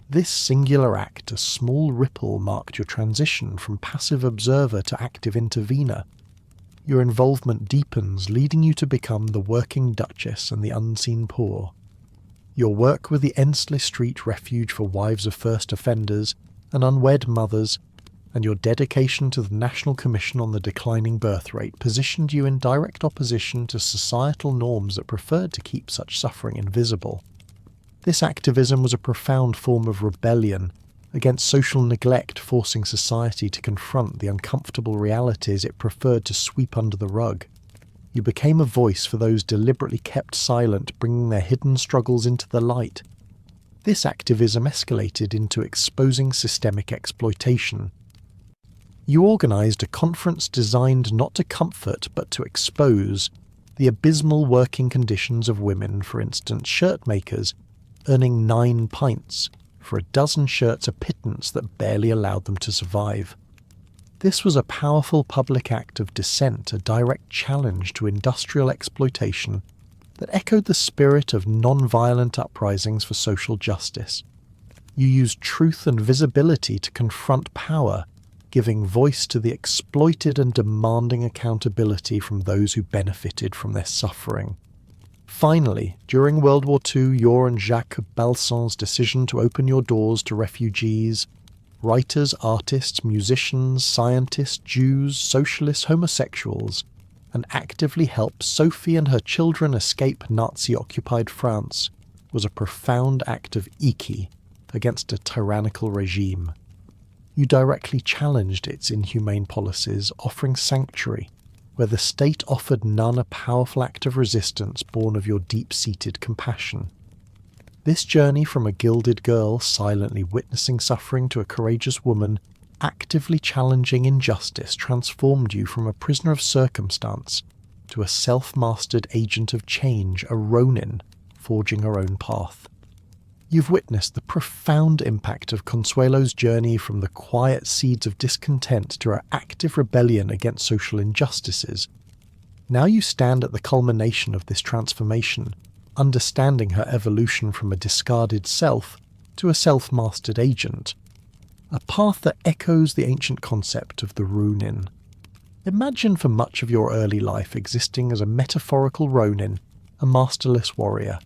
This singular act, a small ripple, marked your transition from passive observer to active intervener. Your involvement deepens, leading you to become the working duchess and the unseen poor. Your work with the Ensley Street Refuge for Wives of First Offenders and Unwed Mothers, and your dedication to the National Commission on the Declining Birth Rate positioned you in direct opposition to societal norms that preferred to keep such suffering invisible. This activism was a profound form of rebellion against social neglect, forcing society to confront the uncomfortable realities it preferred to sweep under the rug. You became a voice for those deliberately kept silent, bringing their hidden struggles into the light. This activism escalated into exposing systemic exploitation. You organised a conference designed not to comfort but to expose the abysmal working conditions of women, for instance shirt makers, earning 9 pints for a dozen shirts, a pittance that barely allowed them to survive. This was a powerful public act of dissent, a direct challenge to industrial exploitation that echoed the spirit of non-violent uprisings for social justice. You used truth and visibility to confront power, giving voice to the exploited and demanding accountability from those who benefited from their suffering. Finally, during World War II, your and Jacques Balson's decision to open your doors to refugees, writers, artists, musicians, scientists, Jews, socialists, homosexuals, and actively help Sophie and her children escape Nazi-occupied France, was a profound act of iki against a tyrannical regime. You directly challenged its inhumane policies, offering sanctuary, where the state offered none, a powerful act of resistance born of your deep-seated compassion. This journey from a gilded girl silently witnessing suffering to a courageous woman actively challenging injustice transformed you from a prisoner of circumstance to a self-mastered agent of change, a ronin forging her own path. You've witnessed the profound impact of Consuelo's journey from the quiet seeds of discontent to her active rebellion against social injustices. Now you stand at the culmination of this transformation, understanding her evolution from a discarded self to a self-mastered agent, a path that echoes the ancient concept of the Ronin. Imagine for much of your early life existing as a metaphorical Ronin, a masterless warrior.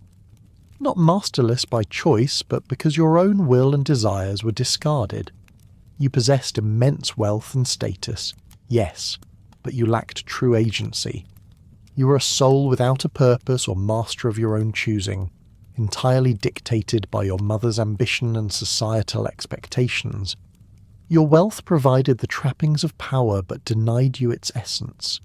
Not masterless by choice, but because your own will and desires were discarded. You possessed immense wealth and status, yes, but you lacked true agency. You were a soul without a purpose or master of your own choosing, entirely dictated by your mother's ambition and societal expectations. Your wealth provided the trappings of power but denied you its essence.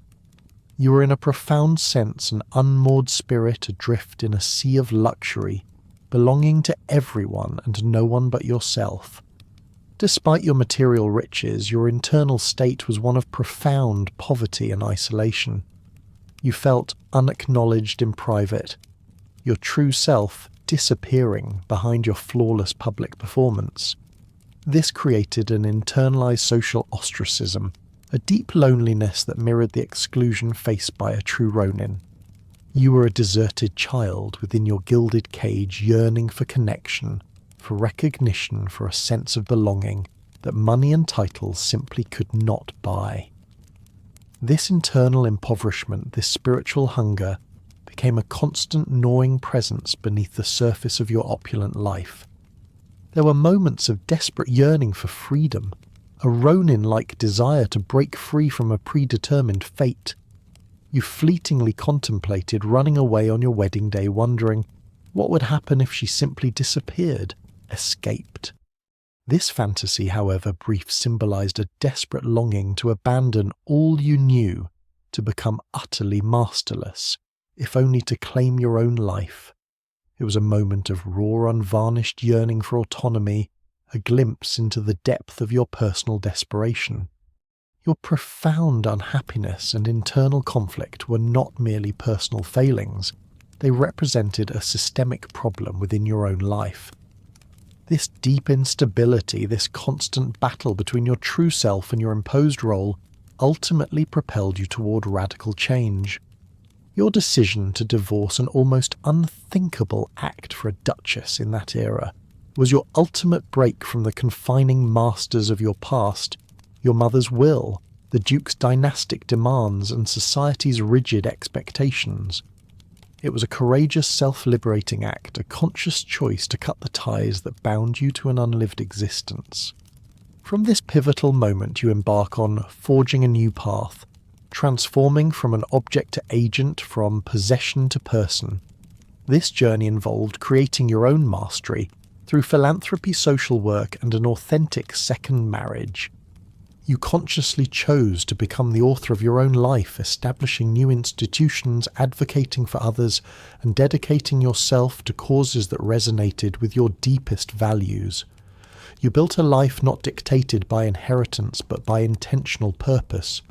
You were in a profound sense an unmoored spirit adrift in a sea of luxury, belonging to everyone and no one but yourself. Despite your material riches, your internal state was one of profound poverty and isolation. You felt unacknowledged in private, your true self disappearing behind your flawless public performance. This created an internalized social ostracism, a deep loneliness that mirrored the exclusion faced by a true Ronin. You were a deserted child within your gilded cage, yearning for connection, for recognition, for a sense of belonging that money and titles simply could not buy. This internal impoverishment, this spiritual hunger, became a constant gnawing presence beneath the surface of your opulent life. There were moments of desperate yearning for freedom, a Ronin-like desire to break free from a predetermined fate. You fleetingly contemplated running away on your wedding day, wondering what would happen if she simply disappeared, escaped. This fantasy, however brief, symbolized a desperate longing to abandon all you knew, to become utterly masterless, if only to claim your own life. It was a moment of raw, unvarnished yearning for autonomy, a glimpse into the depth of your personal desperation. Your profound unhappiness and internal conflict were not merely personal failings, they represented a systemic problem within your own life. This deep instability, this constant battle between your true self and your imposed role, ultimately propelled you toward radical change. Your decision to divorce, an almost unthinkable act for a duchess in that era, was your ultimate break from the confining masters of your past, your mother's will, the Duke's dynastic demands, and society's rigid expectations. It was a courageous, self-liberating act, a conscious choice to cut the ties that bound you to an unlived existence. From this pivotal moment you embark on forging a new path, transforming from an object to agent, from possession to person. This journey involved creating your own mastery, through philanthropy, social work, and an authentic second marriage. You consciously chose to become the author of your own life, establishing new institutions, advocating for others, and dedicating yourself to causes that resonated with your deepest values. You built a life not dictated by inheritance, but by intentional purpose.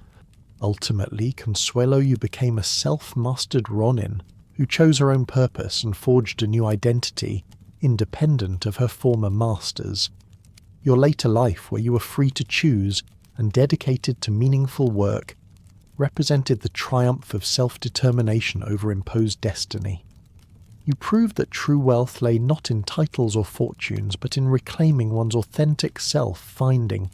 Ultimately, Consuelo, you became a self-mastered Ronin, who chose her own purpose and forged a new identity, independent of her former masters. Your later life, where you were free to choose and dedicated to meaningful work, represented the triumph of self-determination over imposed destiny. You proved that true wealth lay not in titles or fortunes, but in reclaiming one's authentic self, finding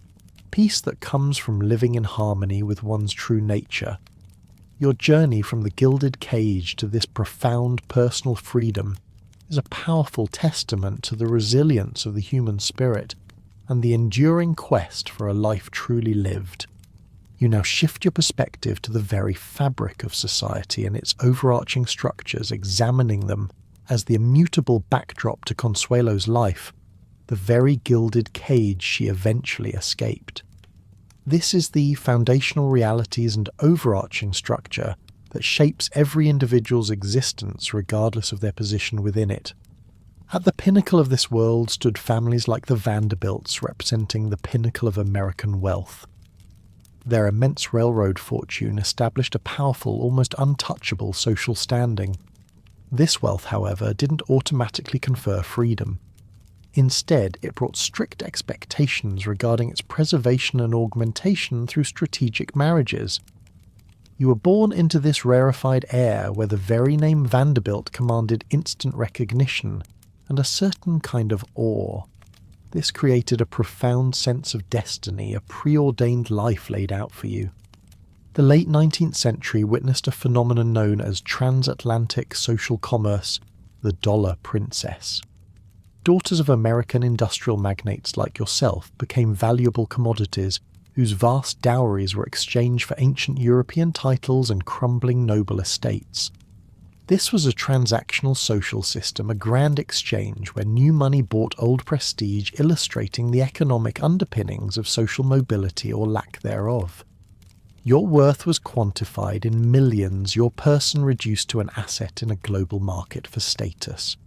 peace that comes from living in harmony with one's true nature. Your journey from the gilded cage to this profound personal freedom is a powerful testament to the resilience of the human spirit and the enduring quest for a life truly lived. You now shift your perspective to the very fabric of society and its overarching structures, examining them as the immutable backdrop to Consuelo's life, the very gilded cage she eventually escaped. This is the foundational realities and overarching structure that shapes every individual's existence regardless of their position within it. At the pinnacle of this world stood families like the Vanderbilts, representing the pinnacle of American wealth. Their immense railroad fortune established a powerful, almost untouchable social standing. This wealth, however, didn't automatically confer freedom. Instead, it brought strict expectations regarding its preservation and augmentation through strategic marriages. You were born into this rarefied air where the very name Vanderbilt commanded instant recognition and a certain kind of awe. This created a profound sense of destiny, a preordained life laid out for you. The late 19th century witnessed a phenomenon known as transatlantic social commerce, the dollar princess. Daughters of American industrial magnates like yourself became valuable commodities whose vast dowries were exchanged for ancient European titles and crumbling noble estates. This was a transactional social system, a grand exchange where new money bought old prestige, illustrating the economic underpinnings of social mobility or lack thereof. Your worth was quantified in millions, your person reduced to an asset in a global market for status.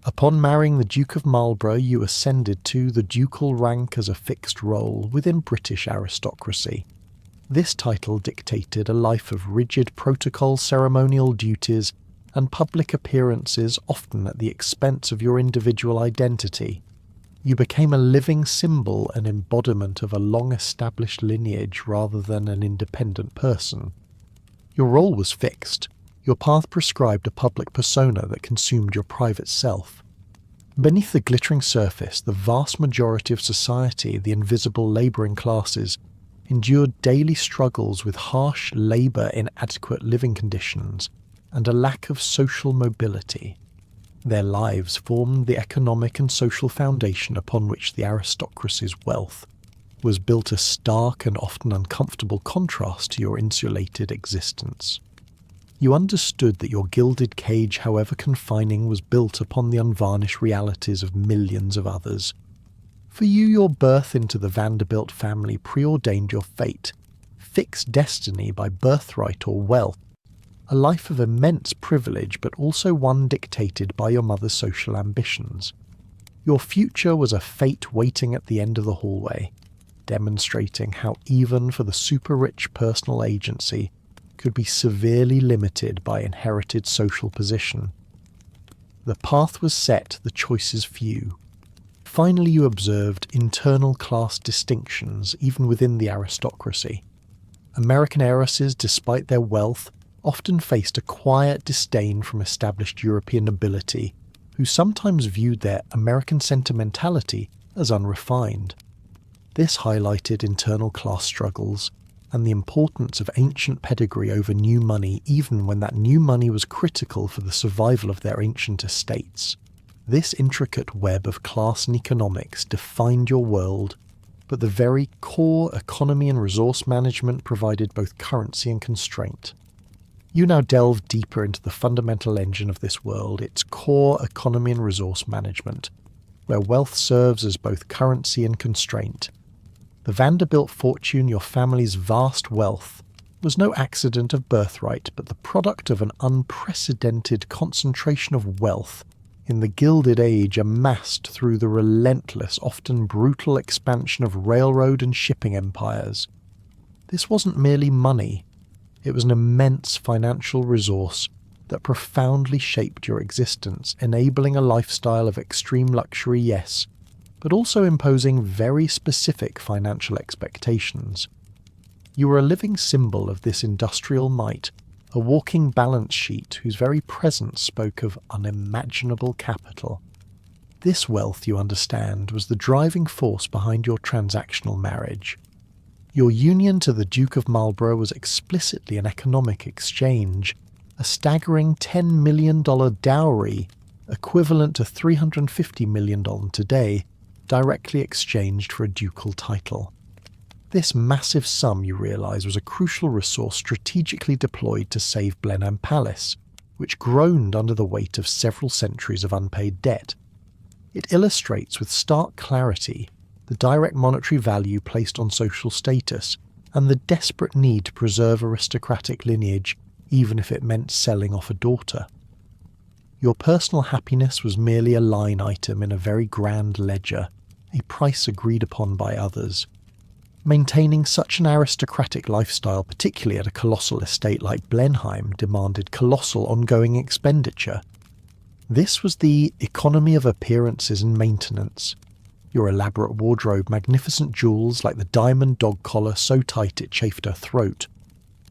Upon marrying the Duke of Marlborough, you ascended to the ducal rank as a fixed role within British aristocracy. This title dictated a life of rigid protocol, ceremonial duties, and public appearances, often at the expense of your individual identity. You became a living symbol, an embodiment of a long-established lineage rather than an independent person. Your role was fixed. Your path prescribed a public persona that consumed your private self. Beneath the glittering surface, the vast majority of society, the invisible labouring classes, endured daily struggles with harsh labour, inadequate living conditions, and a lack of social mobility. Their lives formed the economic and social foundation upon which the aristocracy's wealth was built, a stark and often uncomfortable contrast to your insulated existence. You understood that your gilded cage, however confining, was built upon the unvarnished realities of millions of others. For you, your birth into the Vanderbilt family preordained your fate, fixed destiny by birthright or wealth, a life of immense privilege, but also one dictated by your mother's social ambitions. Your future was a fate waiting at the end of the hallway, demonstrating how even for the super-rich personal agency could be severely limited by inherited social position. The path was set, the choices few. Finally, you observed internal class distinctions even within the aristocracy. American heiresses, despite their wealth, often faced a quiet disdain from established European nobility, who sometimes viewed their American sentimentality as unrefined. This highlighted internal class struggles and the importance of ancient pedigree over new money, even when that new money was critical for the survival of their ancient estates. This intricate web of class and economics defined your world, but the very core economy and resource management provided both currency and constraint. You now delve deeper into the fundamental engine of this world, its core economy and resource management, where wealth serves as both currency and constraint. The Vanderbilt fortune, your family's vast wealth, was no accident of birthright, but the product of an unprecedented concentration of wealth in the Gilded Age amassed through the relentless, often brutal expansion of railroad and shipping empires. This wasn't merely money. It was an immense financial resource that profoundly shaped your existence, enabling a lifestyle of extreme luxury, yes, but also imposing very specific financial expectations. You were a living symbol of this industrial might, a walking balance sheet whose very presence spoke of unimaginable capital. This wealth, you understand, was the driving force behind your transactional marriage. Your union to the Duke of Marlborough was explicitly an economic exchange, a staggering $10 million dowry, equivalent to $350 million today, directly exchanged for a ducal title. This massive sum, you realise, was a crucial resource strategically deployed to save Blenheim Palace, which groaned under the weight of several centuries of unpaid debt. It illustrates with stark clarity the direct monetary value placed on social status, and the desperate need to preserve aristocratic lineage, even if it meant selling off a daughter. Your personal happiness was merely a line item in a very grand ledger, a price agreed upon by others. Maintaining such an aristocratic lifestyle, particularly at a colossal estate like Blenheim, demanded colossal ongoing expenditure. This was the economy of appearances and maintenance. Your elaborate wardrobe, magnificent jewels like the diamond dog collar so tight it chafed her throat,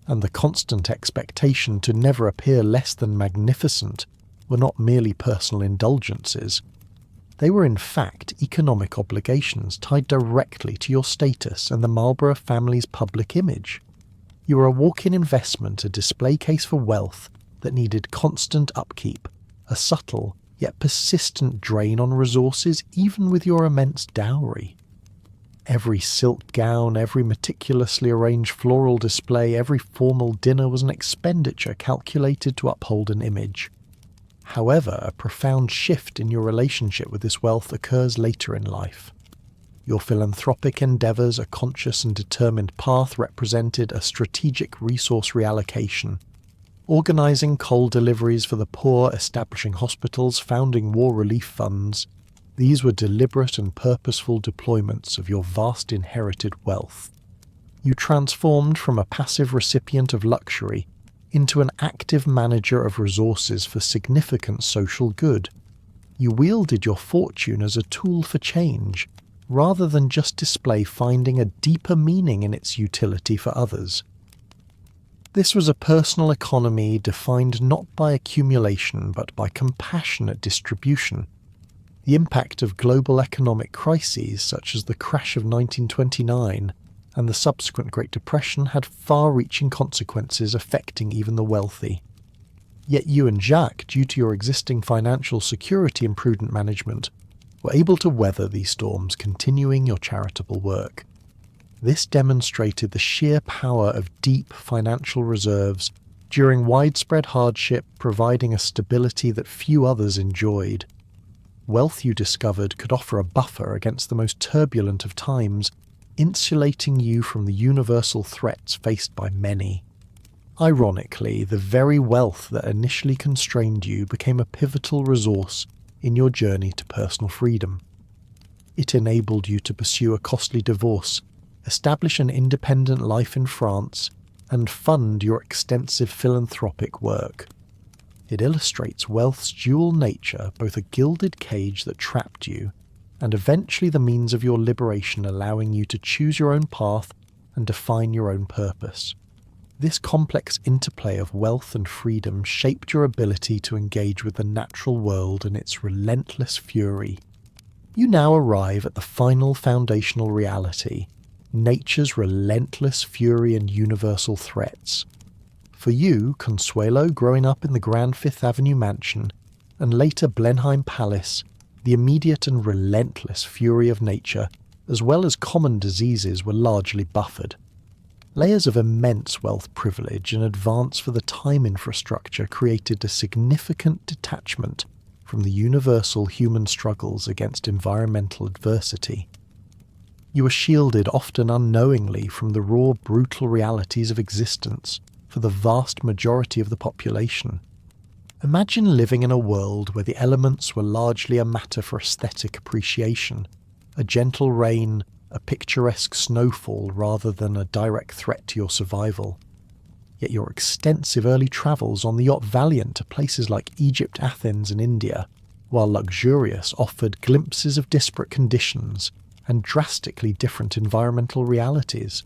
and the constant expectation to never appear less than magnificent were not merely personal indulgences. They were in fact economic obligations tied directly to your status and the Marlborough family's public image. You were a walk-in investment, a display case for wealth that needed constant upkeep, a subtle yet persistent drain on resources even with your immense dowry. Every silk gown, every meticulously arranged floral display, every formal dinner was an expenditure calculated to uphold an image. However, a profound shift in your relationship with this wealth occurs later in life. Your philanthropic endeavours, a conscious and determined path, represented a strategic resource reallocation. Organising coal deliveries for the poor, establishing hospitals, founding war relief funds, these were deliberate and purposeful deployments of your vast inherited wealth. You transformed from a passive recipient of luxury into an active manager of resources for significant social good. You wielded your fortune as a tool for change, rather than just display finding a deeper meaning in its utility for others. This was a personal economy defined not by accumulation but by compassionate distribution. The impact of global economic crises such as the crash of 1929 and the subsequent Great Depression had far-reaching consequences affecting even the wealthy. Yet you and Jacques, due to your existing financial security and prudent management, were able to weather these storms, continuing your charitable work. This demonstrated the sheer power of deep financial reserves during widespread hardship, providing a stability that few others enjoyed. Wealth, you discovered, could offer a buffer against the most turbulent of times, insulating you from the universal threats faced by many. Ironically, the very wealth that initially constrained you became a pivotal resource in your journey to personal freedom. It enabled you to pursue a costly divorce, establish an independent life in France, and fund your extensive philanthropic work. It illustrates wealth's dual nature, both a gilded cage that trapped you, and eventually the means of your liberation, allowing you to choose your own path and define your own purpose. This complex interplay of wealth and freedom shaped your ability to engage with the natural world and its relentless fury. You now arrive at the final foundational reality, nature's relentless fury and universal threats. For you, Consuelo, growing up in the grand Fifth Avenue mansion, and later Blenheim Palace, the immediate and relentless fury of nature, as well as common diseases, were largely buffered. Layers of immense wealth, privilege, and advance for the time infrastructure created a significant detachment from the universal human struggles against environmental adversity. You were shielded, often unknowingly, from the raw, brutal realities of existence for the vast majority of the population. Imagine living in a world where the elements were largely a matter for aesthetic appreciation, a gentle rain, a picturesque snowfall rather than a direct threat to your survival. Yet your extensive early travels on the yacht Valiant to places like Egypt, Athens and India, while luxurious, offered glimpses of disparate conditions and drastically different environmental realities.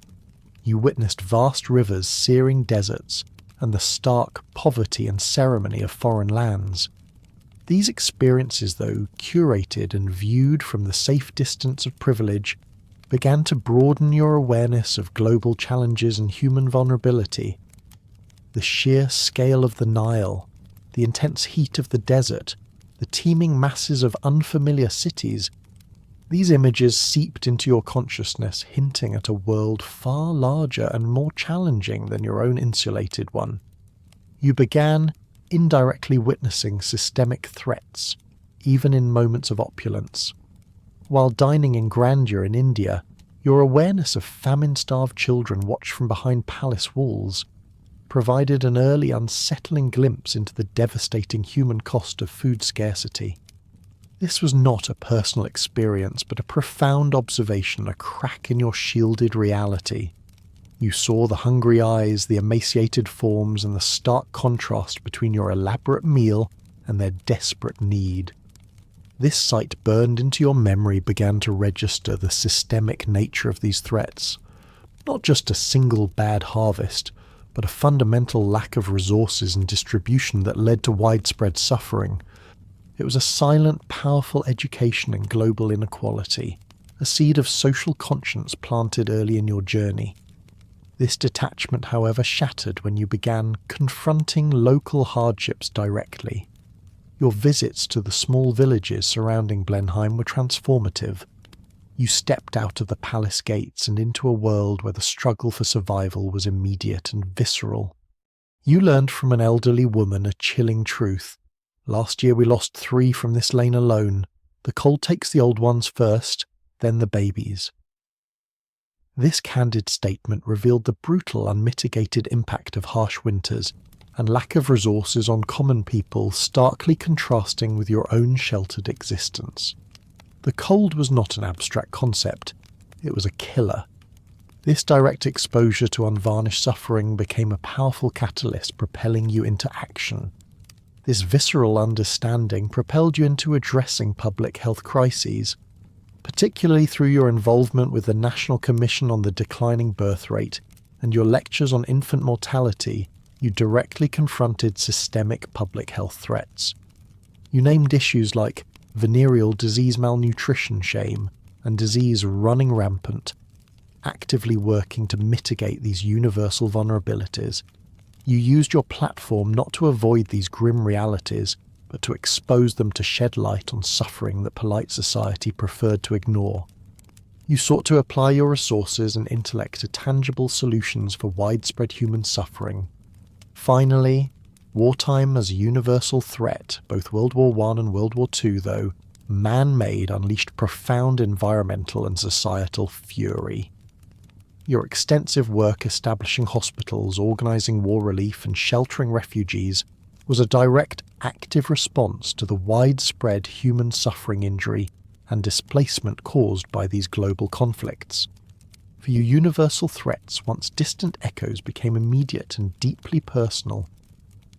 You witnessed vast rivers, searing deserts, and the stark poverty and ceremony of foreign lands. These experiences, though curated and viewed from the safe distance of privilege, began to broaden your awareness of global challenges and human vulnerability. The sheer scale of the Nile, the intense heat of the desert, the teeming masses of unfamiliar cities, these images seeped into your consciousness, hinting at a world far larger and more challenging than your own insulated one. You began indirectly witnessing systemic threats, even in moments of opulence. While dining in grandeur in India, your awareness of famine-starved children watched from behind palace walls provided an early unsettling glimpse into the devastating human cost of food scarcity. This was not a personal experience, but a profound observation, a crack in your shielded reality. You saw the hungry eyes, the emaciated forms, and the stark contrast between your elaborate meal and their desperate need. This sight burned into your memory began to register the systemic nature of these threats. Not just a single bad harvest, but a fundamental lack of resources and distribution that led to widespread suffering. It was a silent, powerful education in global inequality, a seed of social conscience planted early in your journey. This detachment, however, shattered when you began confronting local hardships directly. Your visits to the small villages surrounding Blenheim were transformative. You stepped out of the palace gates and into a world where the struggle for survival was immediate and visceral. You learned from an elderly woman a chilling truth. Last year we lost 3 from this lane alone. The cold takes the old ones first, then the babies. This candid statement revealed the brutal, unmitigated impact of harsh winters and lack of resources on common people, starkly contrasting with your own sheltered existence. The cold was not an abstract concept, it was a killer. This direct exposure to unvarnished suffering became a powerful catalyst propelling you into action. This visceral understanding propelled you into addressing public health crises, particularly through your involvement with the National Commission on the Declining Birth Rate and your lectures on infant mortality. You directly confronted systemic public health threats. You named issues like venereal disease malnutrition shame and disease running rampant, actively working to mitigate these universal vulnerabilities. You used your platform not to avoid these grim realities, but to expose them, to shed light on suffering that polite society preferred to ignore. You sought to apply your resources and intellect to tangible solutions for widespread human suffering. Finally, wartime as a universal threat, both World War I and World War II though, man-made, unleashed profound environmental and societal fury. Your extensive work establishing hospitals, organising war relief and sheltering refugees was a direct, active response to the widespread human suffering, injury and displacement caused by these global conflicts. For you, universal threats, once distant echoes, became immediate and deeply personal.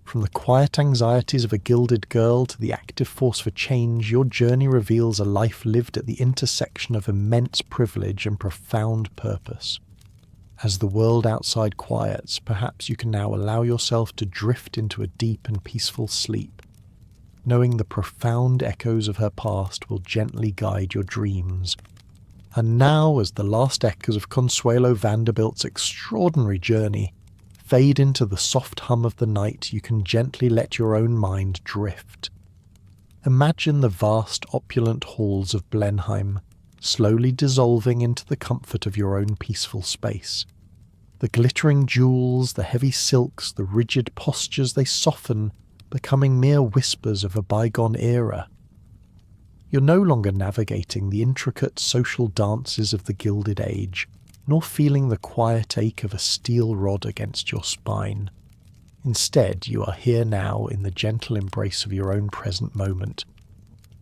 From the quiet anxieties of a gilded girl to the active force for change, your journey reveals a life lived at the intersection of immense privilege and profound purpose. As the world outside quiets, perhaps you can now allow yourself to drift into a deep and peaceful sleep, knowing the profound echoes of her past will gently guide your dreams. And now, as the last echoes of Consuelo Vanderbilt's extraordinary journey fade into the soft hum of the night, you can gently let your own mind drift. Imagine the vast, opulent halls of Blenheim, slowly dissolving into the comfort of your own peaceful space. The glittering jewels, the heavy silks, the rigid postures, they soften, becoming mere whispers of a bygone era. You're no longer navigating the intricate social dances of the Gilded Age, nor feeling the quiet ache of a steel rod against your spine. Instead, you are here now in the gentle embrace of your own present moment.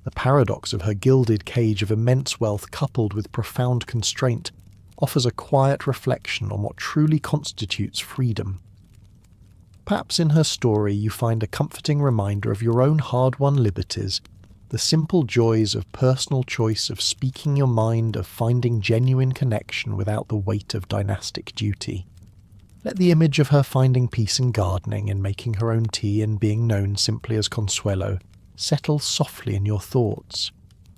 The paradox of her gilded cage of immense wealth coupled with profound constraint offers a quiet reflection on what truly constitutes freedom. Perhaps in her story you find a comforting reminder of your own hard-won liberties, the simple joys of personal choice, of speaking your mind, of finding genuine connection without the weight of dynastic duty. Let the image of her finding peace in gardening and making her own tea and being known simply as Consuelo settle softly in your thoughts.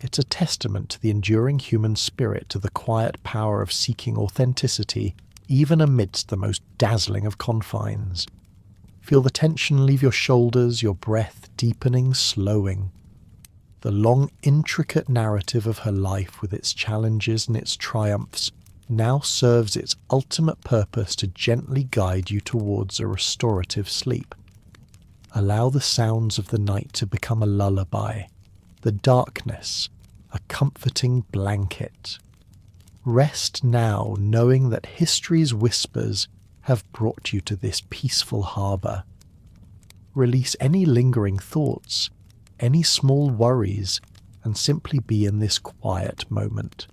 It's a testament to the enduring human spirit, to the quiet power of seeking authenticity, even amidst the most dazzling of confines. Feel the tension leave your shoulders, your breath deepening, slowing. The long, intricate narrative of her life, with its challenges and its triumphs, now serves its ultimate purpose to gently guide you towards a restorative sleep. Allow the sounds of the night to become a lullaby, the darkness a comforting blanket. Rest now, knowing that history's whispers have brought you to this peaceful harbour. Release any lingering thoughts, any small worries, and simply be in this quiet moment.